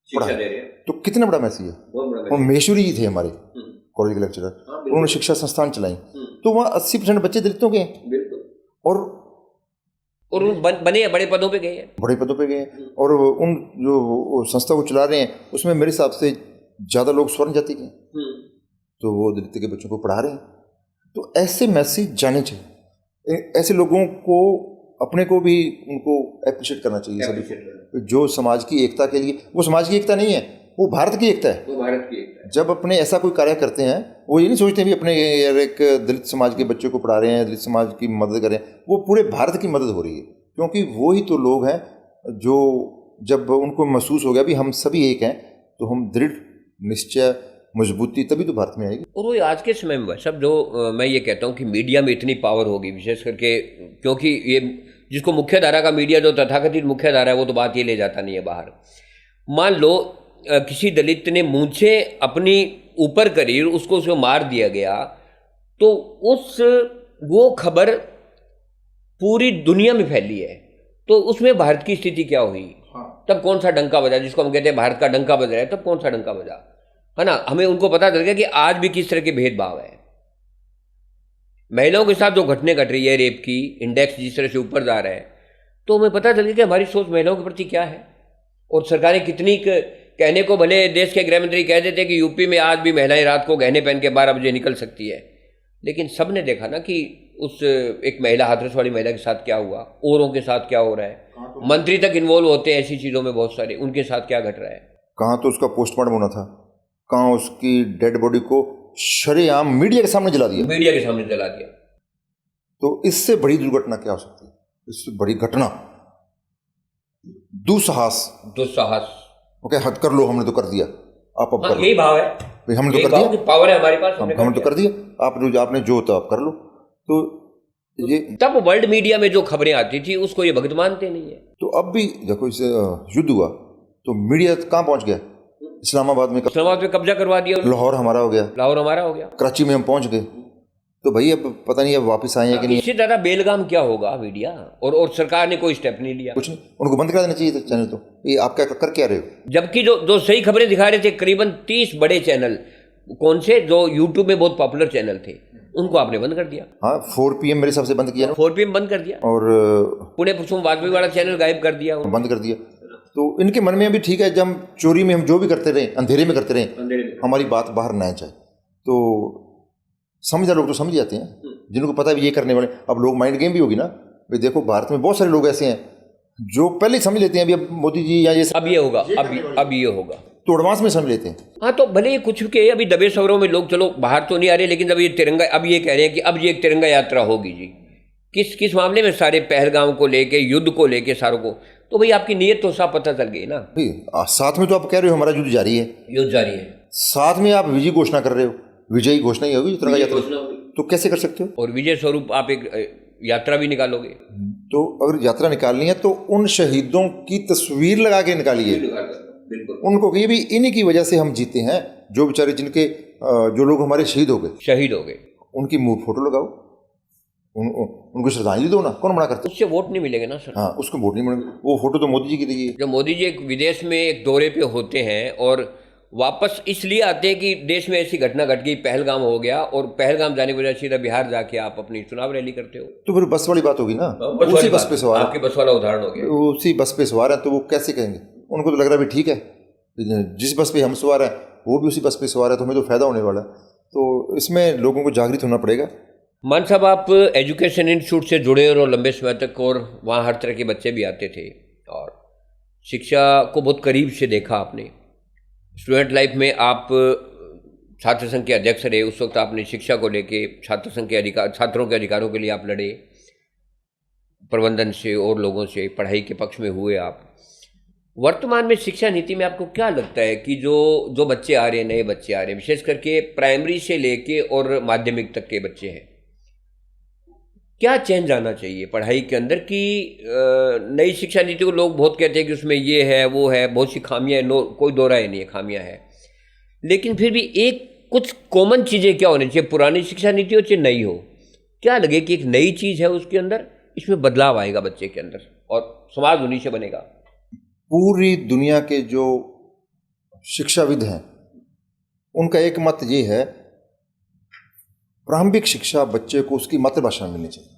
Speaker 2: पढ़ा रहे हैं, तो कितना बड़ा मैसेज है। वो महेश्वरी जी थे हमारे कॉलेज के लेक्चरर, उन्होंने शिक्षा संस्थान चलाई, तो वहाँ 80% बच्चे दलितों के हैं, और
Speaker 1: बने बड़े पदों पे गए हैं,
Speaker 2: बड़े पदों पे गए। और उन जो संस्था को चला रहे हैं उसमें मेरे हिसाब से ज़्यादा लोग स्वर्ण जाति के, तो वो दलित के बच्चों को पढ़ा रहे हैं। तो ऐसे मैसेज जाने चाहिए, ऐसे लोगों को अपने को भी उनको अप्रिशिएट करना चाहिए सभी को, जो समाज की एकता के लिए, वो समाज की एकता नहीं है, वो भारत की एकता है।
Speaker 1: वो भारत की एकता है।
Speaker 2: जब अपने ऐसा कोई कार्य करते हैं, वो ये नहीं सोचते भी अपने यार एक दलित समाज के बच्चे को पढ़ा रहे हैं, दलित समाज की मदद कर रहे हैं, वो पूरे भारत की मदद हो रही है। क्योंकि वो ही तो लोग हैं जो जब उनको महसूस हो गया भी हम सभी एक हैं, तो हम दृढ़ निश्चय मजबूती तभी तो भारत में आएगी।
Speaker 1: और वो आज के समय में सब जो मैं ये कहता हूँ कि मीडिया में इतनी पावर होगी, विशेष करके क्योंकि ये जिसको मुख्य धारा का मीडिया जो तथाकथित मुख्य धारा है वो तो बात ये ले जाता नहीं है बाहर। मान लो किसी दलित ने मूंछें अपनी ऊपर करी, उसको मार दिया गया, तो वो खबर पूरी दुनिया में फैली है, तो उसमें भारत की स्थिति क्या हुई? तब कौन सा डंका बजा, जिसको हम कहते हैं भारत का डंका बज रहा है, तब कौन सा डंका बजा, है ना? हमें उनको पता चल गया कि आज भी किस तरह के भेदभाव है। महिलाओं के साथ जो घटने घट रही है, रेप की इंडेक्स जिस तरह से ऊपर जा रहा है, तो हमें पता चल गया कि हमारी सोच महिलाओं के प्रति क्या है। और सरकारें कितनी कहने को भले देश के गृह मंत्री कह देते कि यूपी में आज भी महिलाएं रात को गहने पहन के 12 बजे निकल सकती है, लेकिन सब ने देखा ना कि उस एक महिला, हाथरस वाली महिला के साथ क्या हुआ, औरों के साथ क्या हो रहा है। मंत्री तक इन्वॉल्व होते हैं ऐसी चीज़ों में बहुत सारे, उनके साथ क्या घट रहा है।
Speaker 2: कहाँ तो उसका पोस्टमार्टम होना था, कहाँ उसकी डेड बॉडी को शरेआम मीडिया के सामने जला दिया।
Speaker 1: मीडिया के सामने जला दिया।
Speaker 2: तो इससे बड़ी दुर्घटना क्या हो सकती है? इससे बड़ी घटना दुस्साहस। ओके, हद कर लो, हमने तो कर दिया, आप अब कर लो।
Speaker 1: यही भाव है
Speaker 2: भाई, हमने तो कर दिया,
Speaker 1: पावर है हमारे पास,
Speaker 2: हमने तो कर दिया, आपने जो होता आप कर लो। तो ये
Speaker 1: तब वर्ल्ड मीडिया में जो खबरें आती थी उसको ये भगत मानते नहीं है।
Speaker 2: तो अब भी देखो, इसे युद्ध हुआ तो मीडिया कहाँ पहुंच गया? इस्लामाबाद में
Speaker 1: कब्जा करवा दिया,
Speaker 2: लाहौर हमारा हो गया, कराची में हम पहुंच गए। तो भाई अब पता नहीं अब वापस आए हैं कि नहीं।
Speaker 1: इसी तरह बेलगाम क्या होगा मीडिया, और सरकार ने कोई स्टेप नहीं लिया।
Speaker 2: कुछ नहीं, उनको बंद करा देना चाहिए था चैनल। तो ये आप क्या कर क्या रहे हो?
Speaker 1: जबकि जो सही खबरें दिखा रहे थे, करीबन 30 बड़े चैनल, कौन से जो यूट्यूब में बहुत पॉपुलर चैनल थे, उनको आपने बंद कर दिया।
Speaker 2: हाँ, 4 PM मेरे हिसाब से बंद किया ना,
Speaker 1: 4 PM बंद कर दिया, और पुणे कुसुम वाजपेयी वाला चैनल गायब कर दिया,
Speaker 2: बंद कर दिया। तो इनके मन में अभी ठीक है, जब चोरी में हम जो भी करते रहे, अंधेरे में करते रहे, हमारी बात बाहर ना जाए, तो समझा लोग तो समझ जाते हैं, जिनको पता है ये करने वाले। अब लोग माइंड गेम भी होगी ना भाई। देखो भारत में बहुत सारे लोग ऐसे हैं जो पहले समझ लेते हैं अभी अब मोदी जी या ये
Speaker 1: अब ये होगा, अब ये होगा,
Speaker 2: तो एडवांस में समझ लेते हैं।
Speaker 1: हाँ, तो भले कुछ के अभी दबे सवरों में लोग चलो बाहर तो नहीं आ रहे, लेकिन जब ये तिरंगा, अब ये कह रहे हैं कि अब ये एक तिरंगा यात्रा होगी जी। किस मामले में? सारे पहलगाम को लेके, युद्ध को लेके, सारों को। तो भाई आपकी नीयत तो साफ पता चल गई ना।
Speaker 2: साथ में तो आप कह रहे हो हमारा युद्ध जारी है, साथ में आप विजय घोषणा कर रहे हो, विजयी घोषणा ही होगी तिरंगा यात्रा। तो कैसे कर सकते हो? और
Speaker 1: विजय स्वरूप आप एक यात्रा भी निकालोगे।
Speaker 2: तो अगर यात्रा निकालनी है तो उन शहीदों की तस्वीर लगा के निकालिए, उनको कहिए भी इन्हीं की वजह से हम जीते हैं, जो बेचारे जिनके जो लोग हमारे शहीद हो गए, उनकी फोटो लगाओ, उनको श्रद्धांजलि दो ना। कौन मना करता है?
Speaker 1: उससे वोट नहीं मिलेगा ना सर।
Speaker 2: हाँ, उसको वोट नहीं मिलेगा। वो फोटो तो मोदी जी की दी है।
Speaker 1: जब मोदी जी एक विदेश में एक दौरे पे होते हैं और वापस इसलिए आते हैं कि देश में ऐसी घटना घट गई, पहलगाम हो गया, और पहलगाम जाने की वजह से सीधा बिहार जाके आप अपनी चुनाव रैली करते हो,
Speaker 2: तो फिर बस वाली बात होगी ना। उसी बस पे सवार,
Speaker 1: आपके बस वाला उदाहरण हो गया,
Speaker 2: उसी बस पे सवार है, तो वो कैसे कहेंगे? उनको तो लग रहा है भी ठीक है, जिस बस पे हम सवार हैं वो भी उसी बस पे सवार है, तो हमें तो फायदा होने वाला है। तो इसमें लोगों को जागृत होना पड़ेगा।
Speaker 1: मान साहब, आप एजुकेशन इंस्टीट्यूट से जुड़े और लंबे समय तक, और वहाँ हर तरह के बच्चे भी आते थे, और शिक्षा को बहुत करीब से देखा आपने। स्टूडेंट लाइफ में आप छात्र संघ के अध्यक्ष रहे, उस वक्त आपने शिक्षा को लेके, छात्र संघ के छात्रों के अधिकारों के लिए आप लड़े, प्रबंधन से और लोगों से, पढ़ाई के पक्ष में हुए आप। वर्तमान में शिक्षा नीति में आपको क्या लगता है कि जो बच्चे आ रहे हैं, नए बच्चे आ रहे हैं, विशेष करके प्राइमरी से लेके और माध्यमिक तक के बच्चे हैं, क्या चेंज आना चाहिए पढ़ाई के अंदर? कि नई शिक्षा नीति को लोग बहुत कहते हैं कि उसमें ये है, वो है, बहुत सी खामियां है, कोई दो राय नहीं है, खामियां है, लेकिन फिर भी एक कुछ कॉमन चीज़ें क्या होनी चाहिए? पुरानी शिक्षा नीति हो चाहे नई हो, क्या लगे कि एक नई चीज़ है, उसके अंदर इसमें बदलाव आएगा बच्चे के अंदर, और समाज उन्हीं से बनेगा।
Speaker 2: पूरी दुनिया के जो शिक्षाविद हैं उनका एक मत ये है, प्रारंभिक शिक्षा बच्चे को उसकी मातृभाषा में मिलनी चाहिए।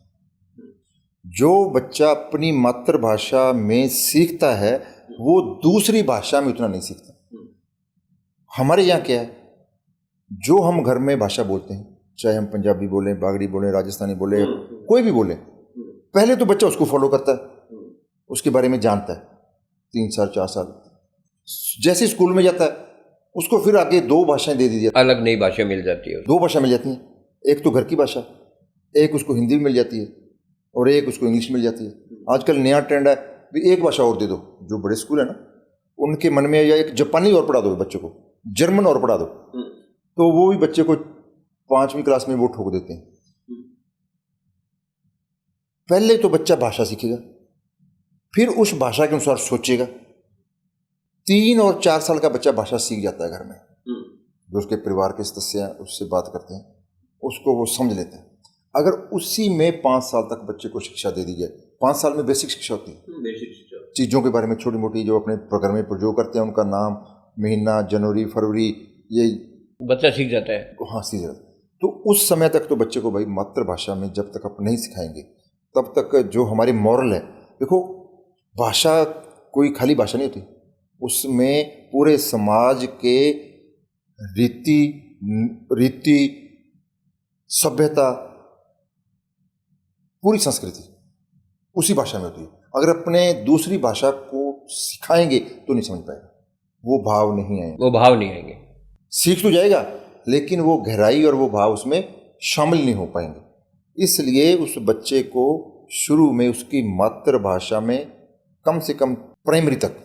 Speaker 2: जो बच्चा अपनी मातृभाषा में सीखता है वो दूसरी भाषा में उतना नहीं सीखता। हमारे यहाँ क्या है, जो हम घर में भाषा बोलते हैं, चाहे हम पंजाबी बोलें, बागड़ी बोलें, राजस्थानी बोलें, कोई भी बोलें, पहले तो बच्चा उसको फॉलो करता है, उसके बारे में जानता है 3 साल 4 साल। जैसे स्कूल में जाता है उसको फिर आगे 2 भाषाएं दे दी जाती
Speaker 1: अलग नई भाषा मिल जाती है।
Speaker 2: हैं, 2 भाषा मिल जाती हैं। एक तो घर की भाषा, एक उसको हिंदी में मिल जाती है और एक उसको इंग्लिश मिल जाती है। आजकल नया ट्रेंड है भी एक भाषा और दे दो। जो बड़े स्कूल है ना, उनके मन में या एक जापानी और पढ़ा दो बच्चे को, जर्मन और पढ़ा दो, तो वो भी बच्चे को 5वीं क्लास में वो ठोक देते हैं। पहले तो बच्चा भाषा सीखेगा, फिर उस भाषा के अनुसार सोचेगा। 3 और 4 साल का बच्चा भाषा सीख जाता है घर में, जो उसके परिवार के सदस्य हैं उससे बात करते हैं, उसको वो समझ लेते हैं। अगर उसी में 5 साल तक बच्चे को शिक्षा दे दी जाए, 5 साल में बेसिक शिक्षा होती है,
Speaker 1: बेसिक शिक्षा,
Speaker 2: चीज़ों के बारे में छोटी मोटी जो अपने प्रोग्राम में प्रयोग करते हैं, उनका नाम, महीना, जनवरी, फरवरी, ये
Speaker 1: बच्चा सीख जाता है।
Speaker 2: हाँ सीख जाता है। तो उस समय तक तो बच्चे को भाई मातृभाषा में जब तक आप नहीं सिखाएंगे तब तक जो हमारी मॉरल है, देखो भाषा कोई खाली भाषा नहीं होती, उसमें पूरे समाज के रीति सभ्यता, पूरी संस्कृति उसी भाषा में होती है। अगर अपने दूसरी भाषा को सिखाएंगे तो नहीं समझ पाएगा, वो भाव नहीं आएंगे, सीख तो जाएगा लेकिन वो गहराई और वो भाव उसमें शामिल नहीं हो पाएंगे। इसलिए उस बच्चे को शुरू में उसकी मातृभाषा में कम से कम प्राइमरी तक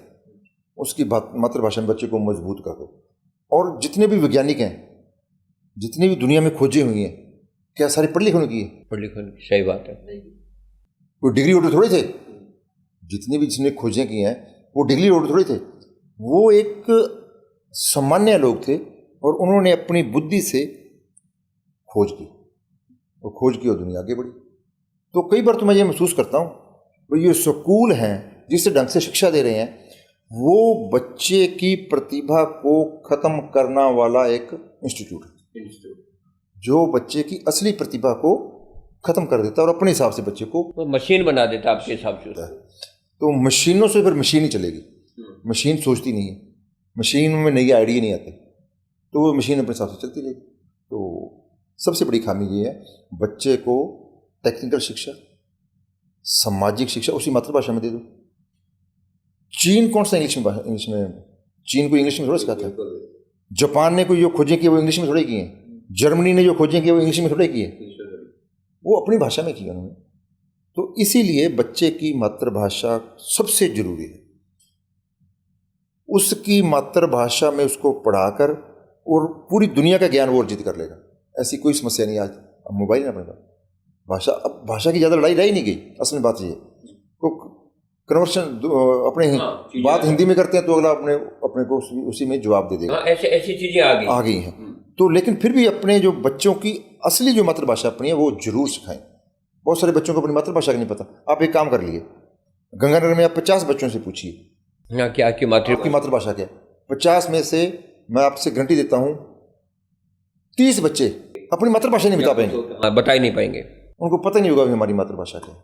Speaker 2: उसकी मातृभाषा में बच्चे को मजबूत कर दो। और जितने भी वैज्ञानिक हैं, जितनी भी दुनिया में खोजें हुई हैं, क्या सारी पढ़ लिखने की है?
Speaker 1: पढ़ लिखने की, सही बात है।
Speaker 2: कोई डिग्री होल्डर थोड़े थे। जितनी भी जिसने खोजें की हैं वो डिग्री होल्डर थोड़े थे, वो एक सामान्य लोग थे और उन्होंने अपनी बुद्धि से खोज की, और खोज की और दुनिया आगे बढ़ी। तो कई बार तो मैं ये महसूस करता हूँ भाई ये स्कूल हैं जिस ढंग से शिक्षा दे रहे हैं, वो बच्चे की प्रतिभा को खत्म करना वाला एक इंस्टीट्यूट है, जो बच्चे की असली प्रतिभा को खत्म कर देता है और अपने हिसाब से बच्चे को
Speaker 1: मशीन बना देता है आपके हिसाब से।
Speaker 2: तो मशीनों से फिर मशीन ही चलेगी। मशीन सोचती नहीं है, मशीन में नई आइडिया नहीं आते, तो वो मशीन अपने हिसाब से चलती रहेगी। तो सबसे बड़ी खामी ये है, बच्चे को टेक्निकल शिक्षा, सामाजिक शिक्षा उसी मातृभाषा में दे दो। चीन कौन सा इंग्लिश में चीन को इंग्लिश में थोड़ा सिखाता है। जापान ने कोई जो खोजें की वो इंग्लिश में थोड़े की हैं, जर्मनी ने जो खोजें की वो इंग्लिश में थोड़े की है, वो अपनी भाषा में की उन्होंने। तो इसीलिए बच्चे की मातृभाषा सबसे जरूरी है। उसकी मातृभाषा में उसको पढ़ाकर और पूरी दुनिया का ज्ञान वो अर्जित कर लेगा, ऐसी कोई समस्या नहीं। आज अब मोबाइल ना अपने पास, भाषा, अब भाषा की ज़्यादा लड़ाई रह ही नहीं गई। असल में बात ये तो कन्वर्शन अपने बात हिंदी में करते हैं तो अगला अपने को उसी में जवाब दे देगा।
Speaker 1: ऐसी चीज़ें आ गई
Speaker 2: हैं। तो लेकिन फिर भी अपने जो बच्चों की असली जो मातृभाषा अपनी है वो जरूर सिखाएं। बहुत सारे बच्चों को अपनी मातृभाषा का नहीं पता। आप एक काम कर लिए, गंगानगर में आप 50 बच्चों से पूछिए
Speaker 1: क्या आपकी
Speaker 2: मातृभाषा क्या है, 50 में से मैं आपसे गारंटी देता हूँ 30 बच्चे अपनी मातृभाषा नहीं
Speaker 1: बता ही नहीं पाएंगे,
Speaker 2: उनको पता नहीं होगा कि हमारी मातृभाषा क्या है।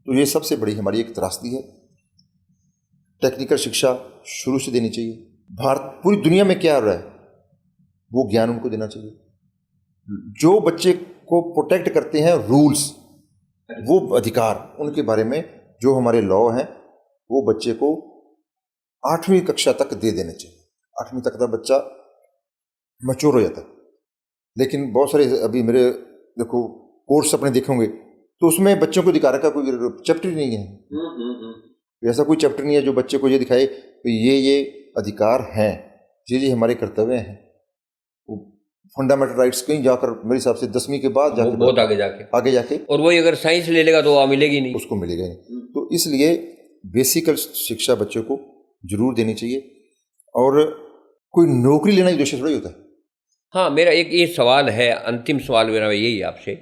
Speaker 2: तो ये सबसे बड़ी हमारी एक त्रासदी है। टेक्निकल शिक्षा शुरू से देनी चाहिए। भारत, पूरी दुनिया में क्या हो रहा है वो ज्ञान उनको देना चाहिए। जो बच्चे को प्रोटेक्ट करते हैं रूल्स, वो अधिकार, उनके बारे में जो हमारे लॉ हैं वो बच्चे को 8वीं कक्षा तक दे देने चाहिए। 8वीं तक का बच्चा मैच्योर हो जाता है। लेकिन बहुत सारे अभी मेरे देखो कोर्स अपने देखेंगे तो उसमें बच्चों को अधिकार का कोई चैप्टर ही नहीं है। ऐसा कोई चैप्टर नहीं है जो बच्चे को ये दिखाए तो ये अधिकार हैं, ये हमारे कर्तव्य हैं। फंडामेंटल राइट्स कहीं जाकर मेरे हिसाब से 10वीं के बाद जाके
Speaker 1: बहुत आगे जाके और वही अगर साइंस ले लेगा तो मिलेगी नहीं,
Speaker 2: उसको मिलेगा नहीं। तो इसलिए बेसिकल शिक्षा बच्चे को जरूर देनी चाहिए। और कोई नौकरी लेना उद्देश्य थोड़ा ही होता है।
Speaker 1: हाँ, मेरा एक ये सवाल है, अंतिम सवाल मेरा यही है आपसे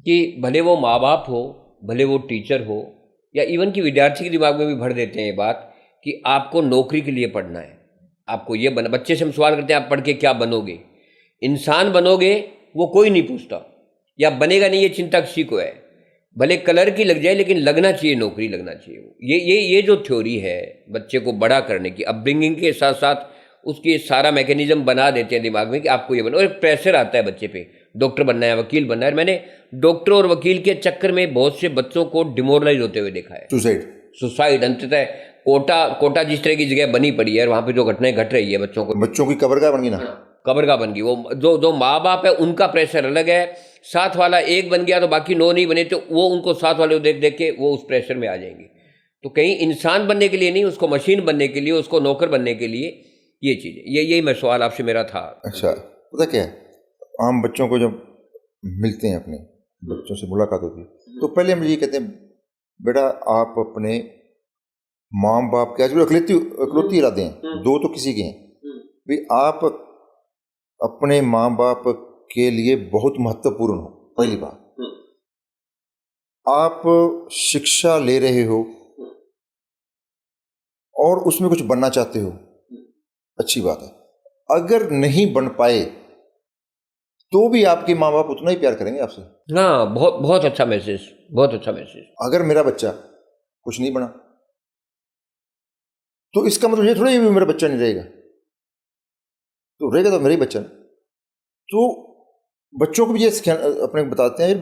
Speaker 1: कि भले वो माँ बाप हो, भले वो टीचर हो, या इवन कि विद्यार्थी के दिमाग में भी भर देते हैं ये बात कि आपको नौकरी के लिए पढ़ना है, आपको ये बना। बच्चे से हम सवाल करते हैं आप पढ़ के क्या बनोगे, इंसान बनोगे, वो कोई नहीं पूछता, या बनेगा नहीं ये चिंता किसी को है। भले कलर की लग जाए लेकिन लगना चाहिए, नौकरी लगना चाहिए। ये जो थ्योरी है बच्चे को बड़ा करने की, अपब्रिंगिंग के साथ साथ उसकी सारा मैकेनिज्म बना देते हैं दिमाग में कि आपको ये बनना, और एक प्रेशर आता है बच्चे पे, डॉक्टर बनना है, वकील बनना है। मैंने डॉक्टर और वकील के चक्कर में बहुत से बच्चों को डिमोरलाइज होते हुए देखा है।
Speaker 2: सुसाइड,
Speaker 1: अंततः कोटा जिस तरह की जगह बनी पड़ी है, वहाँ पे जो घटनाएं घट रही है
Speaker 2: बच्चों की कब्रगाह बन गई ना,
Speaker 1: कब्रगाह बन गई। वो जो माँ बाप है उनका प्रेशर अलग है, साथ वाला एक बन गया तो बाकी 9 नहीं बने, तो वो उनको साथ वाले को देख देख के वो उस प्रेशर में आ जाएंगे। तो कहीं इंसान बनने के लिए नहीं, उसको मशीन बनने के लिए, उसको नौकर बनने के लिए ये चीज़, यही मैं सवाल आपसे मेरा था।
Speaker 2: अच्छा, पता क्या है, आम बच्चों को जब मिलते हैं, अपने बच्चों से मुलाकात होती है, तो पहले हम ये कहते हैं, बेटा आप अपने माँ बाप के, आज भी इकलौती इरादे हैं, 2 तो किसी के हैं भी, आप अपने माँ बाप के लिए बहुत महत्वपूर्ण हो। पहली बात, आप शिक्षा ले रहे हो और उसमें कुछ बनना चाहते हो, अच्छी बात है। अगर नहीं बन पाए तो भी आपके माँ बाप उतना ही प्यार करेंगे आपसे।
Speaker 1: हाँ, बहुत बहुत अच्छा मैसेज, बहुत अच्छा मैसेज।
Speaker 2: अगर मेरा बच्चा कुछ नहीं बना तो इसका मतलब ये थोड़ा ही मेरा बच्चा नहीं रहेगा, तो रहेगा तो मेरा ही बच्चा। तो बच्चों को भी ये अपने बताते हैं,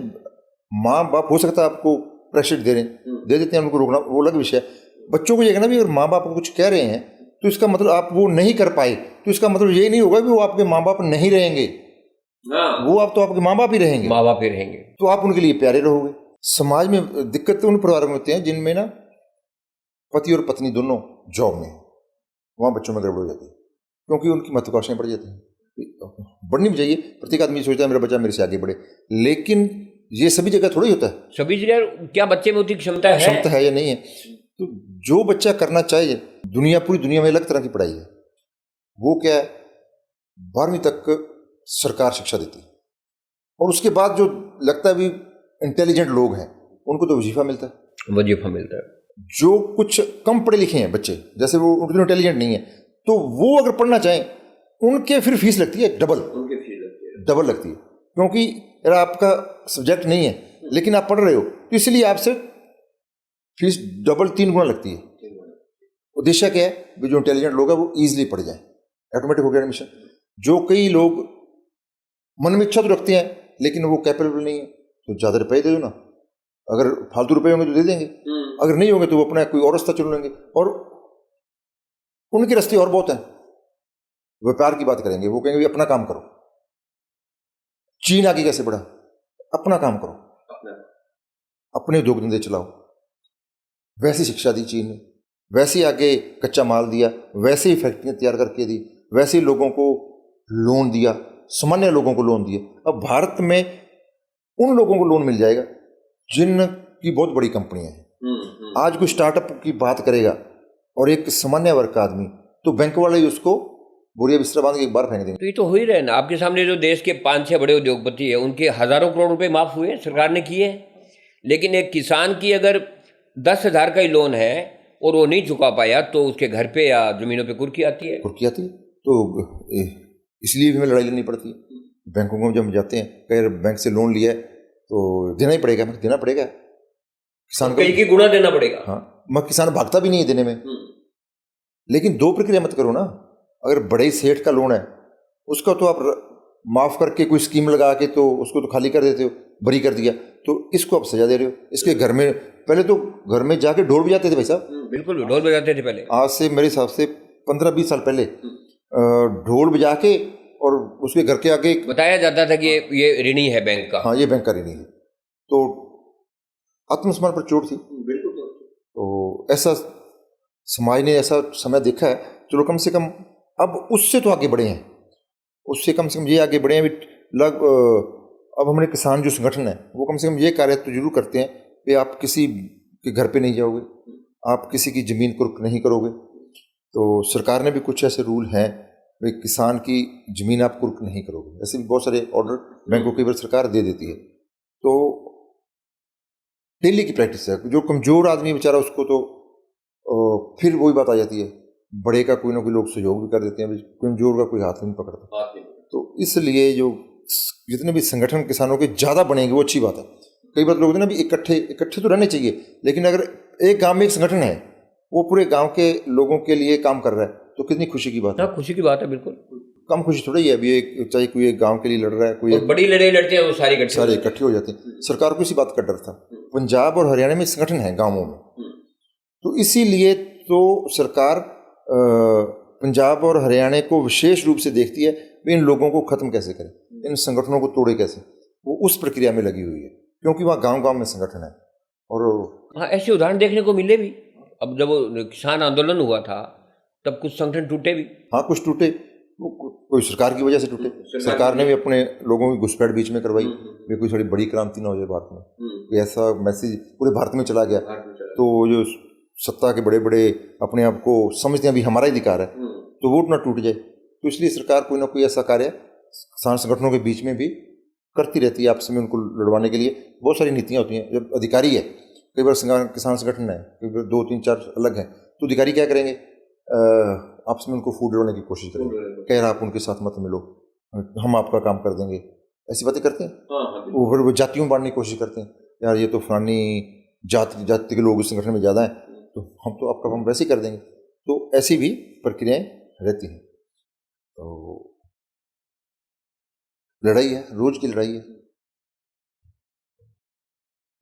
Speaker 2: माँ बाप हो सकता है आपको प्रेशर दे देते हैं, उनको रोकना वो अलग विषय है। बच्चों को ये कहना भी अगर माँ बाप को कुछ कह रहे हैं तो इसका मतलब आप वो नहीं कर पाए, तो इसका मतलब ये नहीं होगा कि वो आपके माँ बाप नहीं रहेंगे, वो आप तो आपके माँ बाप ही रहेंगे,
Speaker 1: माँ बाप ही रहेंगे,
Speaker 2: तो आप उनके लिए प्यारे रहोगे। समाज में दिक्कत तो उन परिवारों में होती है जिनमें ना पति और पत्नी दोनों जॉब में, वहाँ बच्चों में गड़बड़ हो जाती है, क्योंकि उनकी महत्वाकांक्षाएं बढ़ जाती हैं। बढ़नी भी चाहिए, प्रत्येक आदमी सोचता है मेरा बच्चा मेरे से आगे बढ़े, लेकिन ये सभी जगह थोड़ा ही होता है।
Speaker 1: सभी जगह क्या बच्चे में उतनी क्षमता है
Speaker 2: या नहीं है? तो जो बच्चा करना चाहिए, पूरी दुनिया में अलग तरह की पढ़ाई है, वो क्या है, 12वीं तक सरकार शिक्षा देती है, और उसके बाद जो लगता है भी इंटेलिजेंट लोग हैं उनको तो वजीफा मिलता है। जो कुछ कम पढ़े लिखे हैं बच्चे, जैसे वो उनको इंटेलिजेंट नहीं है, तो वो अगर पढ़ना चाहें उनके फिर फीस लगती है डबल लगती है, क्योंकि अगर आपका सब्जेक्ट नहीं है लेकिन आप पढ़ रहे हो तो इसलिए आपसे फीस डबल 3 गुना लगती है। उद्देश्य क्या है, जो इंटेलिजेंट लोग हैं वो ईजिली पढ़ जाएं, ऑटोमेटिक हो गया एडमिशन। जो कई लोग मन में इच्छा तो रखते हैं लेकिन वो कैपेबल नहीं है, तो ज़्यादा रुपये दे दो ना, अगर फालतू रुपए होंगे तो दे देंगे, अगर नहीं होंगे तो वो अपना कोई और रास्ता चुन लेंगे, और उनके रास्ते और बहुत हैं। व्यापार की बात करेंगे, वो कहेंगे अपना काम करो। चीन आगे कैसे बढ़ा, अपना काम करो, अपने उद्योग धंधे चलाओ, वैसी शिक्षा दी चीन ने, वैसे ही आगे कच्चा माल दिया, वैसे ही फैक्ट्रियाँ तैयार करके दी, वैसे ही लोगों को लोन दिया, सामान्य लोगों को लोन दिए। अब भारत में उन लोगों को लोन मिल जाएगा जिन की बहुत बड़ी कंपनियां हैं। आज कोई स्टार्टअप की बात करेगा और एक सामान्य वर्ग का आदमी, तो बैंक वाले ही उसको बोरिया बिस्तरा बांध के एक बार फेंक देंगे।
Speaker 1: तो ये तो हो ही रहे ना, आपके सामने जो देश के 5-6 बड़े उद्योगपति है, उनके हजारों करोड़ रुपए माफ हुए, सरकार ने किए, लेकिन एक किसान की अगर 10,000 का ही लोन है और वो नहीं चुका पाया तो उसके घर पे या जमीनों पे कुर्की आती है।
Speaker 2: तो इसलिए भी हमें लड़ाई लड़नी पड़ती है। बैंकों को जब जाते हैं, कई बैंक से लोन लिया है तो देना ही पड़ेगा, किसान को
Speaker 1: कई की गुना देना पड़ेगा।
Speaker 2: हाँ, मगर किसान भागता भी नहीं है देने में। लेकिन 2 प्रक्रिया मत करो ना, अगर बड़े सेठ का लोन है उसका तो आप माफ करके कोई स्कीम लगा के तो उसको तो खाली कर देते हो, बरी कर दिया, तो इसको आप सजा दे रहे हो। इसके घर में पहले तो घर में जाके ढोल बजाते थे भाई साहब,
Speaker 1: बिल्कुल ढोल बजाते थे पहले,
Speaker 2: आज से मेरे हिसाब से 15-20 साल पहले ढोल बजा के, और उसके घर के आगे
Speaker 1: बताया जाता था कि ये ऋणी है बैंक का।
Speaker 2: हाँ, ये बैंक का ऋणी है, तो आत्मसम्मान पर चोट थी। तो ऐसा समाज ने ऐसा समय देखा है, चलो कम से कम अब उससे तो आगे बढ़े हैं, उससे कम से कम ये आगे बढ़े हैं अब हमारे किसान जो संगठन है वो कम से कम ये कार्य तो जरूर करते हैं कि आप किसी के घर पे नहीं जाओगे, आप किसी की ज़मीन कुर्क नहीं करोगे। तो सरकार ने भी कुछ ऐसे रूल हैं भाई, किसान की ज़मीन आप कुर्क नहीं करोगे, ऐसे भी बहुत सारे ऑर्डर बैंकों की बार सरकार दे देती है। तो डेली की प्रैक्टिस है, जो कमज़ोर आदमी बेचारा उसको तो फिर वही बात आ जाती है, बड़े का कोई ना कोई लोग सहयोग भी कर देते हैं, कमज़ोर का कोई हाथ नहीं पकड़ता। तो इसलिए जो जितने भी संगठन किसानों के ज़्यादा बनेंगे वो अच्छी बात है। कई बार लोग होते हैं ना भी इकट्ठे तो रहने चाहिए, लेकिन अगर एक गांव में एक संगठन है, वो पूरे गांव के लोगों के लिए काम कर रहा है, तो कितनी खुशी की बात है।
Speaker 1: खुशी की बात है, बिल्कुल
Speaker 2: कम खुशी थोड़ी है। अभी चाहे कोई एक गांव के लिए लड़ रहा है, कोई
Speaker 1: बड़ी लड़ाई लड़ते हैं, वो सारे
Speaker 2: इकट्ठे हो जाते हैं। सरकार को इसी बात का डर था। पंजाब और हरियाणा में संगठन है गाँवों में, तो इसीलिए तो सरकार पंजाब और हरियाणा को विशेष रूप से देखती है भी इन लोगों को ख़त्म कैसे करें, इन संगठनों को तोड़े कैसे, वो उस प्रक्रिया में लगी हुई है, क्योंकि वहाँ गांव-गांव में संगठन है। और
Speaker 1: हाँ, ऐसे उदाहरण देखने को मिले भी। अब जब वो किसान आंदोलन हुआ था तब कुछ संगठन टूटे भी।
Speaker 2: हाँ, कुछ टूटे, कोई सरकार की वजह से टूटे, सरकार ने भी अपने लोगों की घुसपैठ बीच में करवाई, भी कोई थोड़ी बड़ी क्रांति ना हो जाए भारत में, कोई ऐसा मैसेज पूरे भारत में चला गया तो जो सत्ता के बड़े बड़े अपने आप को समझते हैं अभी हमारा ही अधिकार है, तो वोट ना टूट जाए। तो इसलिए सरकार कोई ना कोई ऐसा कार्य किसान संगठनों के बीच में भी करती रहती है, आपस में उनको लड़वाने के लिए बहुत सारी नीतियाँ होती हैं। जब अधिकारी है, कई बार किसान संगठन है, कई बार 2 3 4 अलग हैं, तो अधिकारी क्या करेंगे, आपस में उनको फूट लड़ाने की कोशिश करेंगे, कह रहा आप उनके साथ मत मिलो, हम आपका काम कर देंगे, ऐसी बातें करते हैं। वो जातियों में बांटने की कोशिश करते हैं, यार ये तो फलानी जाति के लोग इस संगठन में ज़्यादा हैं, तो हम तो आपका काम वैसे ही कर देंगे। तो ऐसी भी प्रक्रियाएं रहती हैं। तो लड़ाई है, रोज की लड़ाई है,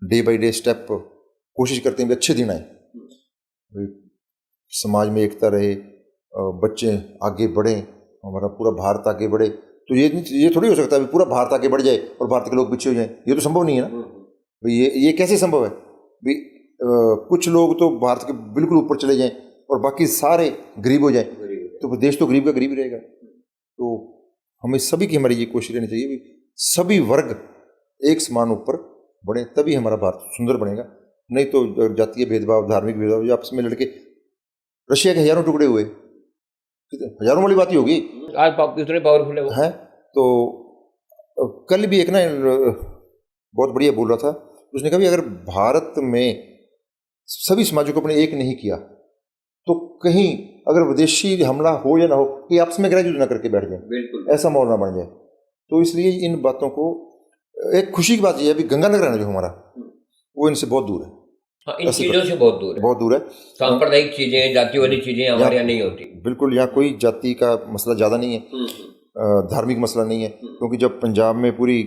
Speaker 2: डे बाय डे स्टेप कोशिश करते हैं कि अच्छे दिन आए, समाज में एकता रहे, बच्चे आगे बढ़ें, हमारा पूरा भारत आगे बढ़े। तो ये थोड़ी हो सकता है पूरा भारत आगे बढ़ जाए और भारत के लोग पीछे हो जाएं, ये तो संभव नहीं है ना भाई। ये कैसे संभव है भाई? कुछ लोग तो भारत के बिल्कुल ऊपर चले जाएं और बाकी सारे गरीब हो जाएं, तो देश तो गरीब का गरीब ही रहेगा। तो हमें सभी की हमारी ये कोशिश रहनी चाहिए कि सभी वर्ग एक समान ऊपर बढ़े, तभी हमारा भारत सुंदर बनेगा। नहीं तो जातीय भेदभाव, धार्मिक भेदभाव, आपस में लड़के रशिया के हजारों टुकड़े हुए, हजारों वाली बात ही होगी
Speaker 1: आज इतने पावरफुल है वो
Speaker 2: है। तो कल भी एक ना बहुत बढ़िया बोल रहा था, उसने कहा भी अगर भारत में सभी समाजों को अपने एक नहीं किया तो कहीं अगर विदेशी हमला हो या ना हो, कि आपस में ग्रह युद्ध ना करके बैठ जाए, ऐसा माहौल ना बन जाए। तो इसलिए इन बातों को, एक खुशी की बात यह है अभी गंगानगर है जो हमारा, वो इनसे बहुत दूर है।
Speaker 1: हाँ, इन चीज़ों से बहुत दूर है। सांप्रदायिक चीज़ें, जाति वाली चीज़ें हमारे यहाँ नहीं होती।
Speaker 2: बिल्कुल, यहाँ कोई जाति का मसला ज़्यादा नहीं है, धार्मिक मसला नहीं है, क्योंकि जब पंजाब में पूरी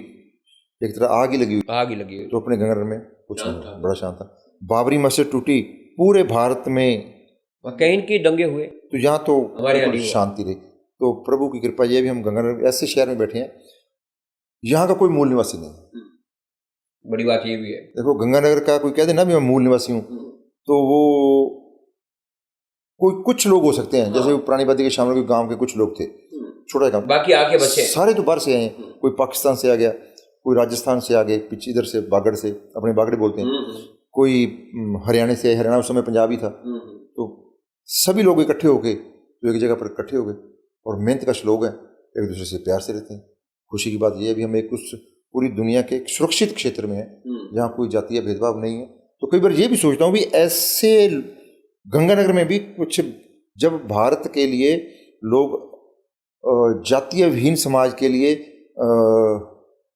Speaker 2: एक तरह आग ही लगी हुई तो अपने गंगानगर में कुछ नहीं, बड़ा शांत था। बाबरी मस्जिद टूटी, पूरे भारत में
Speaker 1: कहीं की दंगे हुए, तो
Speaker 2: यहाँ तो हमारे शांति रही। तो प्रभु की कृपा ये भी हम गंगानगर ऐसे शहर में बैठे हैं, यहाँ का कोई मूल निवासी नहीं है।
Speaker 1: बड़ी बात ये भी है।
Speaker 2: देखो, गंगानगर का कोई कह दे ना भी मैं मूल निवासी हूँ, तो वो कोई कुछ लोग हो सकते हैं, जैसे पुरानी बाती के शामिल कोई गांव के कुछ लोग थे, छोटा गांव,
Speaker 1: बाकी आके बच्चे
Speaker 2: सारे तो बाहर से आए हैं। कोई पाकिस्तान से आ गया, कोई राजस्थान से आ गए, पीछे इधर से बागड़ से, अपने बागड़े बोलते हैं, कोई हरियाणा से, हरियाणा उस समय पंजाबी था। तो सभी लोग इकट्ठे हो गए, तो एक जगह पर इकट्ठे हो गए और मेहनत का श्लोक है, एक दूसरे से प्यार से रहते हैं। खुशी की बात यह है भी हम एक उस पूरी दुनिया के एक सुरक्षित क्षेत्र में है जहाँ कोई जातीय भेदभाव नहीं है। तो कई बार ये भी सोचता हूँ भी ऐसे गंगानगर में भी कुछ, जब भारत के लिए लोग जातीय विहीन समाज के लिए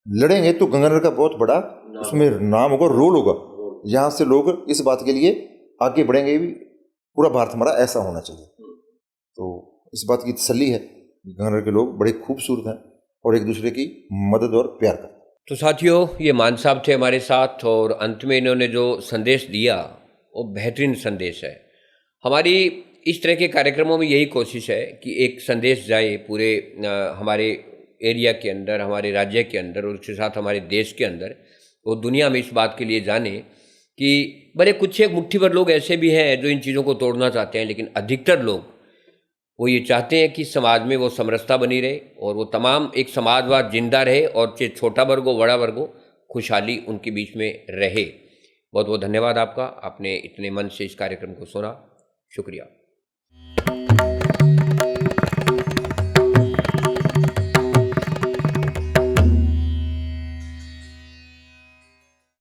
Speaker 2: लड़ेंगे तो गंगानगर का बहुत बड़ा उसमें नाम होगा, रोल होगा, यहाँ से लोग इस बात के लिए आगे बढ़ेंगे भी पूरा भारत हमारा ऐसा होना चाहिए। तो इस बात की तसल्ली है, गंगानगर के लोग बड़े खूबसूरत हैं और एक दूसरे की मदद और प्यार करते हैं।
Speaker 1: तो साथियों, ये मान साहब थे हमारे साथ और अंत में इन्होंने जो संदेश दिया वो बेहतरीन संदेश है। हमारी इस तरह के कार्यक्रमों में यही कोशिश है कि एक संदेश जाए पूरे हमारे एरिया के अंदर, हमारे राज्य के अंदर और उसके साथ हमारे देश के अंदर, वो दुनिया में इस बात के लिए जाने कि भले कुछ एक मुट्ठी भर लोग ऐसे भी हैं जो इन चीज़ों को तोड़ना चाहते हैं, लेकिन अधिकतर लोग वो ये चाहते हैं कि समाज में वो समरसता बनी रहे और वो तमाम एक समाजवाद जिंदा रहे और चाहे छोटा वर्ग हो बड़ा वर्ग हो, खुशहाली उनके बीच में रहे। बहुत बहुत धन्यवाद आपका, आपने इतने मन से इस कार्यक्रम को सुना, शुक्रिया।